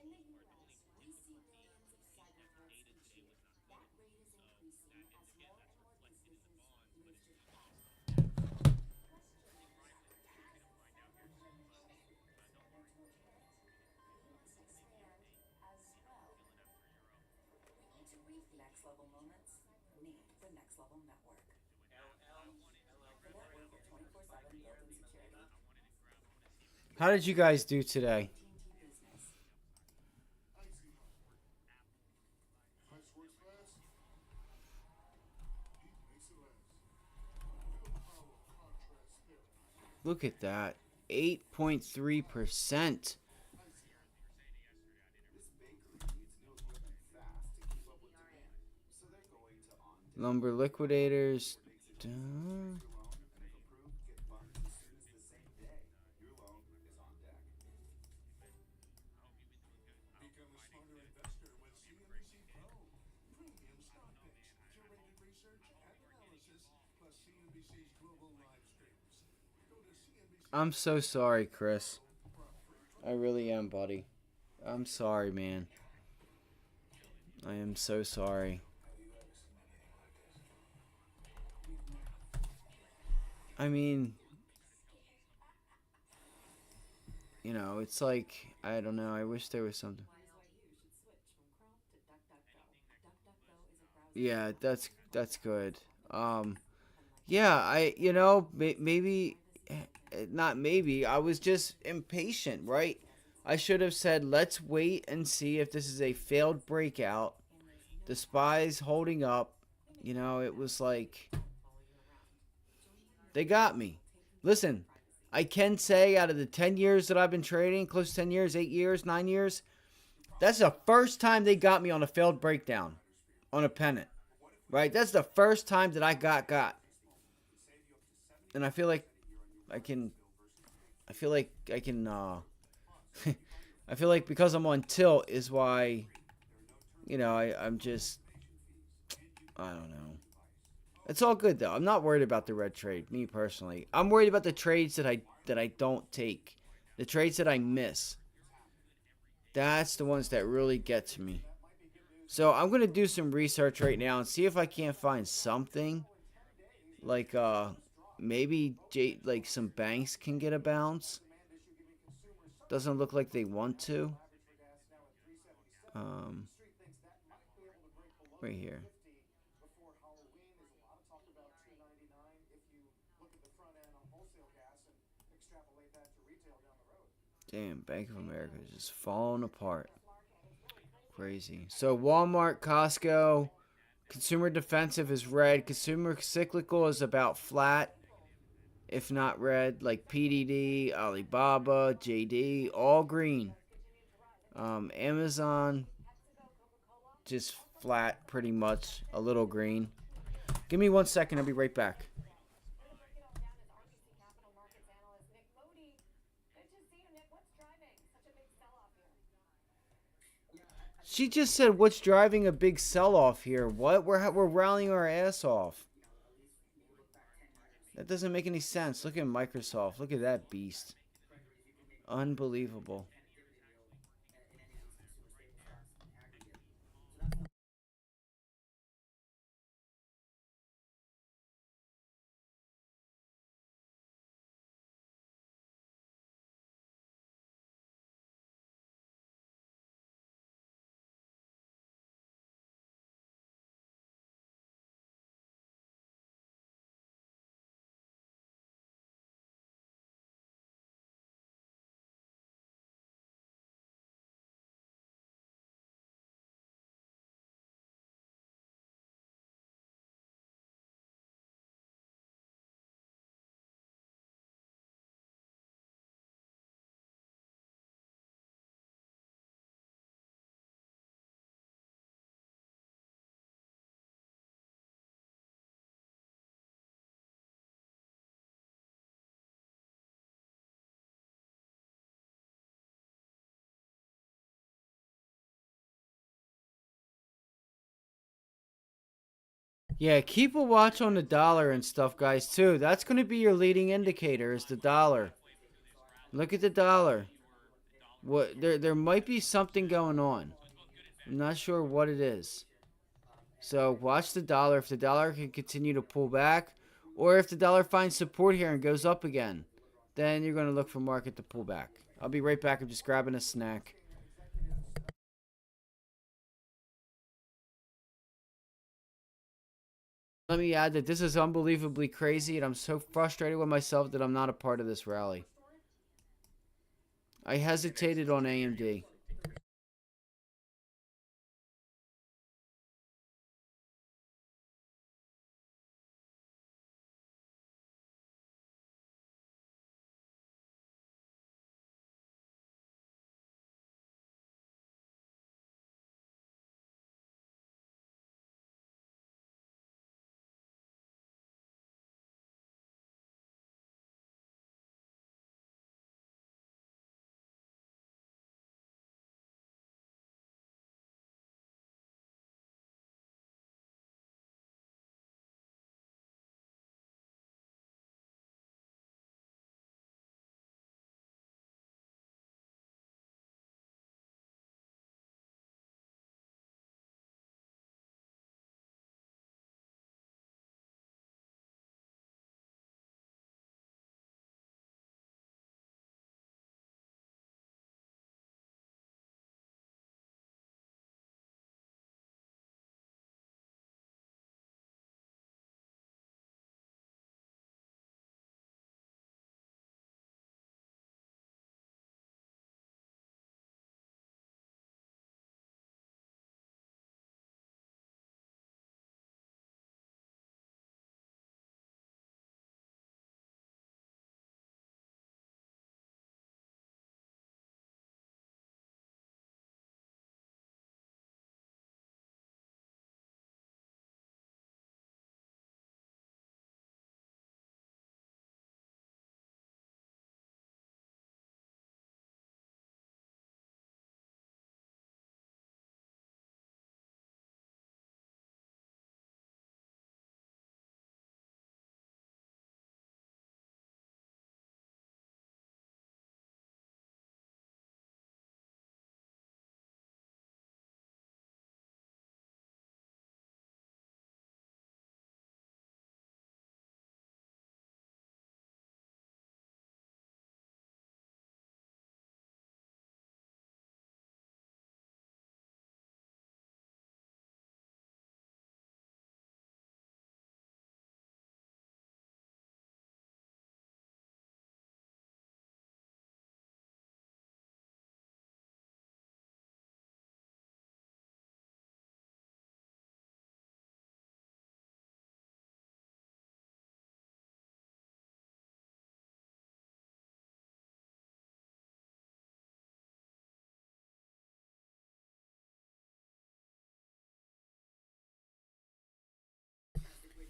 In the U.S., we see millions of cyber threats each year. That rate is increasing as more and more businesses move to the cloud. Next level moments need the Next Level Network. The network with 24/7 built-in security. How did you guys do today? AT&T Business. Ice works fast. Heat makes it last. Feel the power of contrast therapy. Look at that. 8.3%. This bakery needs new equipment fast to keep up with demand. So they're going to on Lumber liquidators. your loan, and if approved, get funds as soon as the same day. Your loan is on deck. Become a smarter investor with CNBC Pro. Premium stock picks, curated research and analysis, plus CNBC's global live streams. Go to CNBC. I'm so sorry, Chris. I really am, buddy. I'm sorry, man. I am so sorry. I mean, it's like, I don't know. I wish there was something. Here's why you should switch from Chrome to DuckDuckGo. DuckDuckGo is a browser. Yeah, that's good. Um, Unlike yeah, maybe, not maybe. I was just impatient, right? I should have said, let's wait and see if this is a failed breakout. The spy's holding up. It was like, they got me. Listen, I can say out of the 10 years that I've been trading, close to 10 years, 8 years, 9 years, that's the first time they got me on a failed breakdown on a pennant. Right? That's the first time that I got. And I feel like I can I feel like I can I feel like because I'm on tilt is why I'm just, I don't know. It's all good though. I'm not worried about the red trade, me personally. I'm worried about the trades that I don't take. The trades that I miss. That's the ones that really get to me. So I'm gonna do some research right now and see if I can't find something like maybe like some banks can get a bounce. Doesn't look like they want to. Um, right here. Damn, Bank of America is just falling apart. Crazy. So Walmart, Costco, consumer defensive is red. Consumer cyclical is about flat, if not red. Like PDD, Alibaba, JD, all green. Amazon, just flat, pretty much. A little green. Give me 1 second. I'll be right back. She just said, "What's driving a big sell-off here?" What? We're rallying our ass off. That doesn't make any sense. Look at Microsoft. Look at that beast. Unbelievable. Yeah, keep a watch on the dollar and stuff, guys, too. That's going to be your leading indicator, is the dollar. Look at the dollar. There might be something going on. I'm not sure what it is. So watch the dollar. If the dollar can continue to pull back, or if the dollar finds support here and goes up again, then you're going to look for market to pull back. I'll be right back. I'm just grabbing a snack. Let me add that this is unbelievably crazy, and I'm so frustrated with myself that I'm not a part of this rally. I hesitated on AMD.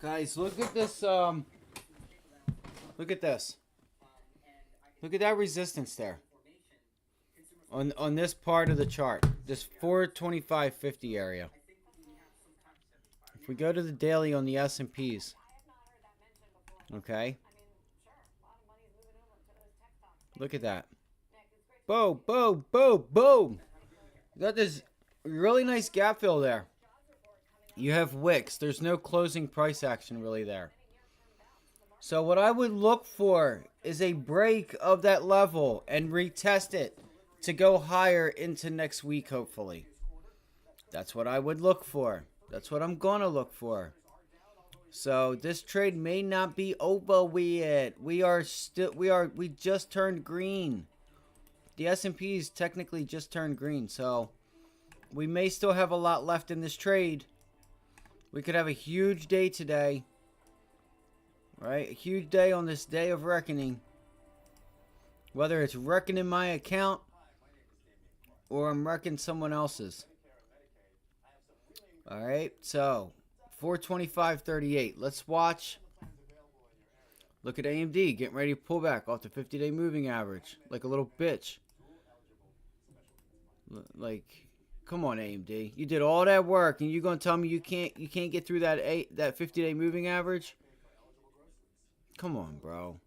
Guys, look at this. Look at this. Look at that resistance there. On this part of the chart, this 425.50 area. If we go to the daily on the S&Ps, okay. Look at that. Boom, boom, boom, boom. You got this really nice gap fill there. You have wicks. There's no closing price action really there. So what I would look for is a break of that level and retest it to go higher into next week, hopefully. That's what I would look for. That's what I'm going to look for. So this trade may not be over yet. We just turned green. The S&Ps technically just turned green, so we may still have a lot left in this trade. We could have a huge day today. Right? A huge day on this day of reckoning. Whether it's reckoning my account or I'm wrecking someone else's. Alright, so 425.38. Let's watch. Look at AMD getting ready to pull back off the 50-day moving average. Like a little bitch. Like, come on, AMD. You did all that work and you're gonna tell me you can't get through that 50-day moving average? Come on, bro.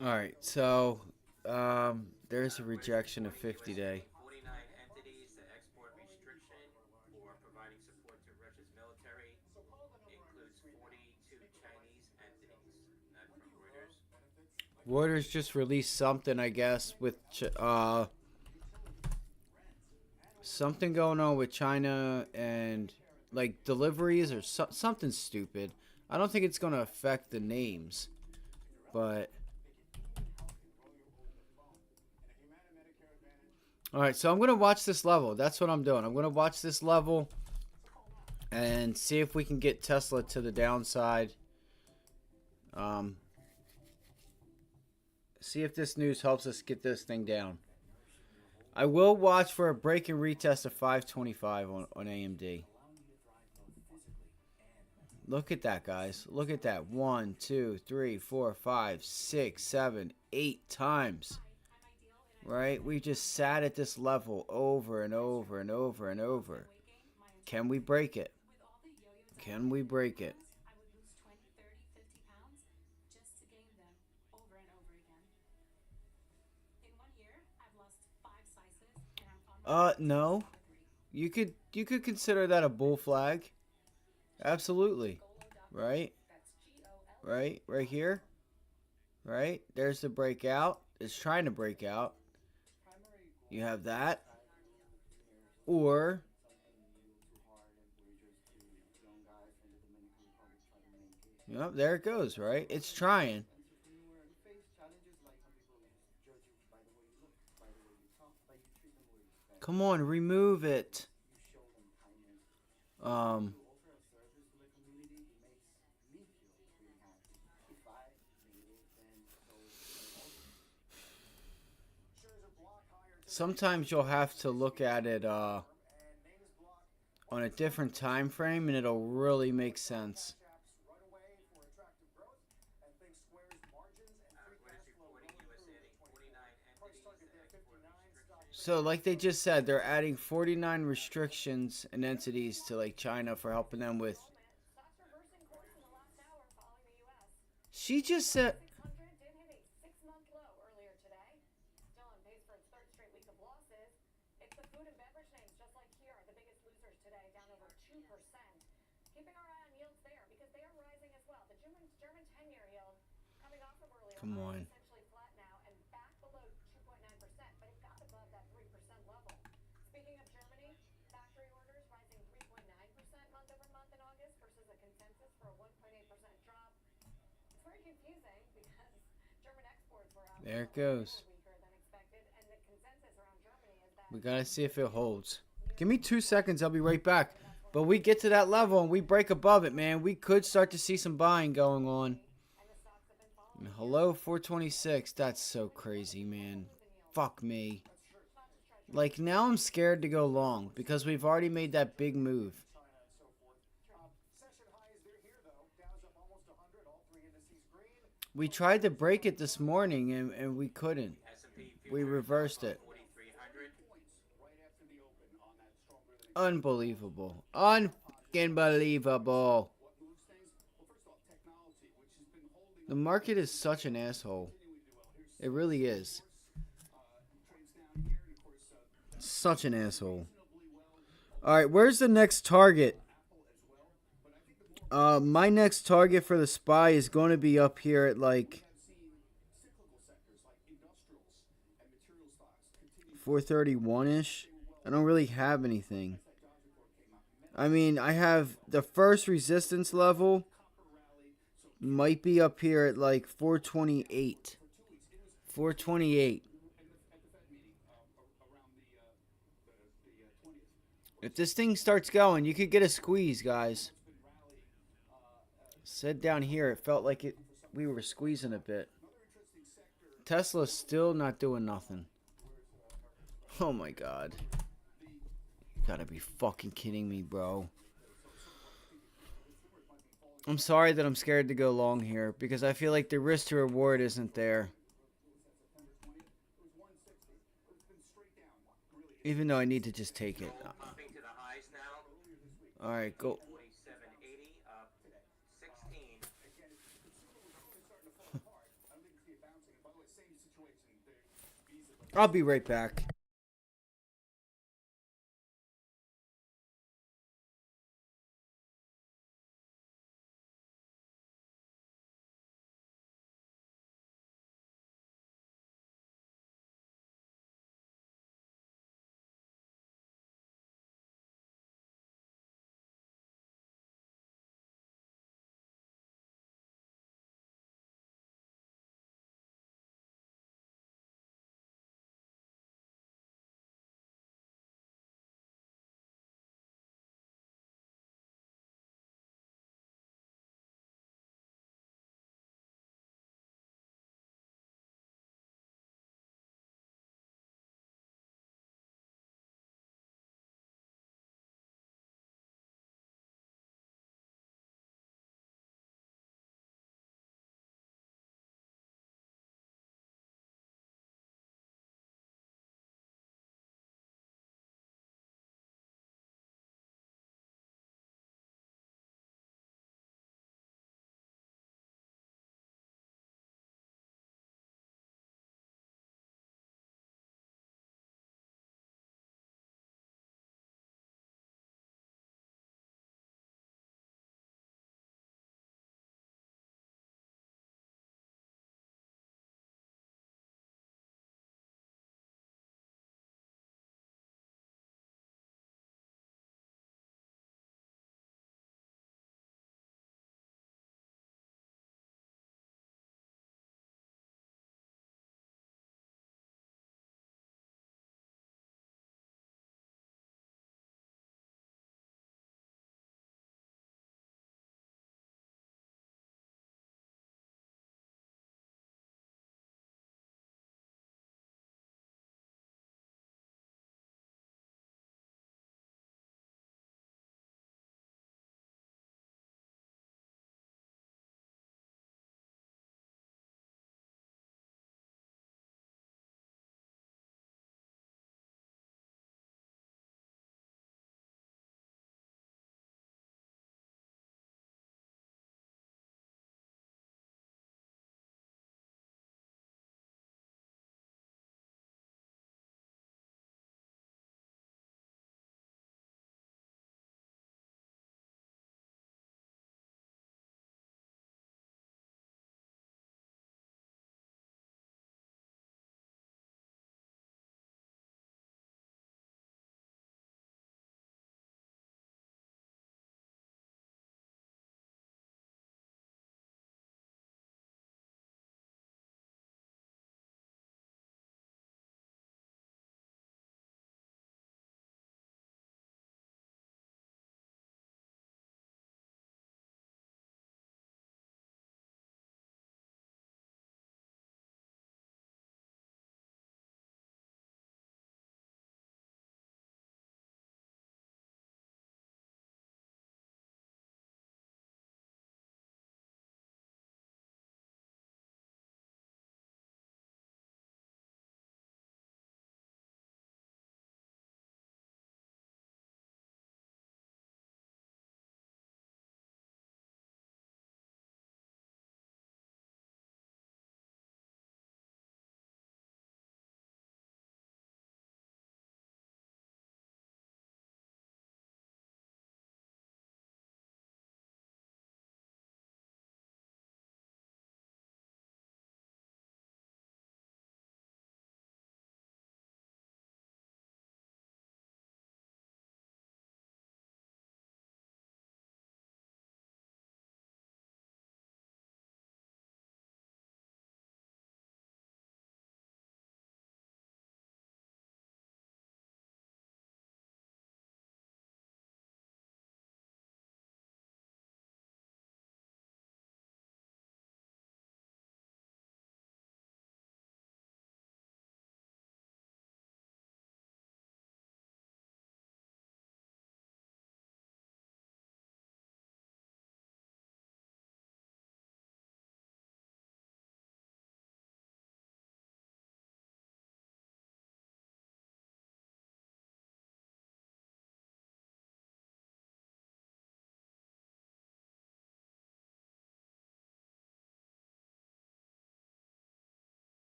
Alright, so there's a rejection of 50-day. 49 entities. The export restriction for providing support to Russia's military includes 42 Chinese entities. Not from Reuters. Reuters just released something, I guess, with something going on with China and like deliveries or something stupid. I don't think it's going to affect the names, but all right, so I'm going to watch this level. That's what I'm doing. I'm going to watch this level and see if we can get Tesla to the downside. See if this news helps us get this thing down. I will watch for a break and retest of 525 on AMD. Look at that, guys. Look at that. 1, 2, 3, 4, 5, 6, 7, 8 times. Right? We just sat at this level over and over and over and over. Can we break it? Can we break it? No. You could consider that a bull flag. Absolutely. Right? Right? Right here? Right? There's the breakout. It's trying to break out. You have that. Or yep, there it goes, right? It's trying. Come on, remove it. Sometimes you'll have to look at it on a different time frame and it'll really make sense. So like they just said, they're adding 49 restrictions and entities to like China for helping them with. She just said. keeping our eye on yields there because they are rising as well. The German 10-year yield coming off of earlier Come highs, on. essentially flat now and back below 2.9%, but it got above that 3% level. Speaking of Germany, factory orders rising 3.9% month over month in August versus a consensus for a 1.8% drop. It's very confusing because German exports were up. There it They were goes. weaker than expected, and the consensus around Germany is that We gotta see if it holds. Give me 2 seconds. I'll be right back. But we get to that level and we break above it, man. We could start to see some buying going on. and the stocks have been following. Hello, 426. That's so crazy, man. Fuck me. Like, now I'm scared to go long because we've already made that big move. China and so forth. Session highs, they're here though. Dow's up almost 100. All three indices green. We tried to break it this morning and we couldn't. S&P We futures reversed up it. 4,300. Points right after the open on that stronger than Unbelievable. Unbelievable. what moves things. Well, first off, technology, which has been holding The market is such an asshole. continuing to do well. Here's It really is. trades down here, and of course, Such an asshole. reasonably well. Alright, where's the next target? Apple as well. But I think the more My next target for the SPY is going to be up here at like I've seen cyclical sectors like industrials and material stocks continue 431-ish. I don't really have anything. that jobs report came out. I mean, I have the first resistance level Copper rallied. So might be up here at like 428. for 2 weeks, it was 428. at the Fed meeting around the 20th. If this thing starts going, you could get a squeeze, guys. It's been rallying. Said down here, it felt like we were squeezing a bit. Another interesting sector. Tesla's still not doing nothing. Oh my god. Gotta be fucking kidding me, bro. I'm sorry that I'm scared to go long here because I feel like the risk to reward isn't there. Even though I need to just take it. Pumping to the highs now. Alright, go. 47.80 up 16. Again, the consumer was really starting to fall apart. I don't think you see it bouncing. And by the way, same situation. Visa. I'll be right back.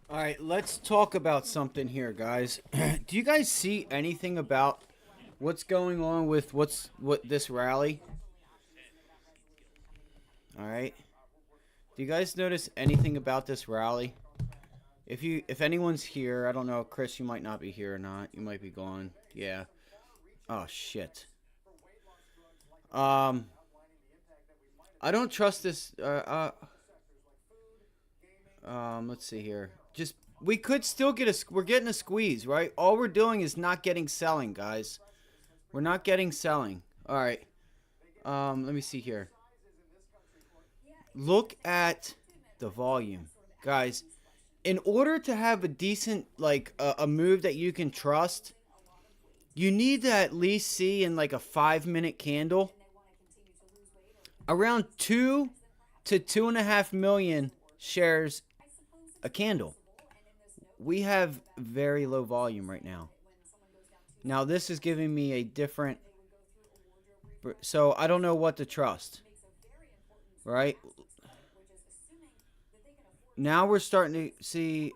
All right, let's talk about something here, guys. Do you guys see anything about what's going on with what this rally? All right. Do you guys notice anything about this rally? If anyone's here, I don't know, Chris, you might not be here or not. You might be gone. Yeah. Oh shit. Um, I don't trust this. Let's see here. Just we could still get a. We're getting a squeeze, right? All we're doing is not getting selling, guys. We're not getting selling. All right. Let me see here. Look at the volume, guys. In order to have a decent, like a move that you can trust, you need to at least see in like a 5-minute candle around 2 to 2.5 million shares a candle. We have very low volume right now. Now this is giving me a different, so I don't know what to trust, right? Now we're starting to see,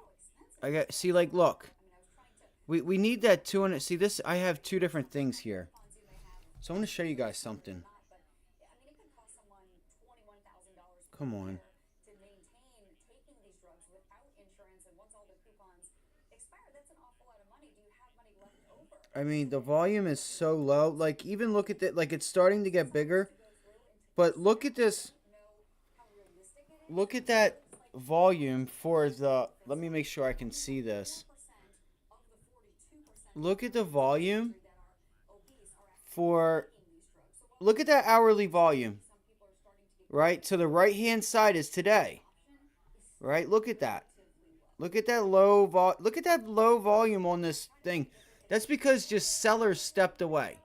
like, look, we need that 200, see this, I have two different things here. So I'm going to show you guys something. Come on. I mean, the volume is so low. Like, even look at that. Like, it's starting to get bigger. But look at this. Look at that volume for the... Let me make sure I can see this. Look at the volume for... Look at that hourly volume. Right? So the right-hand side is today. Right? Look at that. Look at that low volume on this thing. That's because just sellers stepped away.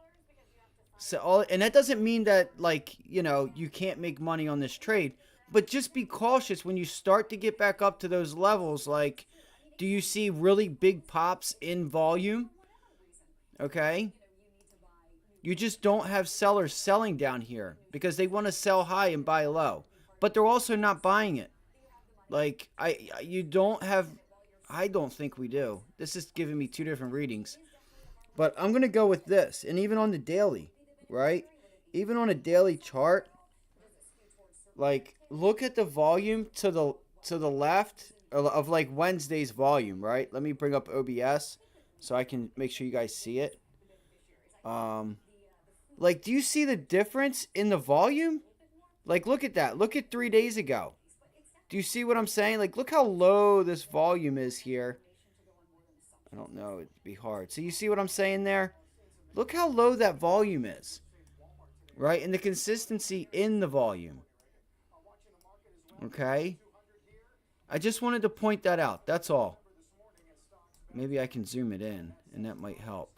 So, and that doesn't mean that, like, you know, you can't make money on this trade. But just be cautious when you start to get back up to those levels. Like, do you see really big pops in volume? Okay. You just don't have sellers selling down here because they want to sell high and buy low. But they're also not buying it. Like, you don't have... I don't think we do. This is giving me two different readings. But I'm going to go with this. And even on the daily, right? Even on a daily chart, like, look at the volume to the left of, like, Wednesday's volume, right? Let me bring up OBS so I can make sure you guys see it. Like, do you see the difference in the volume? Like, look at that. Look at 3 days ago. Do you see what I'm saying? Like, look how low this volume is here. I don't know. It'd be hard. So you see what I'm saying there? Look how low that volume is. Right? And the consistency in the volume. Okay? I just wanted to point that out. That's all. Maybe I can zoom it in, and that might help.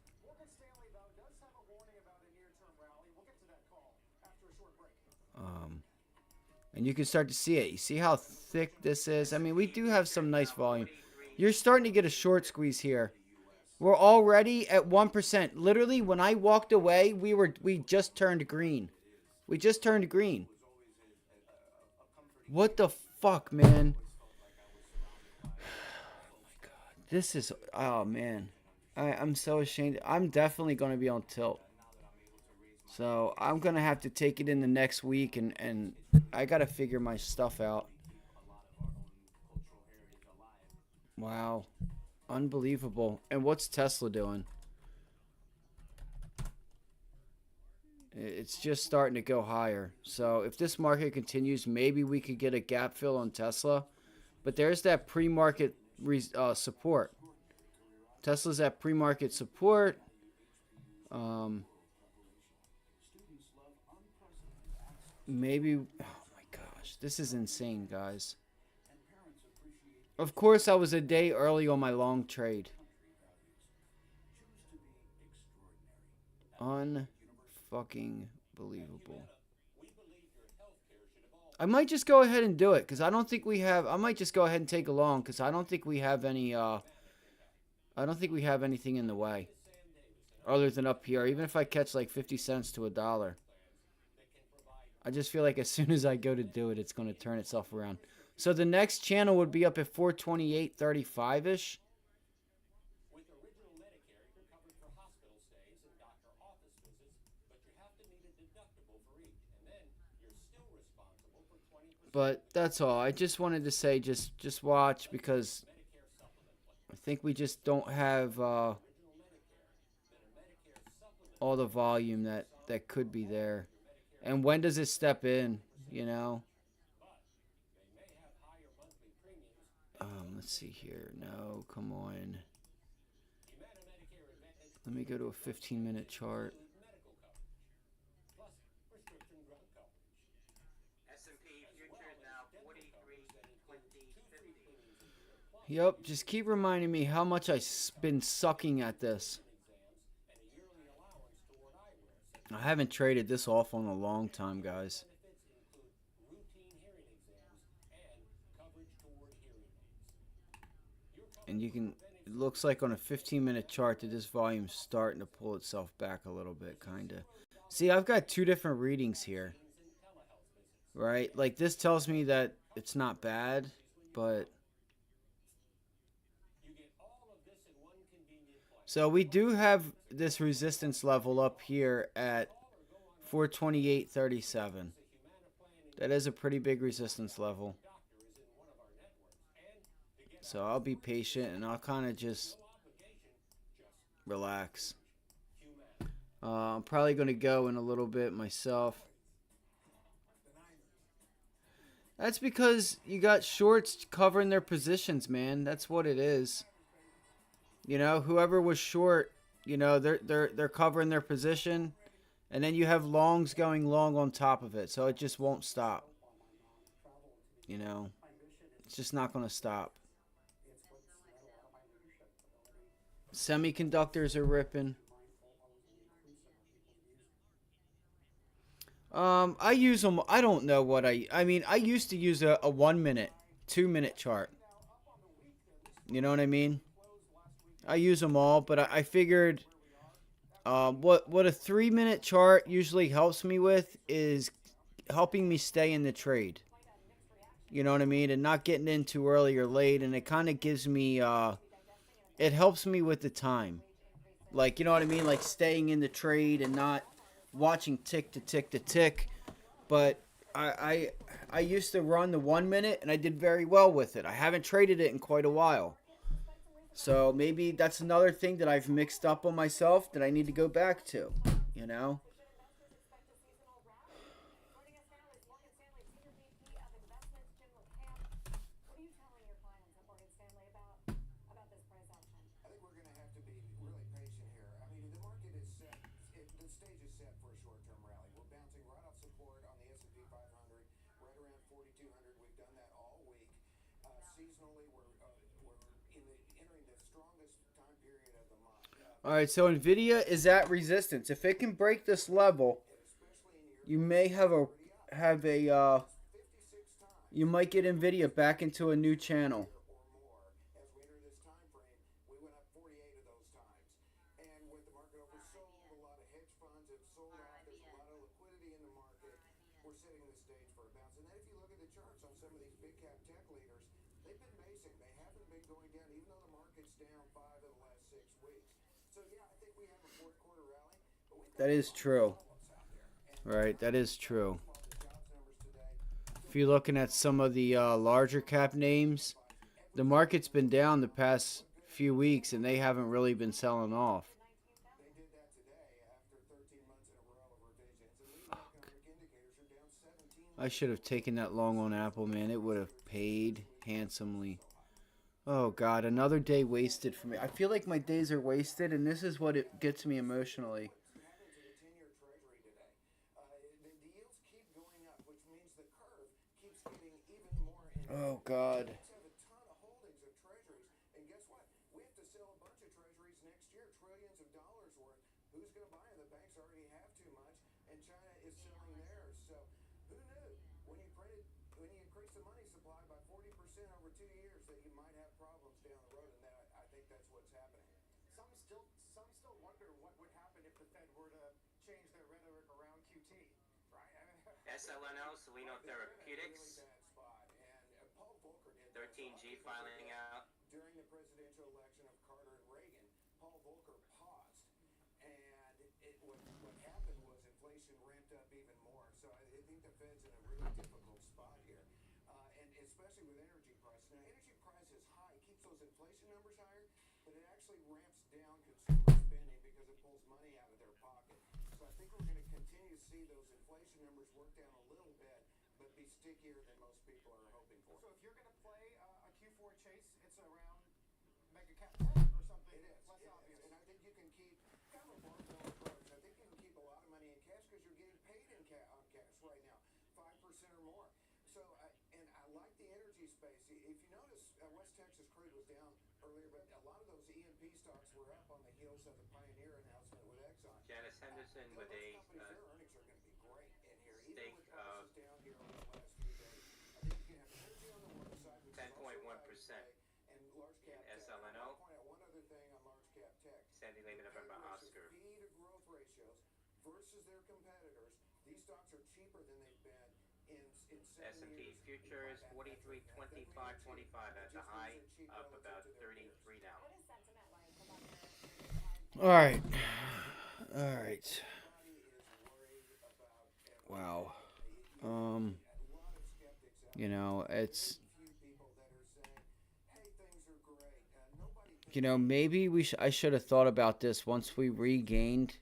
And you can start to see it. You see how thick this is? I mean, we do have some nice volume. You're starting to get a short squeeze here. We're already at 1%. Literally, when I walked away, we just turned green. We just turned green. What the fuck, man? Oh my god. This is... Oh, man. I'm so ashamed. I'm definitely going to be on tilt. So, I'm going to have to take it in the next week, and I got to figure my stuff out. Wow. Unbelievable. And what's Tesla doing? It's just starting to go higher. So, if this market continues, maybe we could get a gap fill on Tesla. But there's that pre-market support. Tesla's at pre-market support. Maybe, oh my gosh, this is insane, guys. Of course, I was a day early on my long trade. Unfucking believable. I might just go ahead and do it because I don't think we have. I might just go ahead and take a long because I don't think we have any. I don't think we have anything in the way, other than up here. Even if I catch like 50 cents to $1. I just feel like as soon as I go to do it, it's going to turn itself around. So the next channel would be up at 428.35 ish. With original Medicare, you're covered for hospital stays and doctor office visits, but you have to meet a deductible for each, and then you're still responsible for 20%. But that's all. I just wanted to say, just watch, because Medicare supplement plan. I think we just don't have Original Medicare, then a Medicare supplement all the volume that could be there. And when does it step in? You know. but they may have higher monthly premiums. Let's see here. No, come on. Humana Medicare Advantage Let me go to a 15-minute chart. include medical coverage, plus prescription drug coverage. S&P futures now 43.2050. Yep, just keep reminding me how much I've been sucking at this. And a yearly allowance toward eyewear. Such I haven't traded this off in a long time, guys. benefits include routine hearing exams and coverage toward hearing aids. And you can, it looks like on a 15-minute chart that this volume's starting to pull itself back a little bit, kind of. See, I've got two different readings here, right? Like, this tells me that it's not bad, but... You get all of this in one convenient place. So we do have this resistance level up here at 428.37. That is a pretty big resistance level. So I'll be patient and I'll kind of just relax. I'm probably going to go in a little bit myself. That's because you got shorts covering their positions, man. That's what it is. You know, whoever was short, you know, they're covering their position, and then you have longs going long on top of it, so it just won't stop. You know, it's just not going to stop. Semiconductors are ripping. I use them. I don't know what I mean, I used to use a 1 minute, 2 minute chart. You know what I mean? I use them all, but I figured what a 3 minute chart usually helps me with is helping me stay in the trade. You know what I mean? And not getting in too early or late, and it kind of gives me it helps me with the time. Like, you know what I mean? Like staying in the trade and not watching tick to tick to tick. But I used to run the 1 minute and I did very well with it. I haven't traded it in quite a while. So maybe that's another thing that I've mixed up on myself that I need to go back to, you know? I think we're going to have to be really patient here. I mean, the market is set. The stage is set for a short-term rally. We're bouncing right off support on the S&P 500, right around 4,200. We've done that all week. Seasonally, we're entering the strongest time period of the month. All right, so Nvidia is at resistance. If it can break this level, you may you might get Nvidia back into a new channel. As we enter this time frame, we went up 48 of those times. And with the market oversold, a lot of hedge funds have sold off. There's a lot of liquidity in the market. We're setting the stage for a bounce. And then if you look at the charts on some of these big cap tech leaders, they've been basic. They haven't been going down, even though the market's down 5 of the last 6 weeks. So yeah, I think we have a fourth quarter rally. But we've got That is true. Right, that is true. If you're looking at some of the larger cap names, the market's been down the past few weeks and they haven't really been selling off. They did that today after 13 months in a row of revisions. And leading economic indicators are down 17. I should have taken that long on Apple, man. It would have paid handsomely. Oh, God, another day wasted for me. I feel like my days are wasted, and this is what it gets me emotionally. What happened to the 10-year treasury today? The yields keep going up, which means the curve keeps getting even more inverted. Oh, God. Banks have a ton of holdings of treasuries, and guess what? We have to sell a bunch of treasuries next year, trillions of dollars worth. Who's going to buy them? The banks already have too much, and China is selling theirs. So who knew when you increase the money supply by 40% over 2 years that you might have problems down the road? And that, I think that's what's happening. Some still wonder what would happen if the Fed were to change their rhetoric around QT, right? SLNO, Seleno They're in a really Therapeutics. bad spot, and Paul 13G filing out. During the presidential election of Carter and Reagan, Paul Volcker paused, and what happened was inflation ramped up even more. So I think the Fed's in a really difficult spot here, and especially with energy prices. Now, energy prices high keeps those inflation numbers higher, but it actually ramps down consumer spending because it pulls money out of their pocket. So I think we're going to continue to see those inflation numbers work down a little bit, but be stickier than most people are hoping for. So if you're going to play a Q4 chase, it's around mega cap tech or something It is. less obvious. And I think you can keep kind of a barbell approach. I think you can keep a lot of money in cash because you're getting paid on cash right now, 5% or more. So, and I like the energy space. If you notice, West Texas crude was down earlier, but a lot of those E&P stocks were up on the heels of the Pioneer announcement with Exxon. Janice Henderson You know, with those a companies, their earnings are going to be great in here, even stake with of prices down here over the last few days. I think you can have energy on the one side, which is also 10.1% value play, and large cap in tech. SLNO. I want to point out one other thing on large cap tech. Sandy Lehman, November Oscar. Fee to growth ratios versus their competitors. These stocks are cheaper than they've been in 7 S&P years. futures 43, 25, 25 at the high, up about 33 now. What is sentiment like about your All right. All right. Wow. You know, it's, you know, maybe I should have thought about this once we regained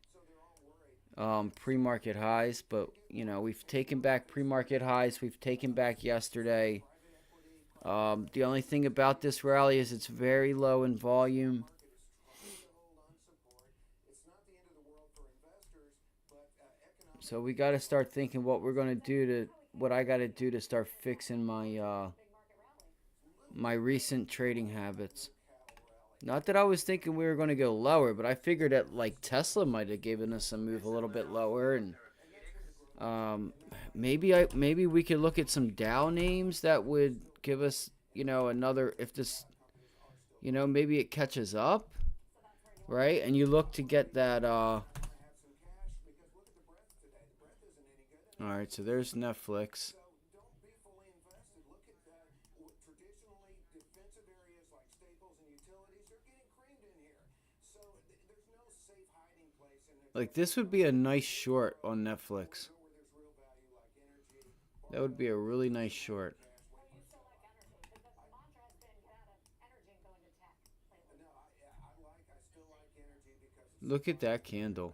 pre-market highs, but you know, we've taken back pre-market highs, we've taken back yesterday. The only thing about this rally is it's very low in volume. So we got to start thinking what we're going to do to, what I got to do to start fixing my my recent trading habits. Not that I was thinking we were going to go lower, but I figured that like Tesla might have given us a move a little bit lower, and maybe we could look at some Dow names that would give us, you know, another, if this, you know, maybe it catches up, right? And you look to get that all right, so there's Netflix. Don't be fully invested. Look at traditionally defensive areas like staples and utilities. They're getting creamed in here. So there's no safe hiding place in there. Like this would be a nice short on Netflix. Where there's real value like energy. That would be a really nice short. Oh, you still like energy? Because the mantra has been get out of energy and go into tech lately. No, I still like energy because it's Look at that candle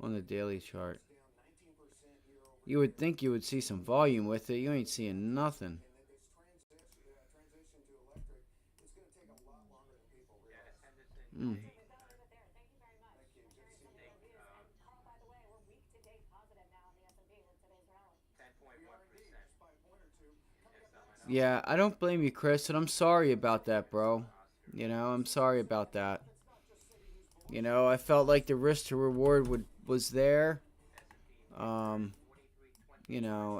on the daily chart. down 19% year over You would think you would see some volume with it. You ain't seeing nothing. And this transition to electric, it's going to take a lot longer than people realize. Janice Henderson Mm. We've got to leave it there. Thank you very much. Thank you. I'm Good curious to some see of you. your views. And Carl, by the way, we're week to date positive now in the S&P with today's rally. 10.1%. Just by a point or two. Coming up next. SLNO. Yeah, I don't blame you, Chris, and I'm sorry about that, bro. You know, I'm sorry about that. You know, I felt like the risk to reward was there. You know,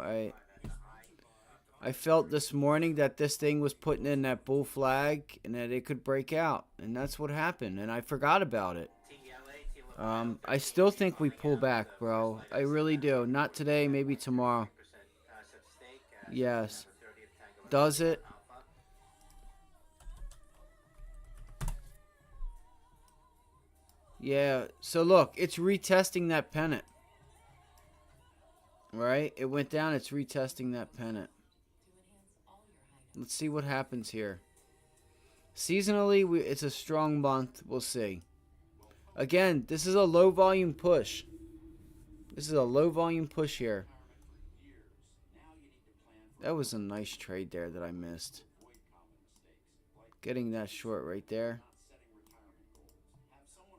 I felt this morning that this thing was putting in that bull flag and that it could break out, and that's what happened, and I forgot about it. I still think we pull back, bro. I really do. Not today, maybe tomorrow. Yes. Does it? Yeah. So look, it's retesting that pennant. Right? It went down. It's retesting that pennant. Let's see what happens here. Seasonally, it's a strong month. We'll see. Again, this is a low volume push. This is a low volume push here. That was a nice trade there that I missed. Getting that short right there.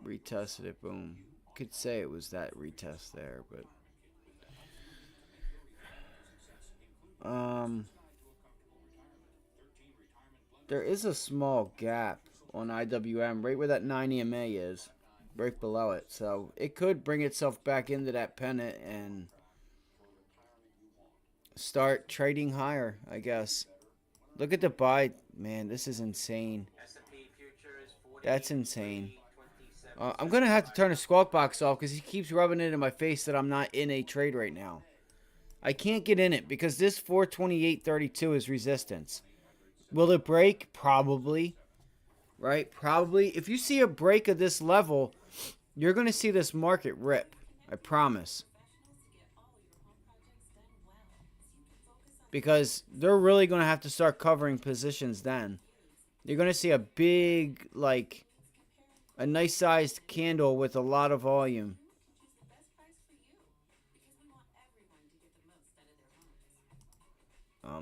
Retested it. Boom. Could say it was that retest there, but there is a small gap on IWM right where that 9 EMA is, right below it. So it could bring itself back into that pennant and start trading higher, I guess. Look at the buy. Man, this is insane. That's insane. I'm going to have to turn the Squawk Box off because he keeps rubbing it in my face that I'm not in a trade right now. I can't get in it because this 428.32 is resistance. Will it break? Probably. Right? Probably. If you see a break of this level, you're going to see this market rip. I promise. Because they're really going to have to start covering positions then. You're going to see a big, like, a nice sized candle with a lot of volume.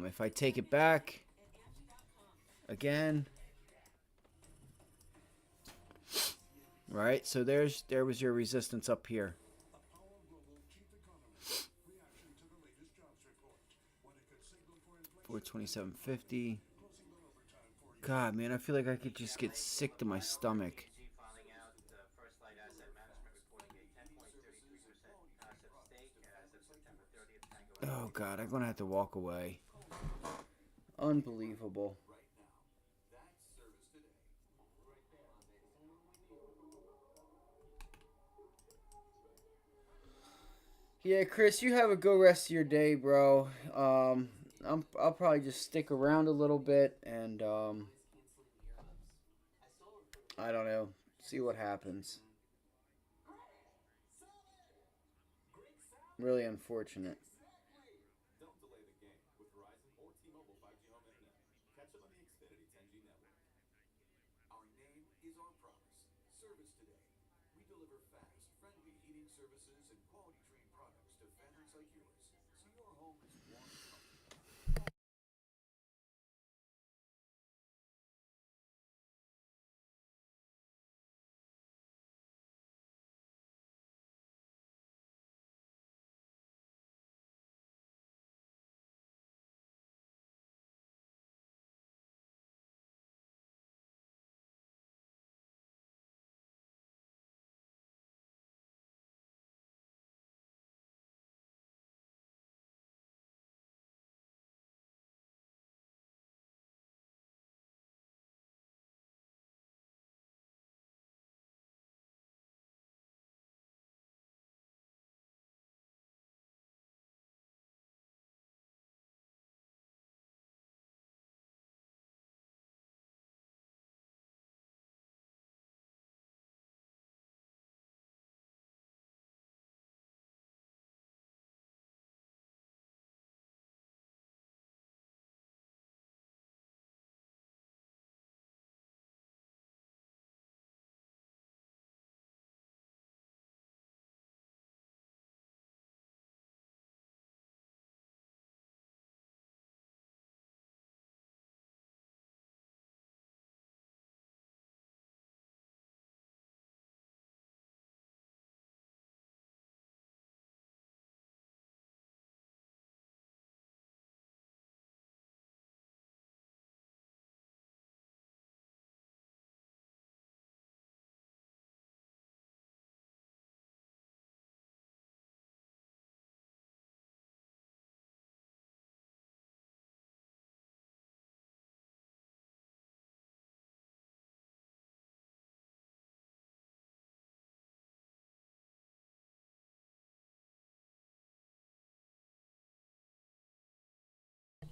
If I take it back again, right? So there was your resistance up here. Apollo Global chief economist reaction to the latest jobs report. What it could signal for inflation. 427.50. Closing the overtime for you. God, man, I feel like I could just get sick to my stomach. P&G filing out the First Light Asset Management reporting a 10.33% passive stake as of September 30th. Tango Oh God, I'm gonna have to walk away. Unbelievable. Right now. That's service today. Right there. Yeah, Chris, you have a good rest of your day, bro. I'll probably just stick around a little bit and I don't know, see what happens. Really unfortunate. Don't delay the game with Verizon or T-Mobile 5G home internet. Catch up on the Xfinity 10G network. Our name is our promise. Service today. We deliver fast, friendly heating services and quality trained products to families like yours, so your home is warm and comfortable.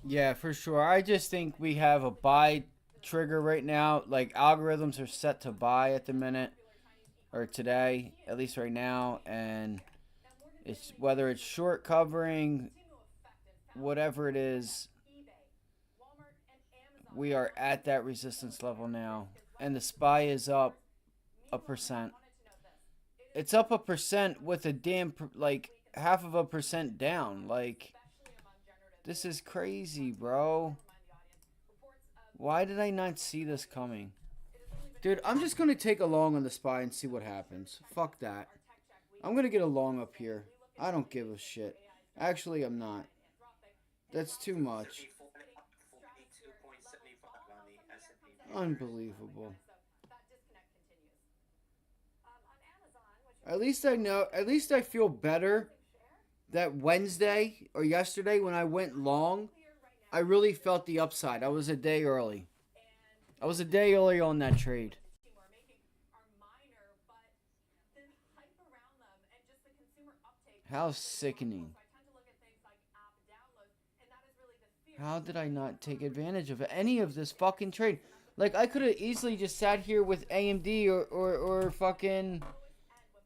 Yeah, for sure. I just think we have a buy trigger right now. Like algorithms are set to buy at the minute or today, at least right now, and it's whether it's short covering, whatever it is, we are at that resistance level now, and the SPY is up 1%. It's up 1% with a damn like half of a percent down. Like this is crazy, bro. Why did I not see this coming? Dude, I'm just going to take a long on the SPY and see what happens. Fuck that. I'm going to get a long up here. I don't give a shit. Actually, I'm not. That's too much. 42.75 on the S&P. Unbelievable. At least I know, at least I feel better that Wednesday or yesterday when I went long, I really felt the upside. I was a day early. I was a day early on that trade. How sickening. How did I not take advantage of any of this fucking trade? Like, I could have easily just sat here with AMD or fucking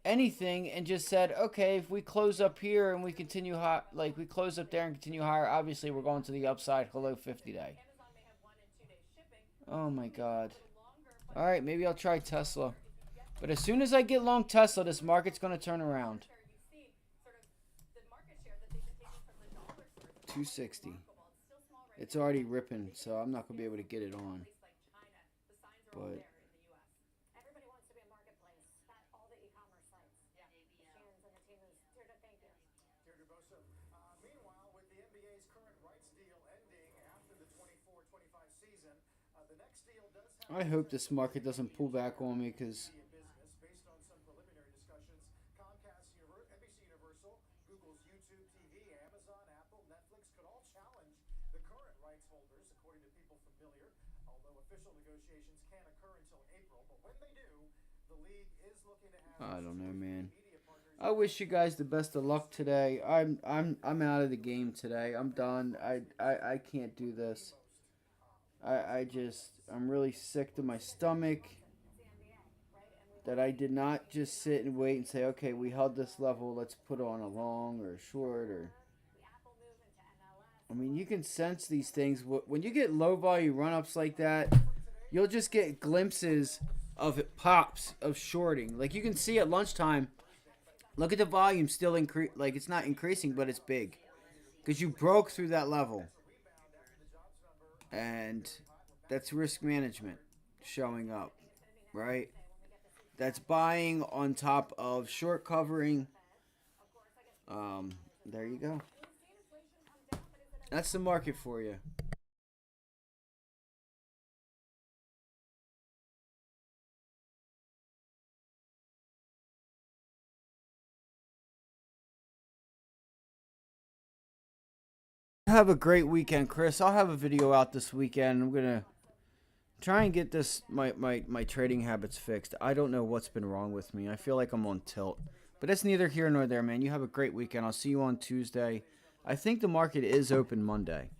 anything and just said, okay, if we close up here and we continue high, like we close up there and continue higher, obviously we're going to the upside. Hello, 50 day. Oh my god. All right, maybe I'll try Tesla. But as soon as I get long Tesla, this market's going to turn around. 260. It's already ripping, so I'm not going to be able to get it on. But Everybody wants to be a marketplace. That all the e-commerce sites. Yeah. Shannon's and the team is Deirdre, thank you. Deirdre Bosa. Meanwhile, with the NBA's current rights deal ending after the 24-25 season, the next deal does have I hope this market doesn't pull back on me because media business based on some preliminary discussions. Comcast, NBC Universal, Google's YouTube TV, Amazon, Apple, Netflix could all challenge the current rights holders, according to people familiar. Although official negotiations can't occur until April, but when they do, the league is looking to have I don't know, man. media partners. I wish you guys the best of luck today. I'm out of the game today. I'm done. I can't do this. I'm really sick to my stomach that I did not just sit and wait and say, okay, we held this level, let's put on a long or a short or. I mean, you can sense these things. When you get low volume run ups like that, you'll just get glimpses of it pops of shorting. Like you can see at lunchtime. Look at the volume still increase. Like it's not increasing, but it's big because you broke through that level, and that's risk management showing up, right? That's buying on top of short covering. There you go. That's the market for you. Have a great weekend, Chris. I'll have a video out this weekend. I'm gonna try and get this my trading habits fixed. I don't know what's been wrong with me. I feel like I'm on tilt. But it's neither here nor there, man. You have a great weekend. I'll see you on Tuesday. I think the market is open Monday.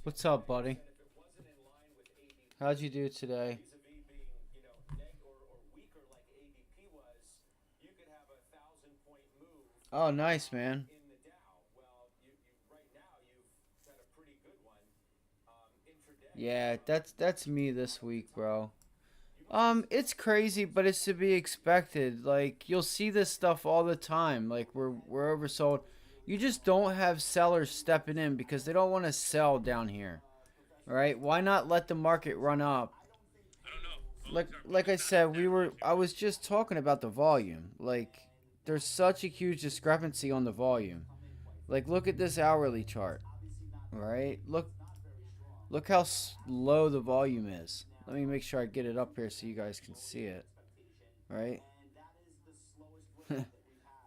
What's up, buddy? If it wasn't in line with ADP, How'd you do today? vis-a-vis being, or weaker like ADP was, you could have a 1,000 point move Oh, nice, man. in the Dow. Well, you right now you've had a pretty good one intraday. Yeah, that's me this week, bro. It's crazy, but it's to be expected. Like, you'll see this stuff all the time. Like, we're oversold. You just don't have sellers stepping in because they don't want to sell down here. All right? Why not let the market run up? Like I said, I was just talking about the volume. Like, there's such a huge discrepancy on the volume. Like, look at this hourly chart. All right? Look how low the volume is. Let me make sure I get it up here so you guys can see it. Right?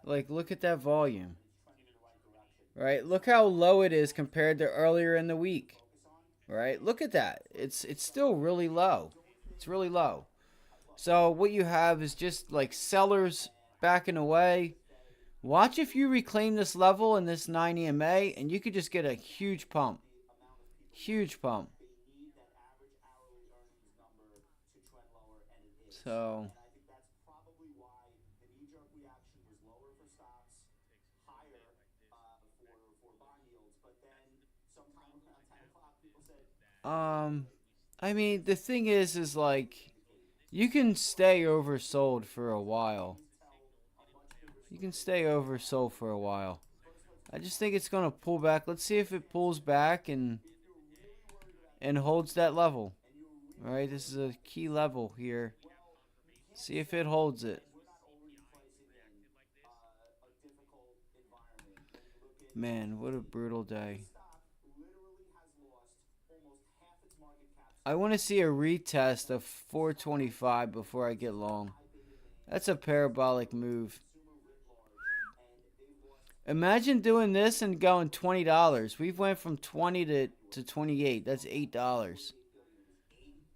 Like, look at that volume. Right? Look how low it is compared to earlier in the week. Right? Look at that. It's still really low. It's really low. So what you have is just like sellers backing away. Watch if you reclaim this level in this 9 EMA and you could just get a huge pump. Huge pump. So I mean, the thing is like you can stay oversold for a while. You can stay oversold for a while. I just think it's gonna pull back. Let's see if it pulls back and holds that level. All right, this is a key level here. See if it holds it. Man, what a brutal day. I want to see a retest of 425 before I get long. That's a parabolic move. Imagine doing this and going $20. We've went from 20 to 28. That's $8.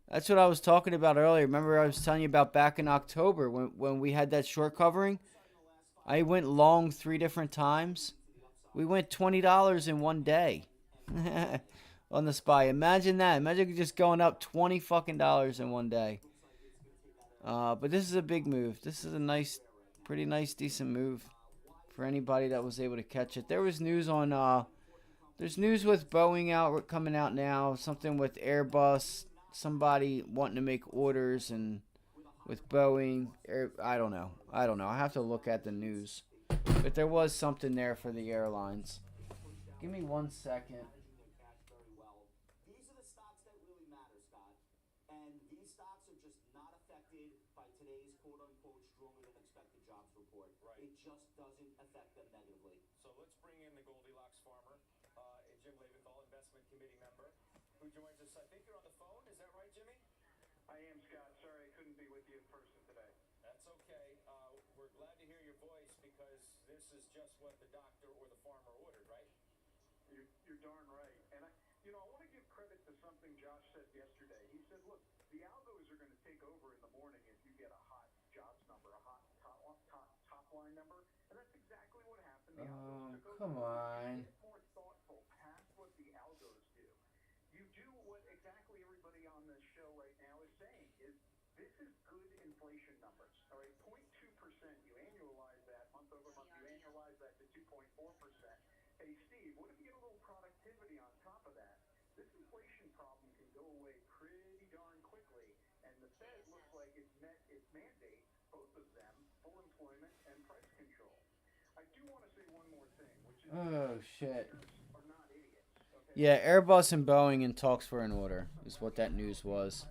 That's what I was talking about earlier. Remember I was telling you about back in October when we had that short covering? I went long 3 different times. We went $20 in one day. On the SPY. Imagine that. Imagine just going up 20 fucking dollars in one day. But this is a big move. This is a nice, pretty nice, decent move for anybody that was able to catch it. There was news on, there's news with Boeing coming out now. Something with Airbus. Somebody wanting to make orders and with Boeing. I don't know. I have to look at the news. But there was something there for the airlines. Give me 1 second. It just doesn't affect them negatively. So let's bring in the Goldilocks farmer, Jim Leventhal, investment committee member, who joins us. I think you're on the phone. Is that right, Jimmy? I am, Scott. Sorry I couldn't be with you in person today. That's okay. We're glad to hear your voice because this is just what the doctor or the farmer ordered, right? You're darn right. And I want to give credit to something Josh said yesterday. He said, look, the algos are going to take over in the morning if you get a hot jobs number, a hot top line number. And that's exactly what happened. The algos took Come over. on. Get more thoughtful past what the algos do. You do what exactly everybody on this show right now is saying is this is good inflation numbers. All right, 0.2%. You annualize that month over month. You annualize that to 2.4%. Hey, Steve, what if you get a little productivity on top of that? This inflation problem can go away pretty darn quickly, and the Fed looks like it's met its mandate, both of them, full employment and price control. I do want to say one more thing, which is Oh, shit. are not idiots. Okay? Yeah, Airbus and Boeing in talks for an order is what that news was.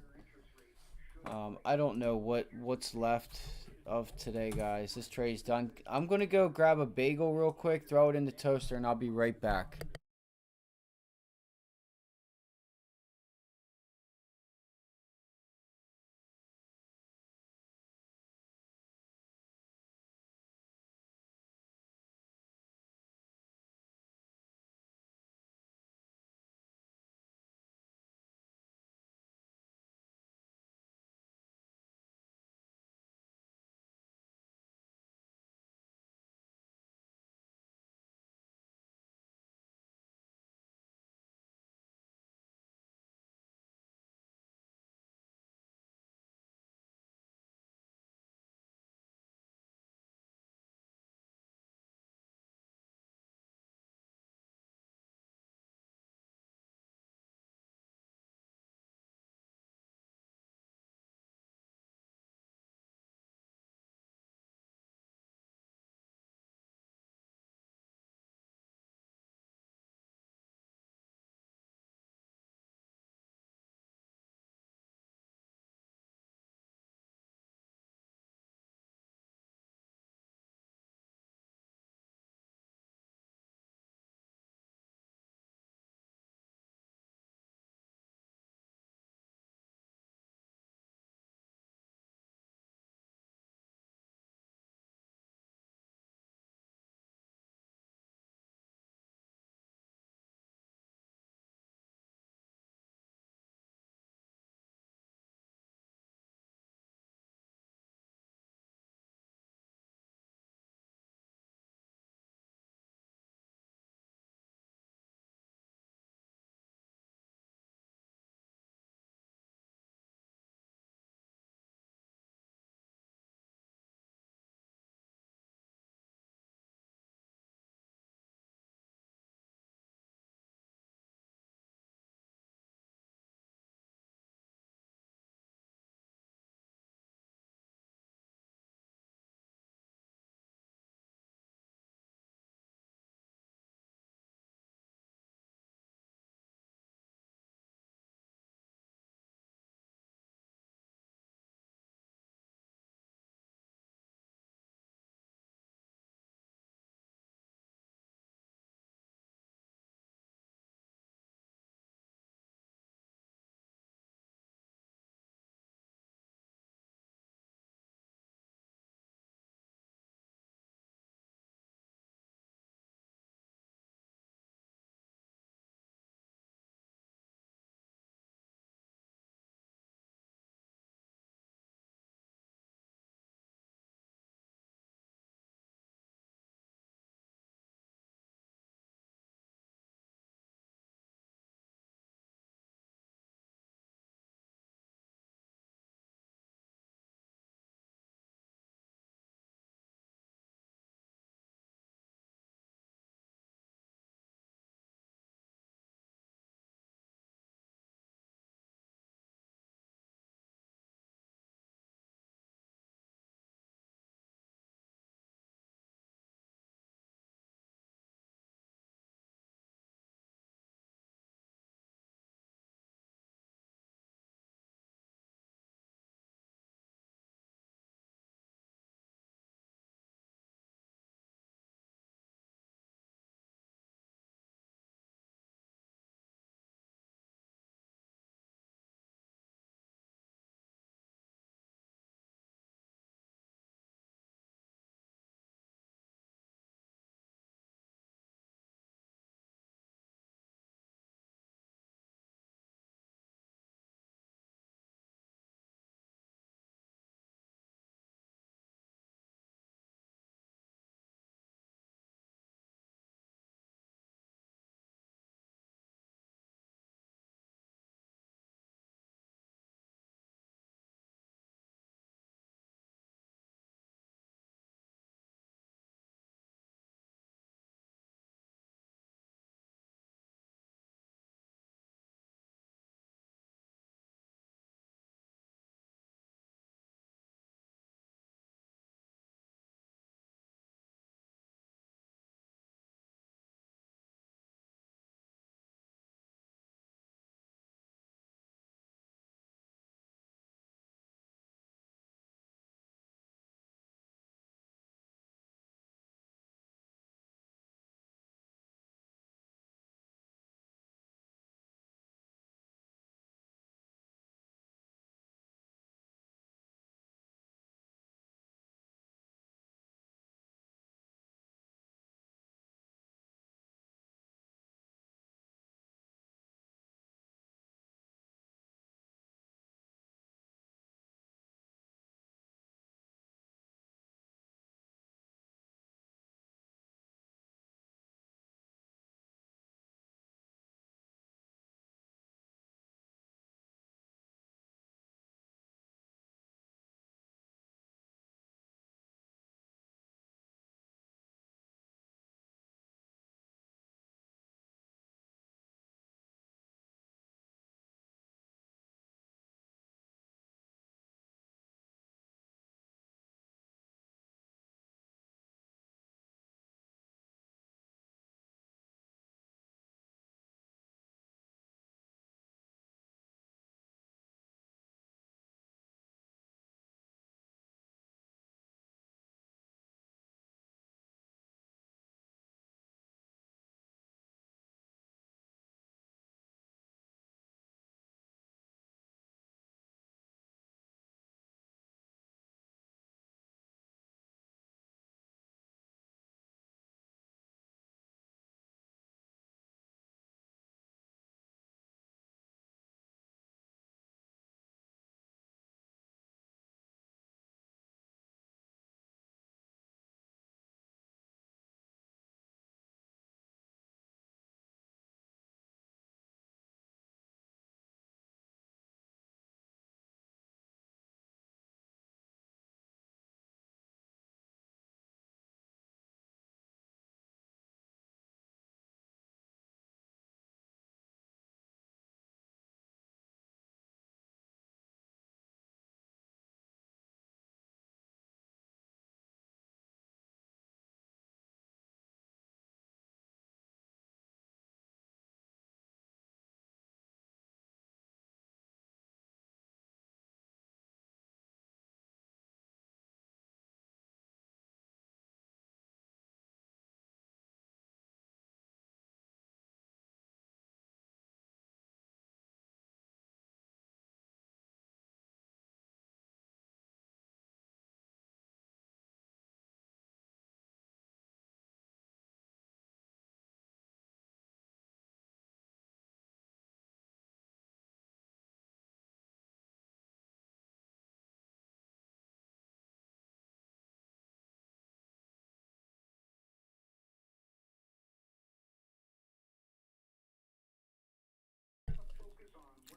I don't know what's left of today, guys. This trade's done. I'm going to go grab a bagel real quick, throw it in the toaster, and I'll be right back.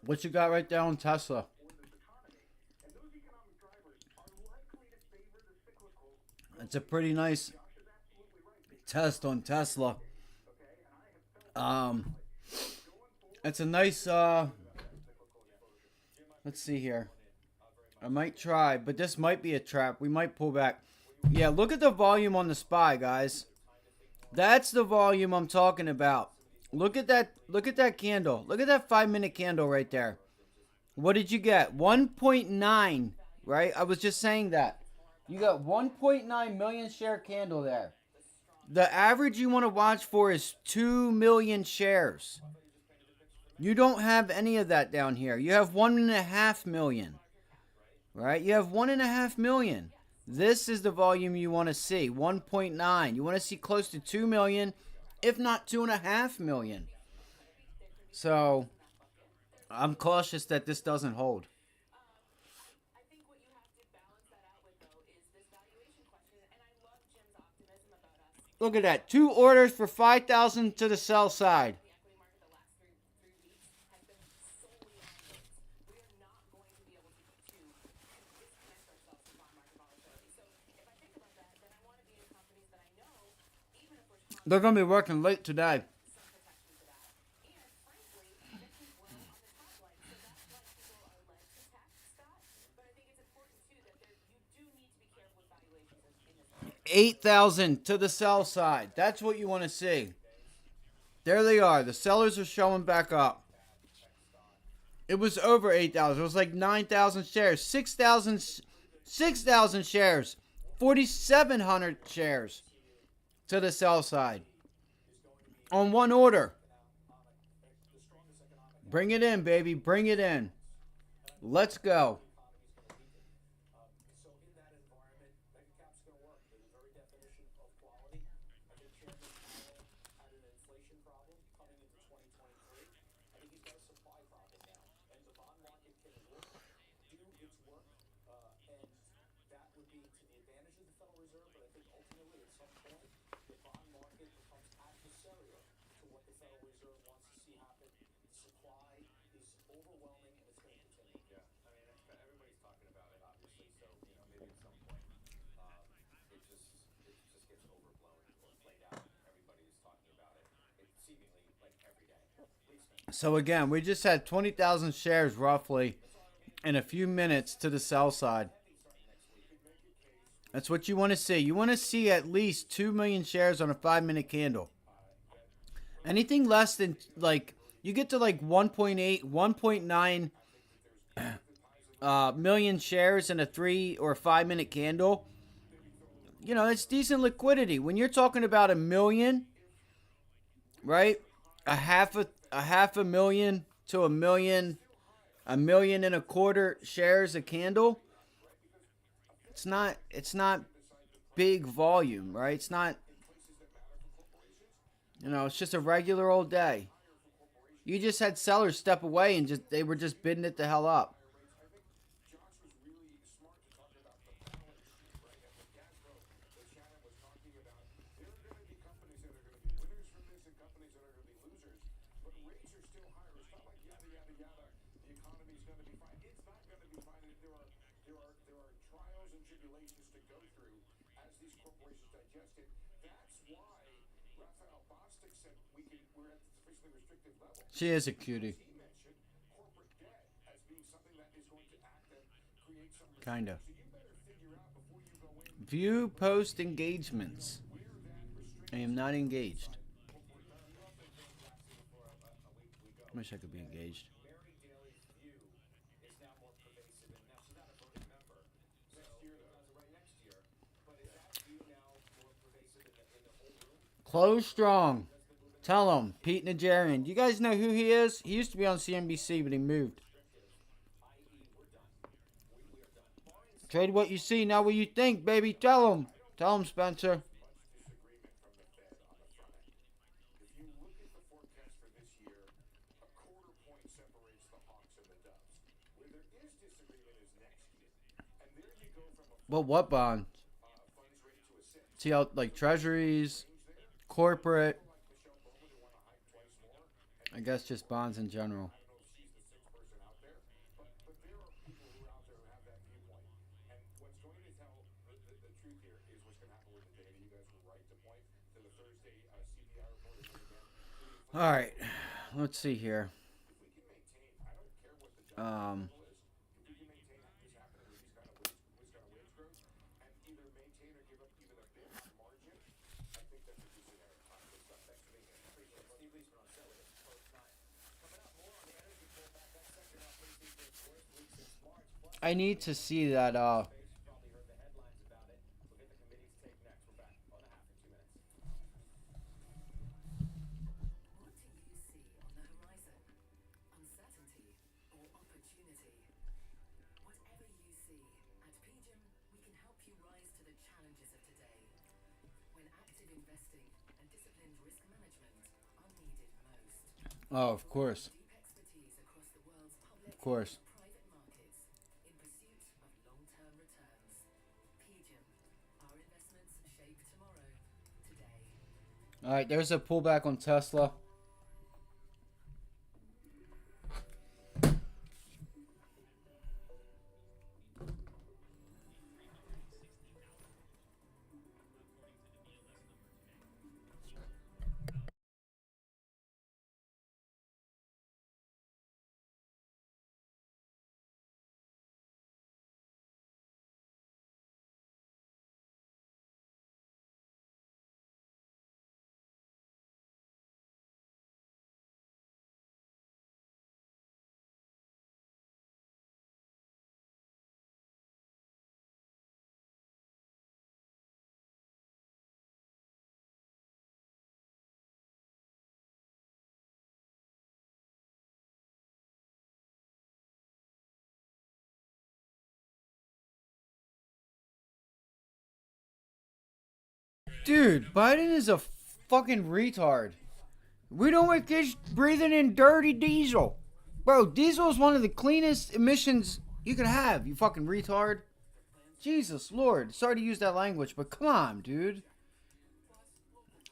What you got right there on Tesla? It's a pretty nice test on Tesla. Um, it's a nice. Let's see here. I might try, but this might be a trap. We might pull back. Yeah, look at the volume on the SPY, guys. That's the volume I'm talking about. Look at that. Look at that candle. Look at that 5-minute candle right there. What did you get? 1.9, right? I was just saying that. You got 1.9 million share candle there. The average you want to watch for is 2 million shares. You don't have any of that down here. You have 1.5 million. Right? You have 1.5 million. This is the volume you want to see. 1.9. You want to see close to 2 million, if not 2.5 million. So, I'm cautious that this doesn't hold. I think what you have to balance that out with, though, is this valuation question. And I love Jim's optimism about us. Look at that. 2 orders for 5,000 to the sell side. The equity market the last three weeks has been solely on rates. We are not going to be able to disconnect ourselves from bond market volatility. So if I think about that, then I want to be in companies that I know, even if we're They're going to be working late today. some protection to that. And frankly, that can grow on the top line. So that's why people are led to tech, Scott. But I think it's important too that you do need to be careful with valuations in this market. 8,000 to the sell side. That's what you want to see. There they are. The sellers are showing back up. It was over 8,000. It was like 9,000 shares. 6,000 shares. 4,700 shares to the sell side. On one order. Bring it in, baby. Bring it in. Let's go. So in that environment, mega cap's going to work. The very definition of quality. I think Chairman Powell had an inflation problem coming into 2023. I think he's got a supply problem now, and the bond market can work, do its work, and that would be to the advantage of the Federal Reserve. But I think ultimately, at some point, the bond market becomes adversarial to what the Federal Reserve wants to see happen. The supply is overwhelming, and it's going to continue. Yeah, I mean, everybody's talking about it, obviously. So maybe at some point, it just gets overblown or played out. Everybody is talking about it. It's seemingly like every day. So again, we just had 20,000 shares roughly in a few minutes to the sell side. That's what you want to see. You want to see at least 2 million shares on a 5-minute candle. Anything less than, like, you get to like 1.8, 1.9 million shares in a 3 or 5-minute candle. You know, it's decent liquidity. When you're talking about a million, right? A half a million to a million and a quarter shares a candle. It's not big volume, right? It's not, it's just a regular old day. You just had sellers step away and they were just bidding it the hell up. Josh was really smart to talk about the balance sheet, right? And when gas broke, what Shannon was talking about, there are going to be companies that are going to be winners from this and companies that are going to be losers. But rates are still higher. It's not like yada, yada, yada. The economy is going to be fine. It's not going to be fine. There are trials and tribulations to go through as these corporations digest it. That's why Raphael Bostic said we're at the sufficiently restrictive level. She is a cutie. He mentioned corporate debt as being something that is going to act and create some Kinda. So you better figure out before you go in View post engagements. where that restriction. I am not engaged. Wish I could be engaged. Mary Daly's view is now more pervasive, and now she's not a voting member. Next year, right next year. But is that view now more pervasive in the whole room? Close strong. Tell him, Pete Najarian. Do you guys know who he is? He used to be on CNBC, but he moved. Trade what you see, not what you think, baby. Tell him. Tell him, Spencer. Disagreement from the Fed on the front end. If you look at the forecast for this year, a quarter point separates the hawks and the doves. Where there is disagreement is next year. And there you go from a Well, what bond? funds rate to a 6. See how, like, treasuries, corporate. Like Michelle Bowman, who want to hike twice more. I guess just bonds in general. I don't know if she's the 6th person All right, let's see here. Um, I need to see that. What do you see on the horizon? Uncertainty or opportunity? Whatever you see, at PGIM, we can help you rise to the challenges of today. When active investing and disciplined risk management are needed most. Oh, of course, Deep expertise across the world's public of course. and private markets in pursuit of long-term returns. PGIM, our investments shape tomorrow, today. All right, there's a pullback on Tesla. Dude, Biden is a fucking retard. We don't want kids breathing in dirty diesel. Bro, diesel is one of the cleanest emissions you could have, you fucking retard. Jesus Lord. Sorry to use that language, but come on, dude.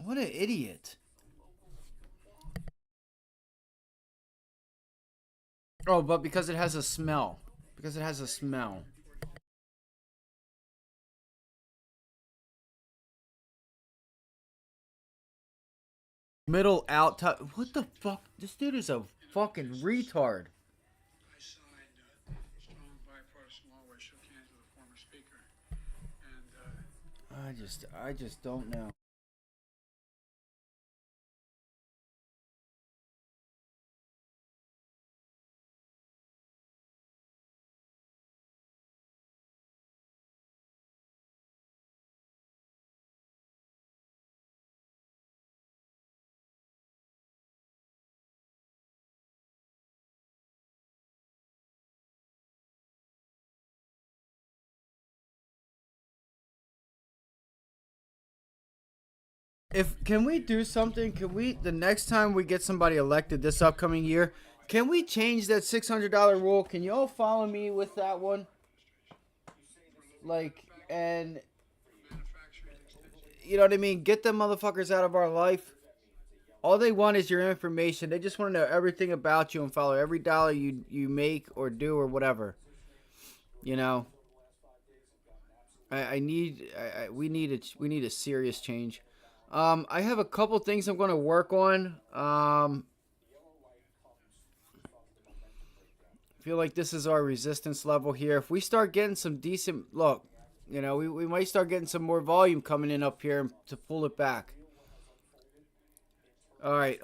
What an idiot. Oh, but because it has a smell. Because it has a smell. Middle out top. What the fuck? This dude is a fucking retard. I signed a strong bipartisan law where I shook hands with a former speaker, and I just don't know. If can we do something? Can we the next time we get somebody elected this upcoming year? Can we change that $600 rule? Can y'all follow me with that one? Like, and manufacturing extension. you know what I mean? Get them motherfuckers out of our life. All they want is your information. They just want to know everything about you and follow every dollar you make or do or whatever. You know, we need a serious change. I have a couple things I'm going to work on. Feel like this is our resistance level here. If we start getting some decent look, you know, we might start getting some more volume coming in up here to pull it back. All right.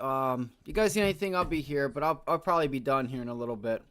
You guys need anything? I'll be here, but I'll probably be done here in a little bit.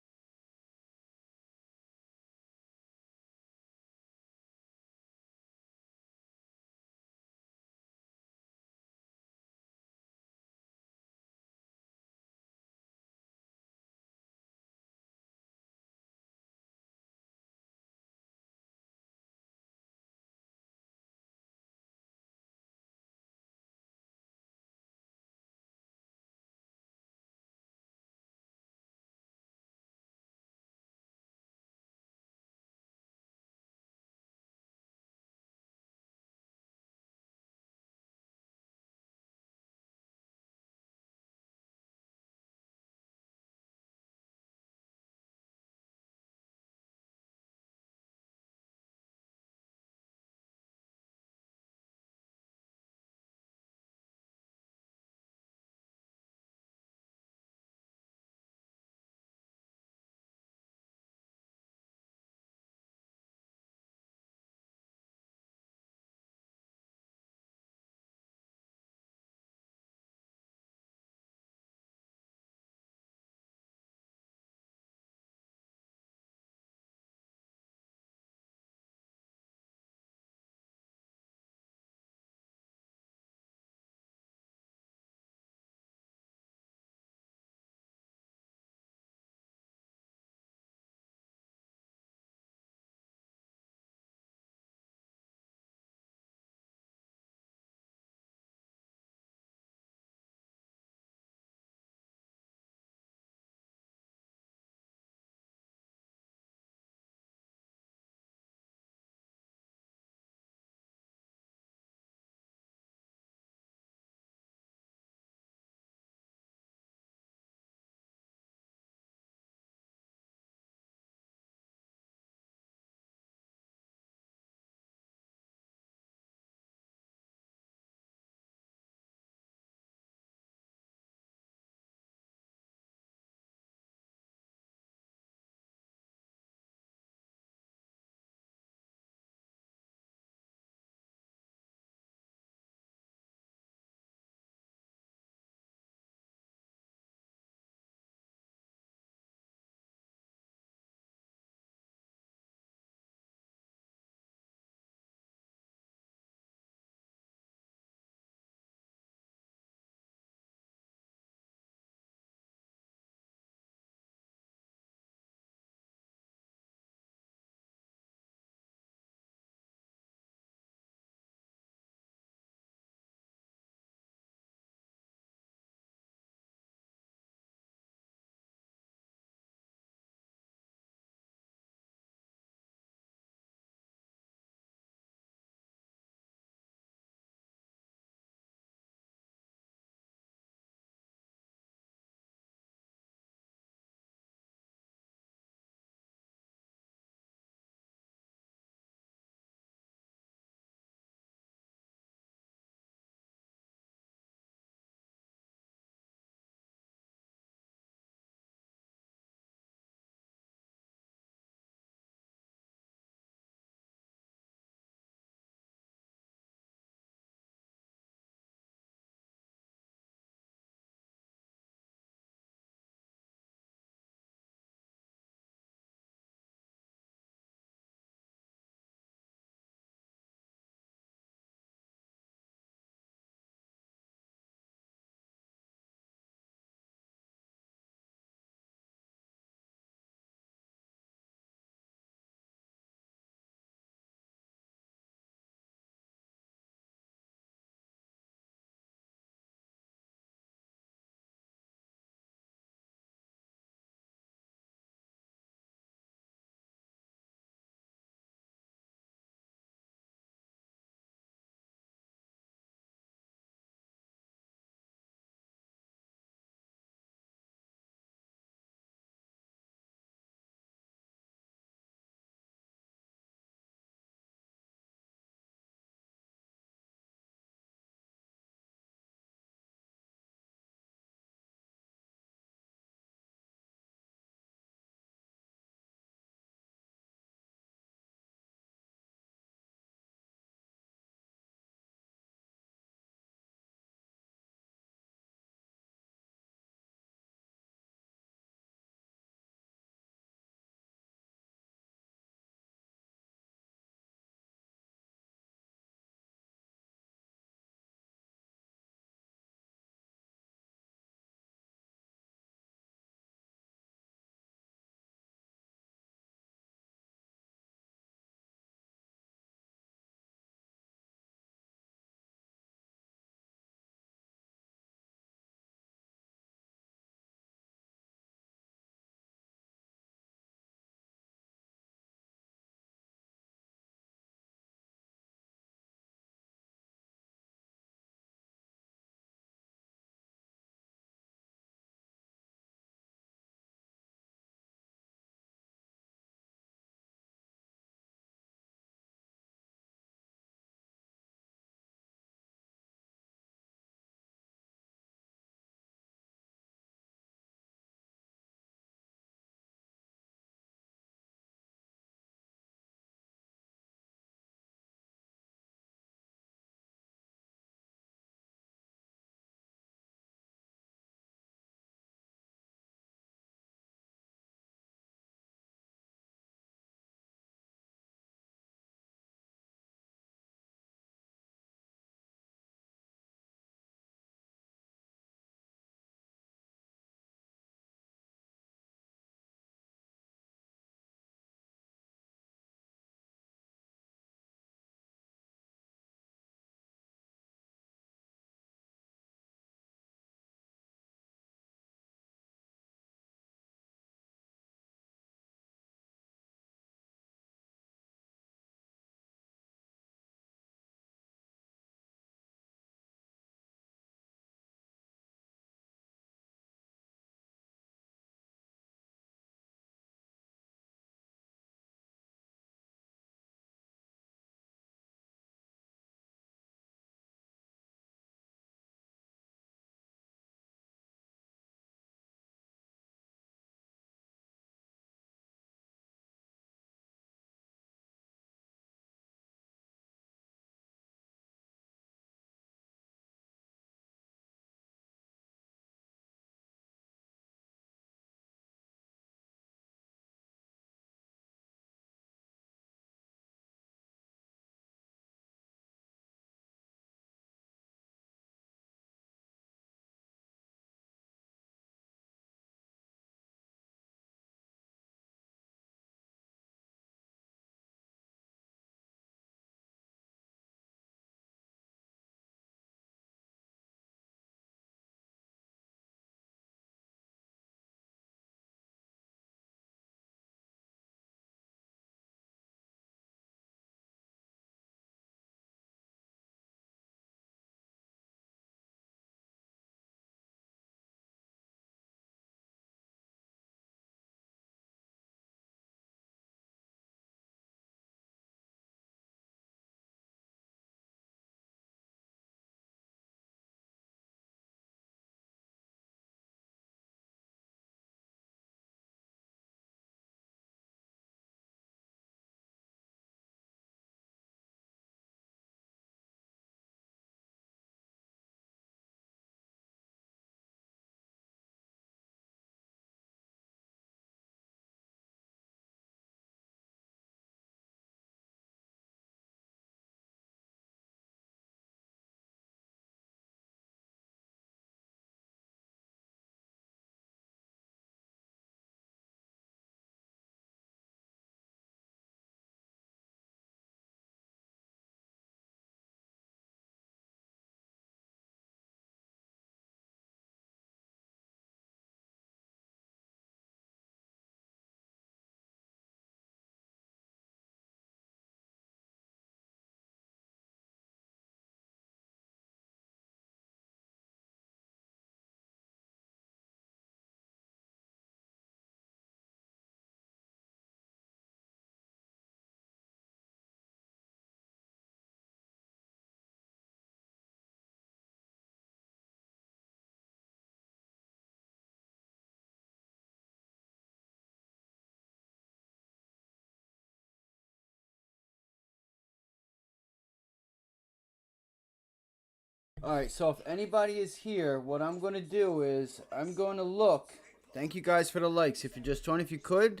Alright, so if anybody is here, what I'm going to do is I'm going to look. Thank you guys for the likes. If you just joined, if you could,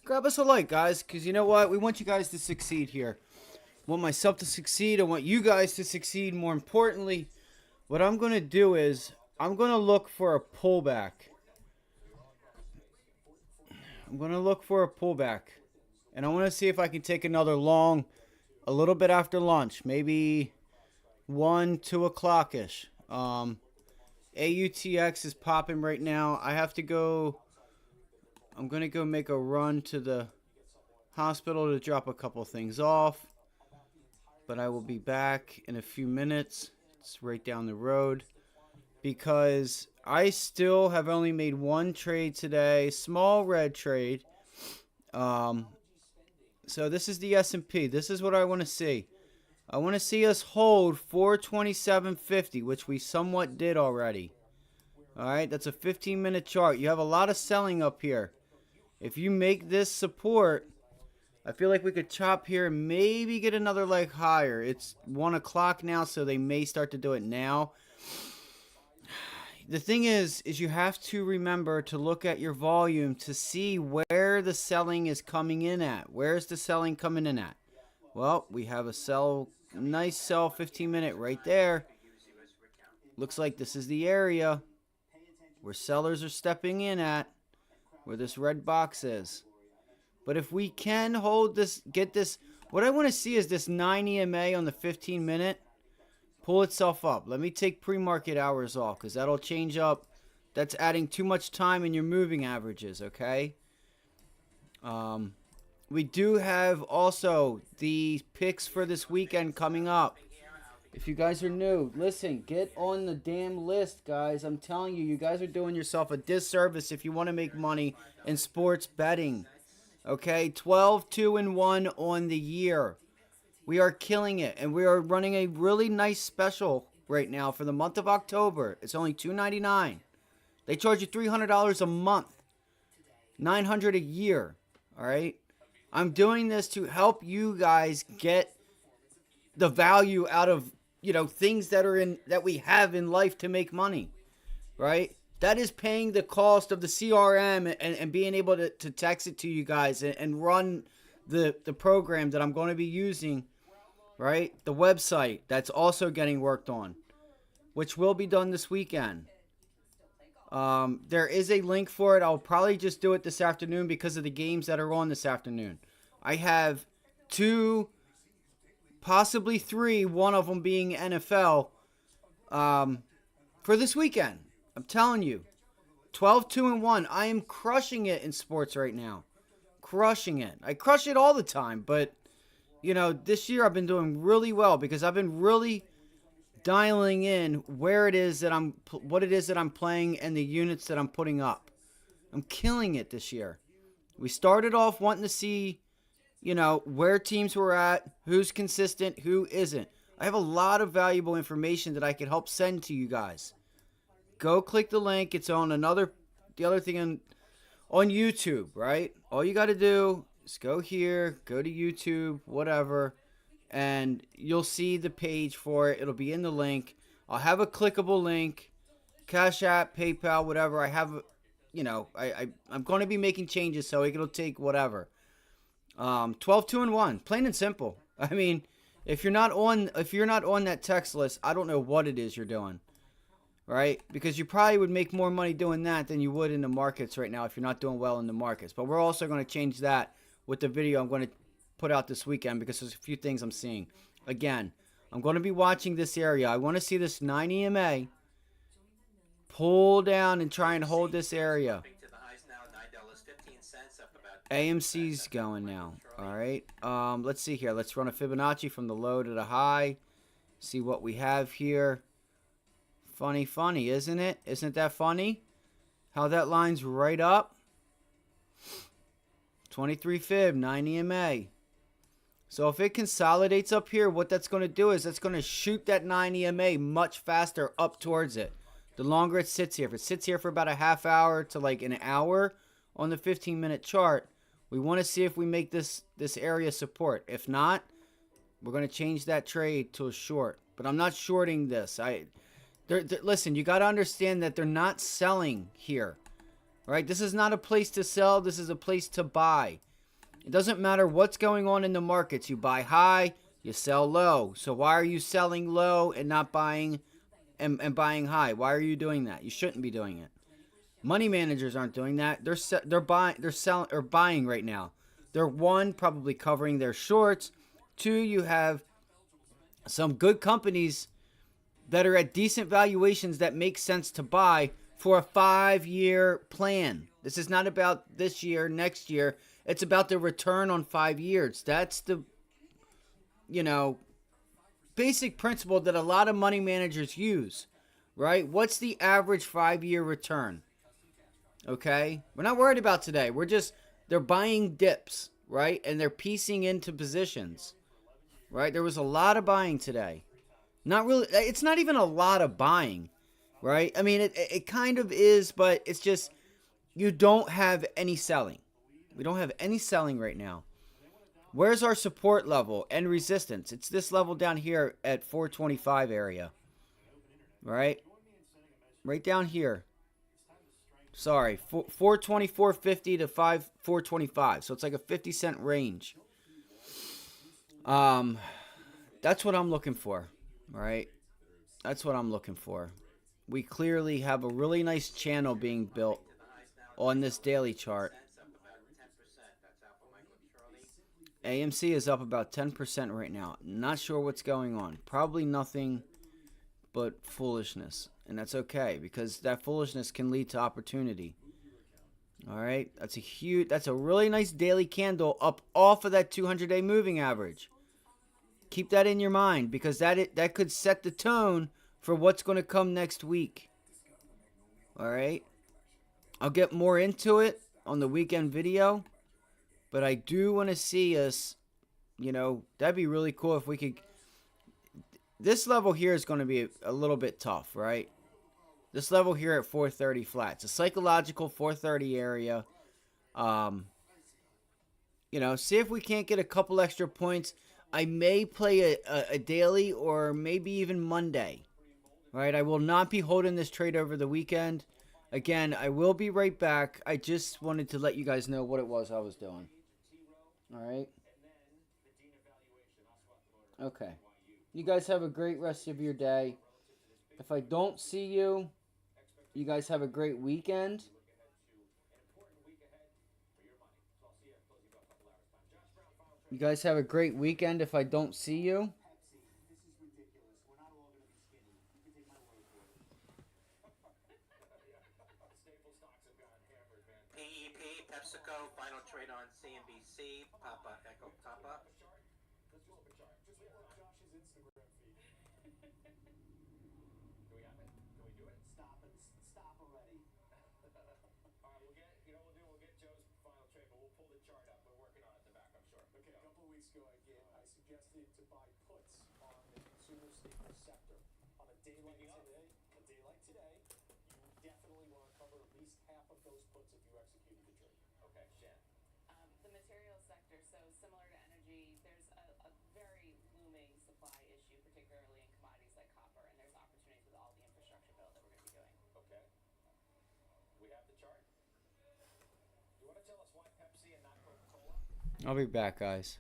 grab us a like, guys. Because you know what? We want you guys to succeed here. I want myself to succeed. I want you guys to succeed. More importantly, what I'm going to do is I'm going to look for a pullback. I'm going to look for a pullback. And I want to see if I can take another long, a little bit after lunch. Maybe 1, 2 o'clock-ish. AUTX is popping right now. I have to go. I'm going to go make a run to the hospital to drop a couple things off. But I will be back in a few minutes. It's right down the road. Because I still have only made one trade today. Small red trade. So this is the S&P. This is what I want to see. I want to see us hold 427.50, which we somewhat did already. Alright, that's a 15-minute chart. You have a lot of selling up here. If you make this support, I feel like we could chop here and maybe get another leg higher. It's 1 o'clock now, so they may start to do it now. The thing is you have to remember to look at your volume to see where the selling is coming in at. Where's the selling coming in at? Well, we have a sell, nice sell 15-minute right there. Looks like this is the area where sellers are stepping in at, where this red box is. But if we can hold this, get this, what I want to see is this 9 EMA on the 15-minute. Pull itself up. Let me take pre-market hours off because that'll change up. That's adding too much time in your moving averages, okay? We do have also the picks for this weekend coming up. If you guys are new, listen, get on the damn list, guys. I'm telling you, you guys are doing yourself a disservice if you want to make money in sports betting. Okay? 12-2-1 on the year. We are killing it, and we are running a really nice special right now for the month of October. It's only $2.99. They charge you $300 a month, $900 a year. All right, I'm doing this to help you guys get the value out of things that we have in life to make money. Right, that is paying the cost of the CRM and being able to text it to you guys and run the program that I'm going to be using. Right? The website that's also getting worked on, which will be done this weekend. There is a link for it. I'll probably just do it this afternoon because of the games that are on this afternoon. I have 2, possibly 3, one of them being NFL, for this weekend. I'm telling you, 12-2-1. I am crushing it in sports right now. Crushing it. I crush it all the time, but this year I've been doing really well because I've been really dialing in where it is that what it is that I'm playing and the units that I'm putting up. I'm killing it this year. We started off wanting to see, where teams were at, who's consistent, who isn't. I have a lot of valuable information that I could help send to you guys. Go click the link. It's on the other thing on YouTube, right? All you got to do, go here, go to YouTube, whatever, and you'll see the page for it. It'll be in the link. I'll have a clickable link, Cash App, PayPal, whatever. I have, I'm going to be making changes, so it'll take whatever. 12-2-1, plain and simple. I mean, if you're not on that text list, I don't know what it is you're doing. Right? Because you probably would make more money doing that than you would in the markets right now if you're not doing well in the markets. But we're also going to change that with the video I'm going to put out this weekend because there's a few things I'm seeing. Again, I'm going to be watching this area. I want to see this 9 EMA pull down and try and hold this area. AMC's going now. All right. Let's see here. Let's run a Fibonacci from the low to the high. See what we have here. Funny, isn't it? Isn't that funny? How that line's right up. 23 fib, 9 EMA. So if it consolidates up here, what that's going to do is that's going to shoot that 9 EMA much faster up towards it. The longer it sits here. If it sits here for about a half hour to like an hour on the 15-minute chart, we want to see if we make this area support. If not, we're going to change that trade to a short. But I'm not shorting this. Listen, you got to understand that they're not selling here, right? This is not a place to sell. This is a place to buy. It doesn't matter what's going on in the markets. You buy high, you sell low. So why are you selling low and not buying and buying high? Why are you doing that? You shouldn't be doing it. Money managers aren't doing that. They're selling or buying right now. They're one, probably covering their shorts. Two, you have some good companies that are at decent valuations that make sense to buy for a 5-year plan. This is not about this year, next year. It's about the return on 5 years. That's the, you know, basic principle that a lot of money managers use, right? What's the average 5-year return? Okay? We're not worried about today. They're buying dips, right? And they're piecing into positions, right? There was a lot of buying today. Not really. It's not even a lot of buying, right? I mean, it kind of is, but it's just you don't have any selling. We don't have any selling right now. Where's our support level and resistance? It's this level down here at 425 area, right? Right down here. Sorry, 424.50 to 425. So it's like a 50-cent range. That's what I'm looking for, right? That's what I'm looking for. We clearly have a really nice channel being built on this daily chart. AMC is up about 10% right now. Not sure what's going on. Probably nothing but foolishness. And that's okay, because that foolishness can lead to opportunity. All right, that's a really nice daily candle up off of that 200-day moving average. Keep that in your mind, because that could set the tone for what's going to come next week. All right, I'll get more into it on the weekend video, but I do want to see us, that'd be really cool if we could. This level here is going to be a little bit tough, right? This level here at 430 flat. It's a psychological 430 area. See if we can't get a couple extra points. I may play a daily or maybe even Monday. Right? I will not be holding this trade over the weekend. Again, I will be right back. I just wanted to let you guys know what it was I was doing. All right? Okay. You guys have a great rest of your day. If I don't see you, you guys have a great weekend. You guys have a great weekend if I don't see you. PEP, PepsiCo, final trade on CNBC, Papa Echo Papa. Let's pull up a chart. Just pull up Josh's Instagram feed. Do we have it? Can we do it? Stop it. Stop already. All right, we'll get Joe's final trade, but we'll pull the chart up. We're working on it in the back, I'm sure. Okay, a couple of weeks ago, I suggested to buy puts on the consumer staples sector. On a day like today, you definitely want to cover at least half of those puts if you executed the trade. Okay, Shan. The materials sector, so similar to energy, there's a very looming supply issue, particularly in commodities like copper, and there's opportunities with all the infrastructure build that we're going to be doing. Okay. Do we have the chart? You want to tell us why Pepsi and not Coca-Cola? I'll be back, guys.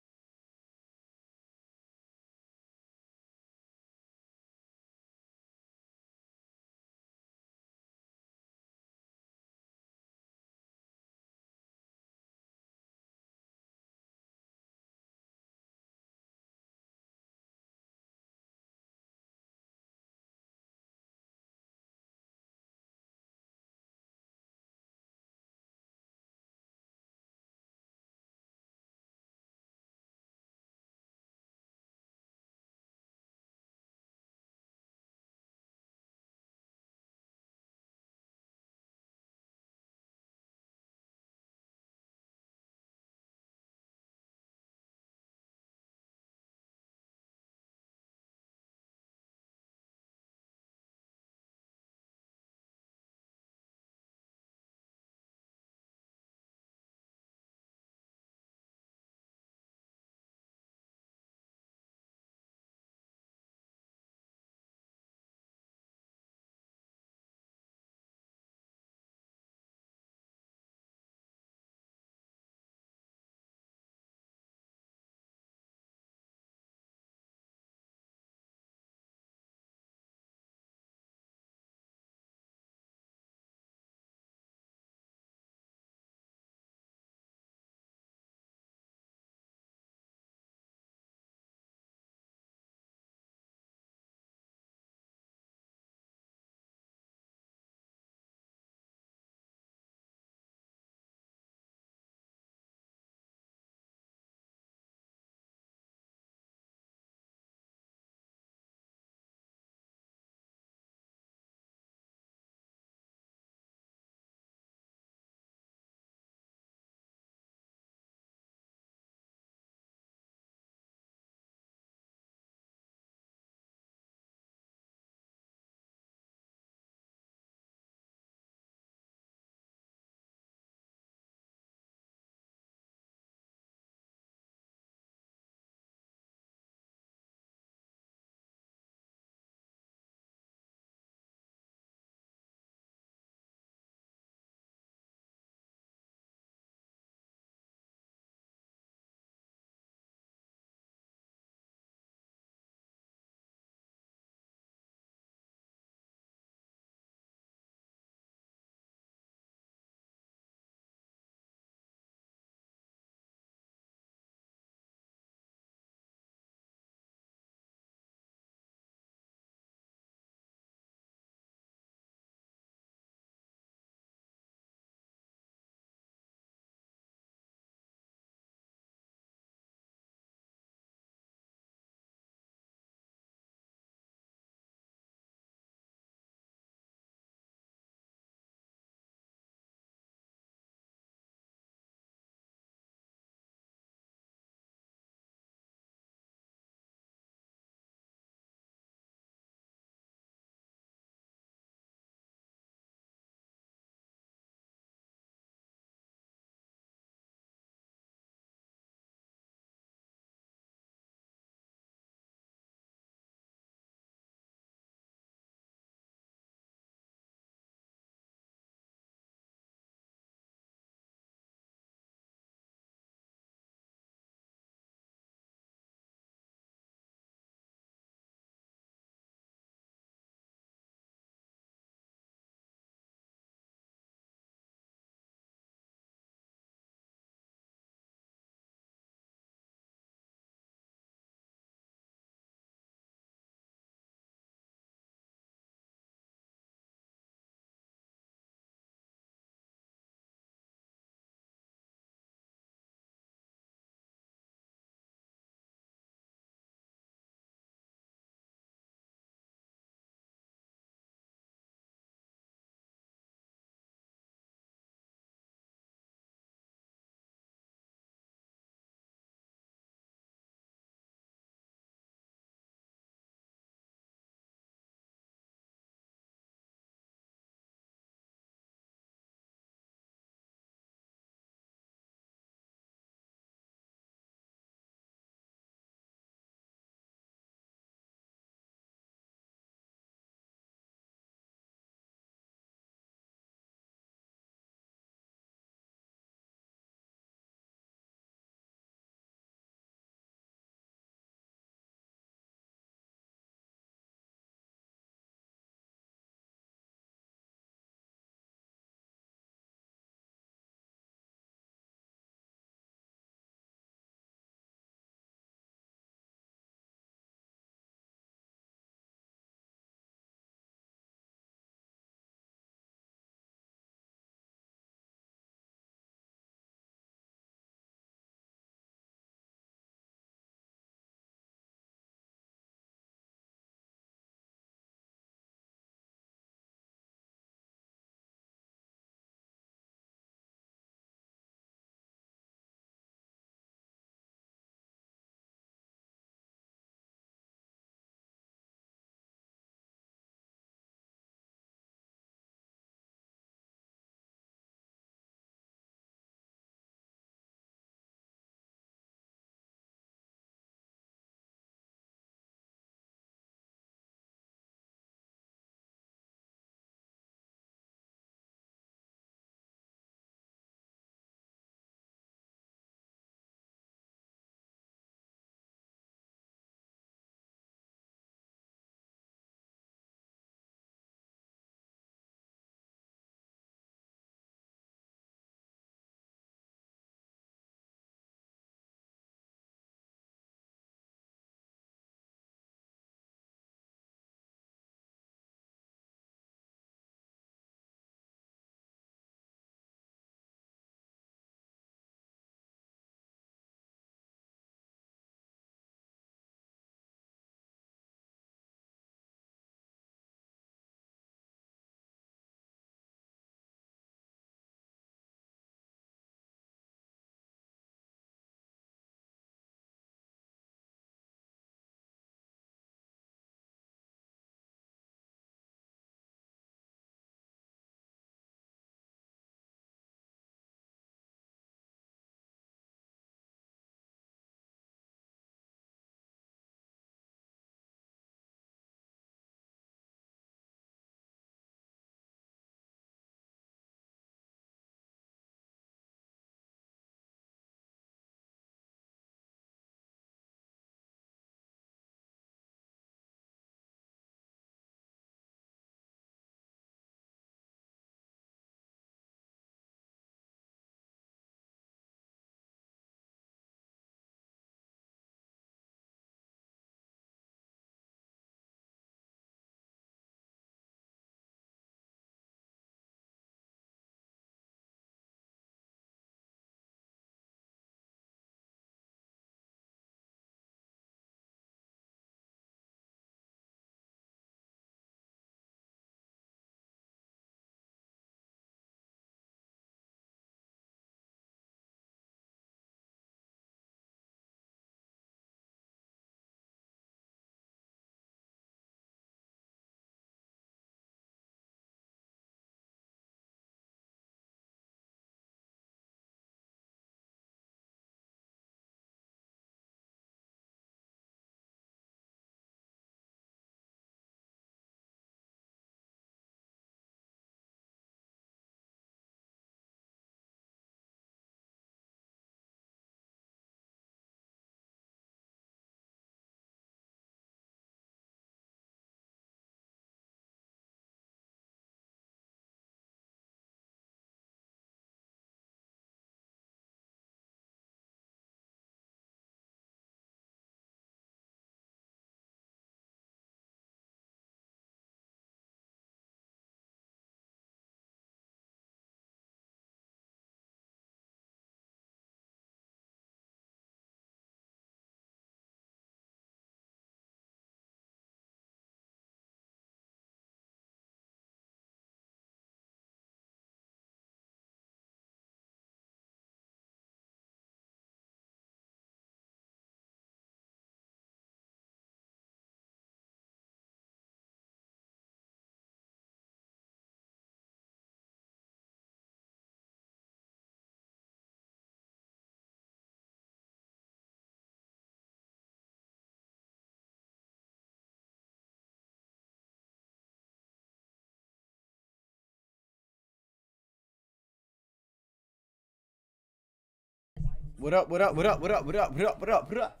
What up? What up? What up? What up? What up? What up? What up? What up?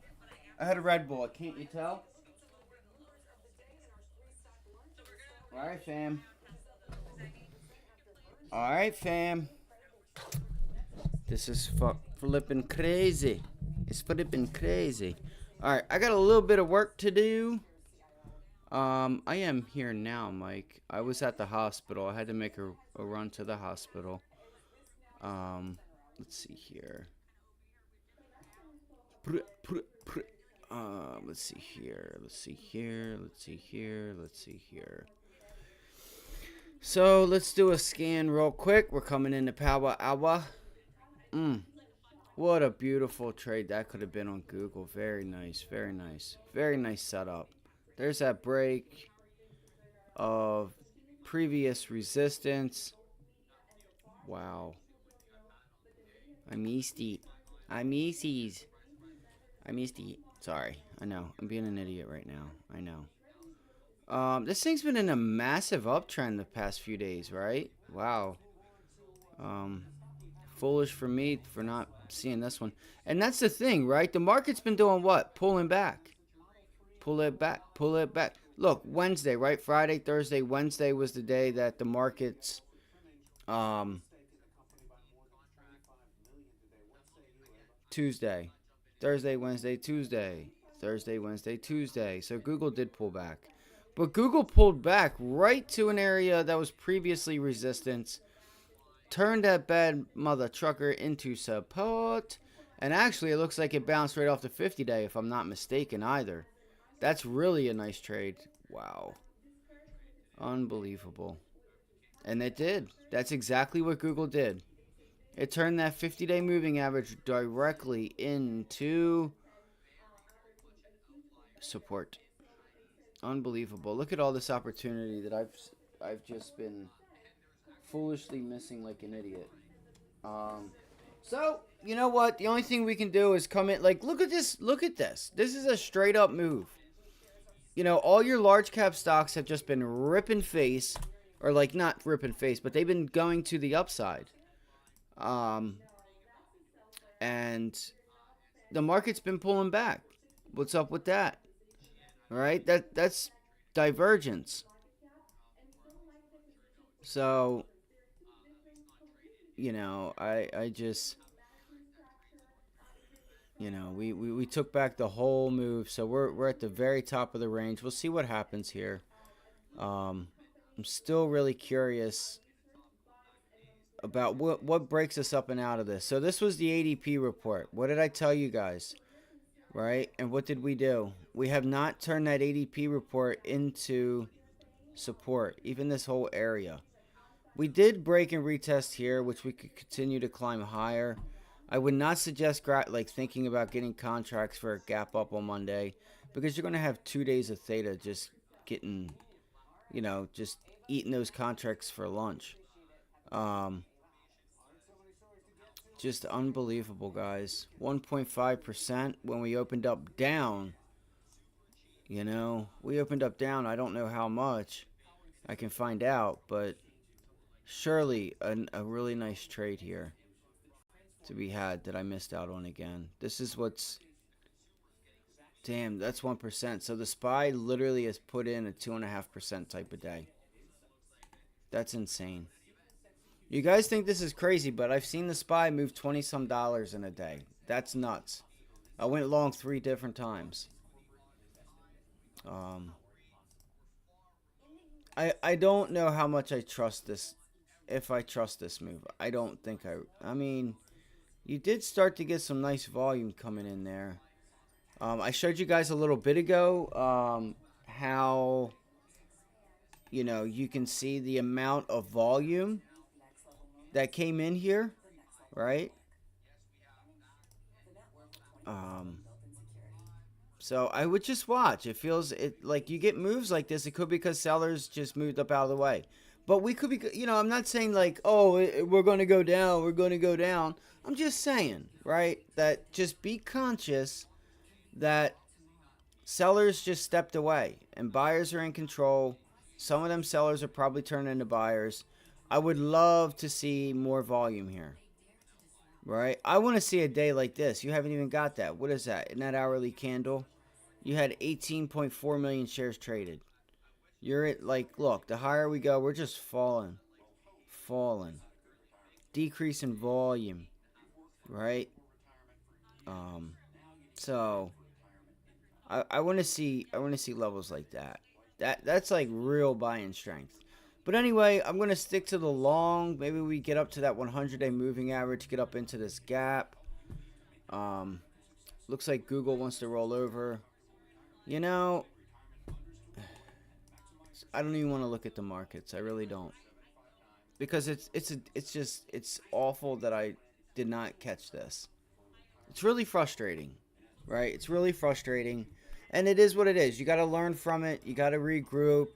I had a Red Bull. Can't you tell? All right, fam. All right, fam. This is flipping crazy. It's flipping crazy. All right, I got a little bit of work to do. I am here now, Mike. I was at the hospital. I had to make a run to the hospital. Let's see here. Let's see here. Let's see here. Let's see here. Let's see here. So let's do a scan real quick. We're coming into power hour. What a beautiful trade that could have been on Google. Very nice. Very nice. Very nice setup. There's that break of previous resistance. Wow. I missed it. I missed it. I missed it. Sorry. I know. I'm being an idiot right now. I know. This thing's been in a massive uptrend the past few days, right? Wow. Foolish for me for not seeing this one. And that's the thing, right? The market's been doing what? Pulling back. Pull it back. Pull it back. Look, Wednesday, right? Friday, Thursday, Wednesday was the day that the markets Tuesday. Thursday, Wednesday, Tuesday. Thursday, Wednesday, Tuesday. So Google did pull back. But Google pulled back right to an area that was previously resistance. Turned that bad mother trucker into support. And actually, it looks like it bounced right off the 50-day, if I'm not mistaken either. That's really a nice trade. Wow. Unbelievable. And it did. That's exactly what Google did. It turned that 50-day moving average directly into support. Unbelievable. Look at all this opportunity that I've just been foolishly missing like an idiot. So, you know what? The only thing we can do is come in. Like, look at this. Look at this. This is a straight up move. You know, all your large cap stocks have just been ripping face. Or, like, not ripping face, but they've been going to the upside. And the market's been pulling back. What's up with that? All right? That's divergence. So, you know, I just, you know, we took back the whole move. So we're at the very top of the range. We'll see what happens here. I'm still really curious about what breaks us up and out of this. So this was the ADP report. What did I tell you guys? Right? And what did we do? We have not turned that ADP report into support, even this whole area. We did break and retest here, which we could continue to climb higher. I would not suggest like thinking about getting contracts for a gap up on Monday, because you're going to have 2 days of theta just getting, you know, just eating those contracts for lunch. Just unbelievable, guys. 1.5% when we opened up down. You know, we opened up down. I don't know how much. I can find out, but surely a really nice trade here to be had that I missed out on again. This is what's... Damn, that's 1%. So the SPY literally has put in a 2.5% type of day. That's insane. You guys think this is crazy, but I've seen the SPY move 20-some dollars in a day. That's nuts. I went long 3 different times. I don't know how much I trust this. If I trust this move. I don't think I mean, you did start to get some nice volume coming in there. I showed you guys a little bit ago how, you know, you can see the amount of volume that came in here, right? So I would just watch. It feels like you get moves like this. It could be because sellers just moved up out of the way. But we could be, you know, I'm not saying like, oh, we're going to go down. We're going to go down. I'm just saying, right, that just be conscious that sellers just stepped away and buyers are in control. Some of them sellers are probably turning into buyers. I would love to see more volume here. right? I want to see a day like this. You haven't even got that. What is that? In that hourly candle, you had 18.4 million shares traded. You're at, like, look, the higher we go, we're just falling. Falling. Decrease in volume, right? Um, so I want to see levels like that. That's like real buying strength. But anyway, I'm gonna stick to the long. Maybe we get up to that 100-day moving average, get up into this gap. Um, looks like Google wants to roll over. You know, I don't even want to look at the markets. I really don't, because it's awful that I did not catch this. It's really frustrating, right? It's really frustrating, and it is what it is. You got to learn from it. You got to regroup.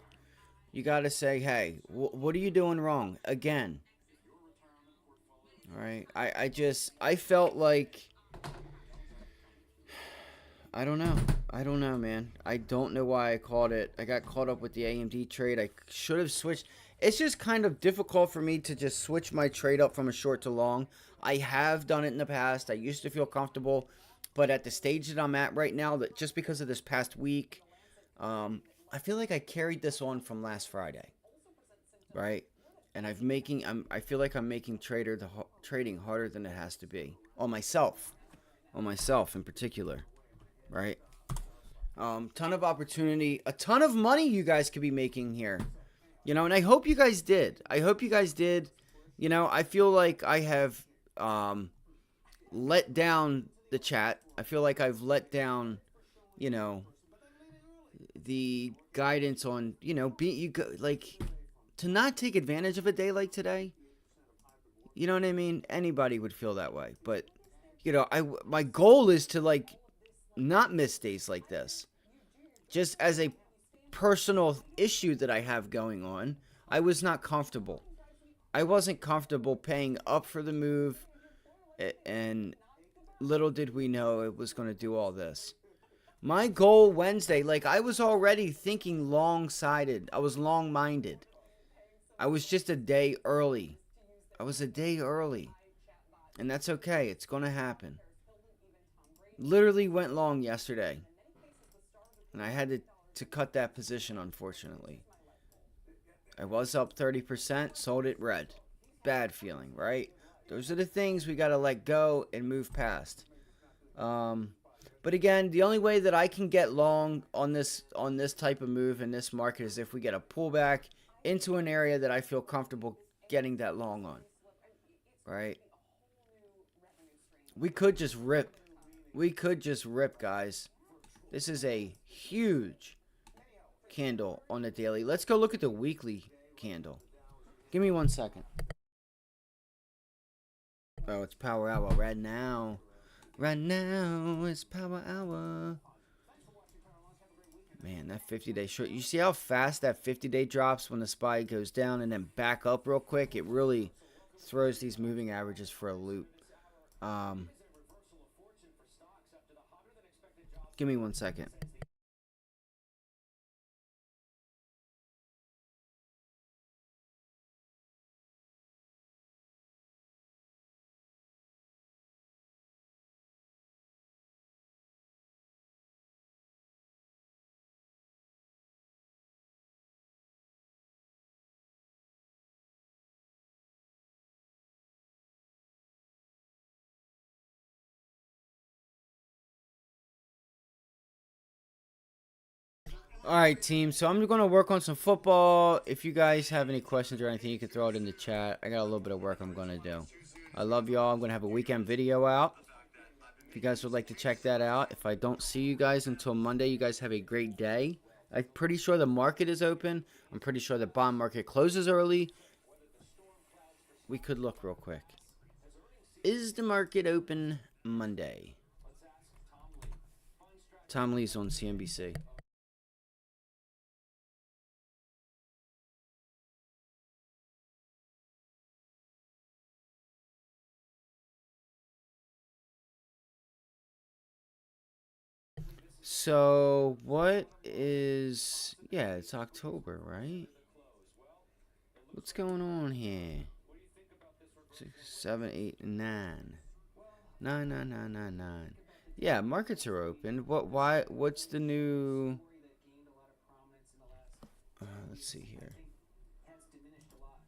You got to say, hey, what are you doing wrong again? All right. I felt like, I don't know. I don't know, man. I don't know why I called it. I got caught up with the AMD trade. I should have switched. It's just kind of difficult for me to just switch my trade up from a short to long. I have done it in the past. I used to feel comfortable, but at the stage that I'm at right now, that just because of this past week, I feel like I carried this on from last Friday, right? And I feel like I'm making trading harder than it has to be on myself in particular, right? Ton of opportunity, a ton of money you guys could be making here, and I hope you guys did. I feel like I have let down the chat. I feel like I've let down, you know, the guidance on, like, to not take advantage of a day like today. You know what I mean? Anybody would feel that way, but my goal is to, like, not miss days like this. Just as a personal issue that I have going on, I was not comfortable. I wasn't comfortable paying up for the move, and little did we know it was going to do all this. My goal Wednesday, like, I was already thinking long-sided. I was long-minded. I was just a day early. I was a day early. And that's okay. It's going to happen. Literally went long yesterday. And I had to cut that position, unfortunately. I was up 30%, sold it red. Bad feeling, right? Those are the things we got to let go and move past. But again, the only way that I can get long on this type of move in this market is if we get a pullback into an area that I feel comfortable getting that long on. Right? We could just rip. Guys. This is a huge candle on the daily. Let's go look at the weekly candle. Give me 1 second. Oh, it's power hour right now. Right now, it's power hour. Man, that 50-day short. You see how fast that 50-day drops when the SPY goes down and then back up real quick? It really throws these moving averages for a loop. Give me 1 second. All right, team. So I'm going to work on some football. If you guys have any questions or anything, you can throw it in the chat. I got a little bit of work I'm going to do. I love y'all. I'm going to have a weekend video out. If you guys would like to check that out. If I don't see you guys until Monday, you guys have a great day. I'm pretty sure the market is open. I'm pretty sure the bond market closes early. We could look real quick. Is the market open Monday? Tom Lee's on CNBC. So, what is... Yeah, it's October, right? What's going on here? 6, 7, 8, 9. 99999. Yeah, markets are open. What? Why? What's the new? Let's see here. Has diminished a lot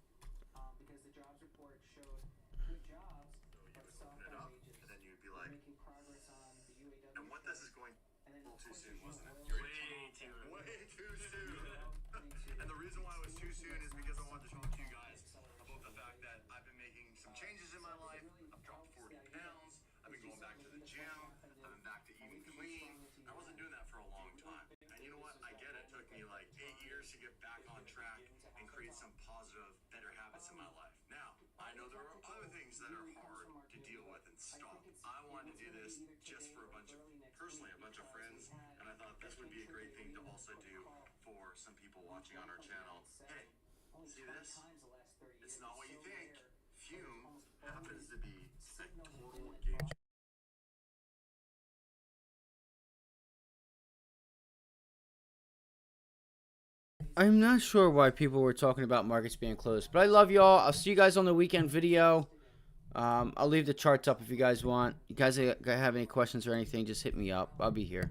because the jobs report showed good jobs, but software wages. And then you'd be We're like, making progress on the UAW. and what this is going and then a little too soon, wasn't it? Way too Way too soon. And the reason why it was too soon is because I wanted to talk to you guys about the fact that I've been making some changes in my life. I've dropped 40 pounds. I've been going back to the gym. I've been back to eating clean. I wasn't doing that for a long time. And you know what? I get it. It took me like 8 years to get back on track and create some positive, better habits in my life. Now, I know there are other things that are hard to deal with and stop. I wanted to do this just for a bunch of friends, and I thought this would be a great thing to also do for some people watching on our channel. Hey, see this? It's not what you think. Fume happens to be a total game changer. I'm not sure why people were talking about markets being closed, but I love y'all. I'll see you guys on the weekend video. I'll leave the charts up if you guys want. You guys have any questions or anything, just hit me up. I'll be here.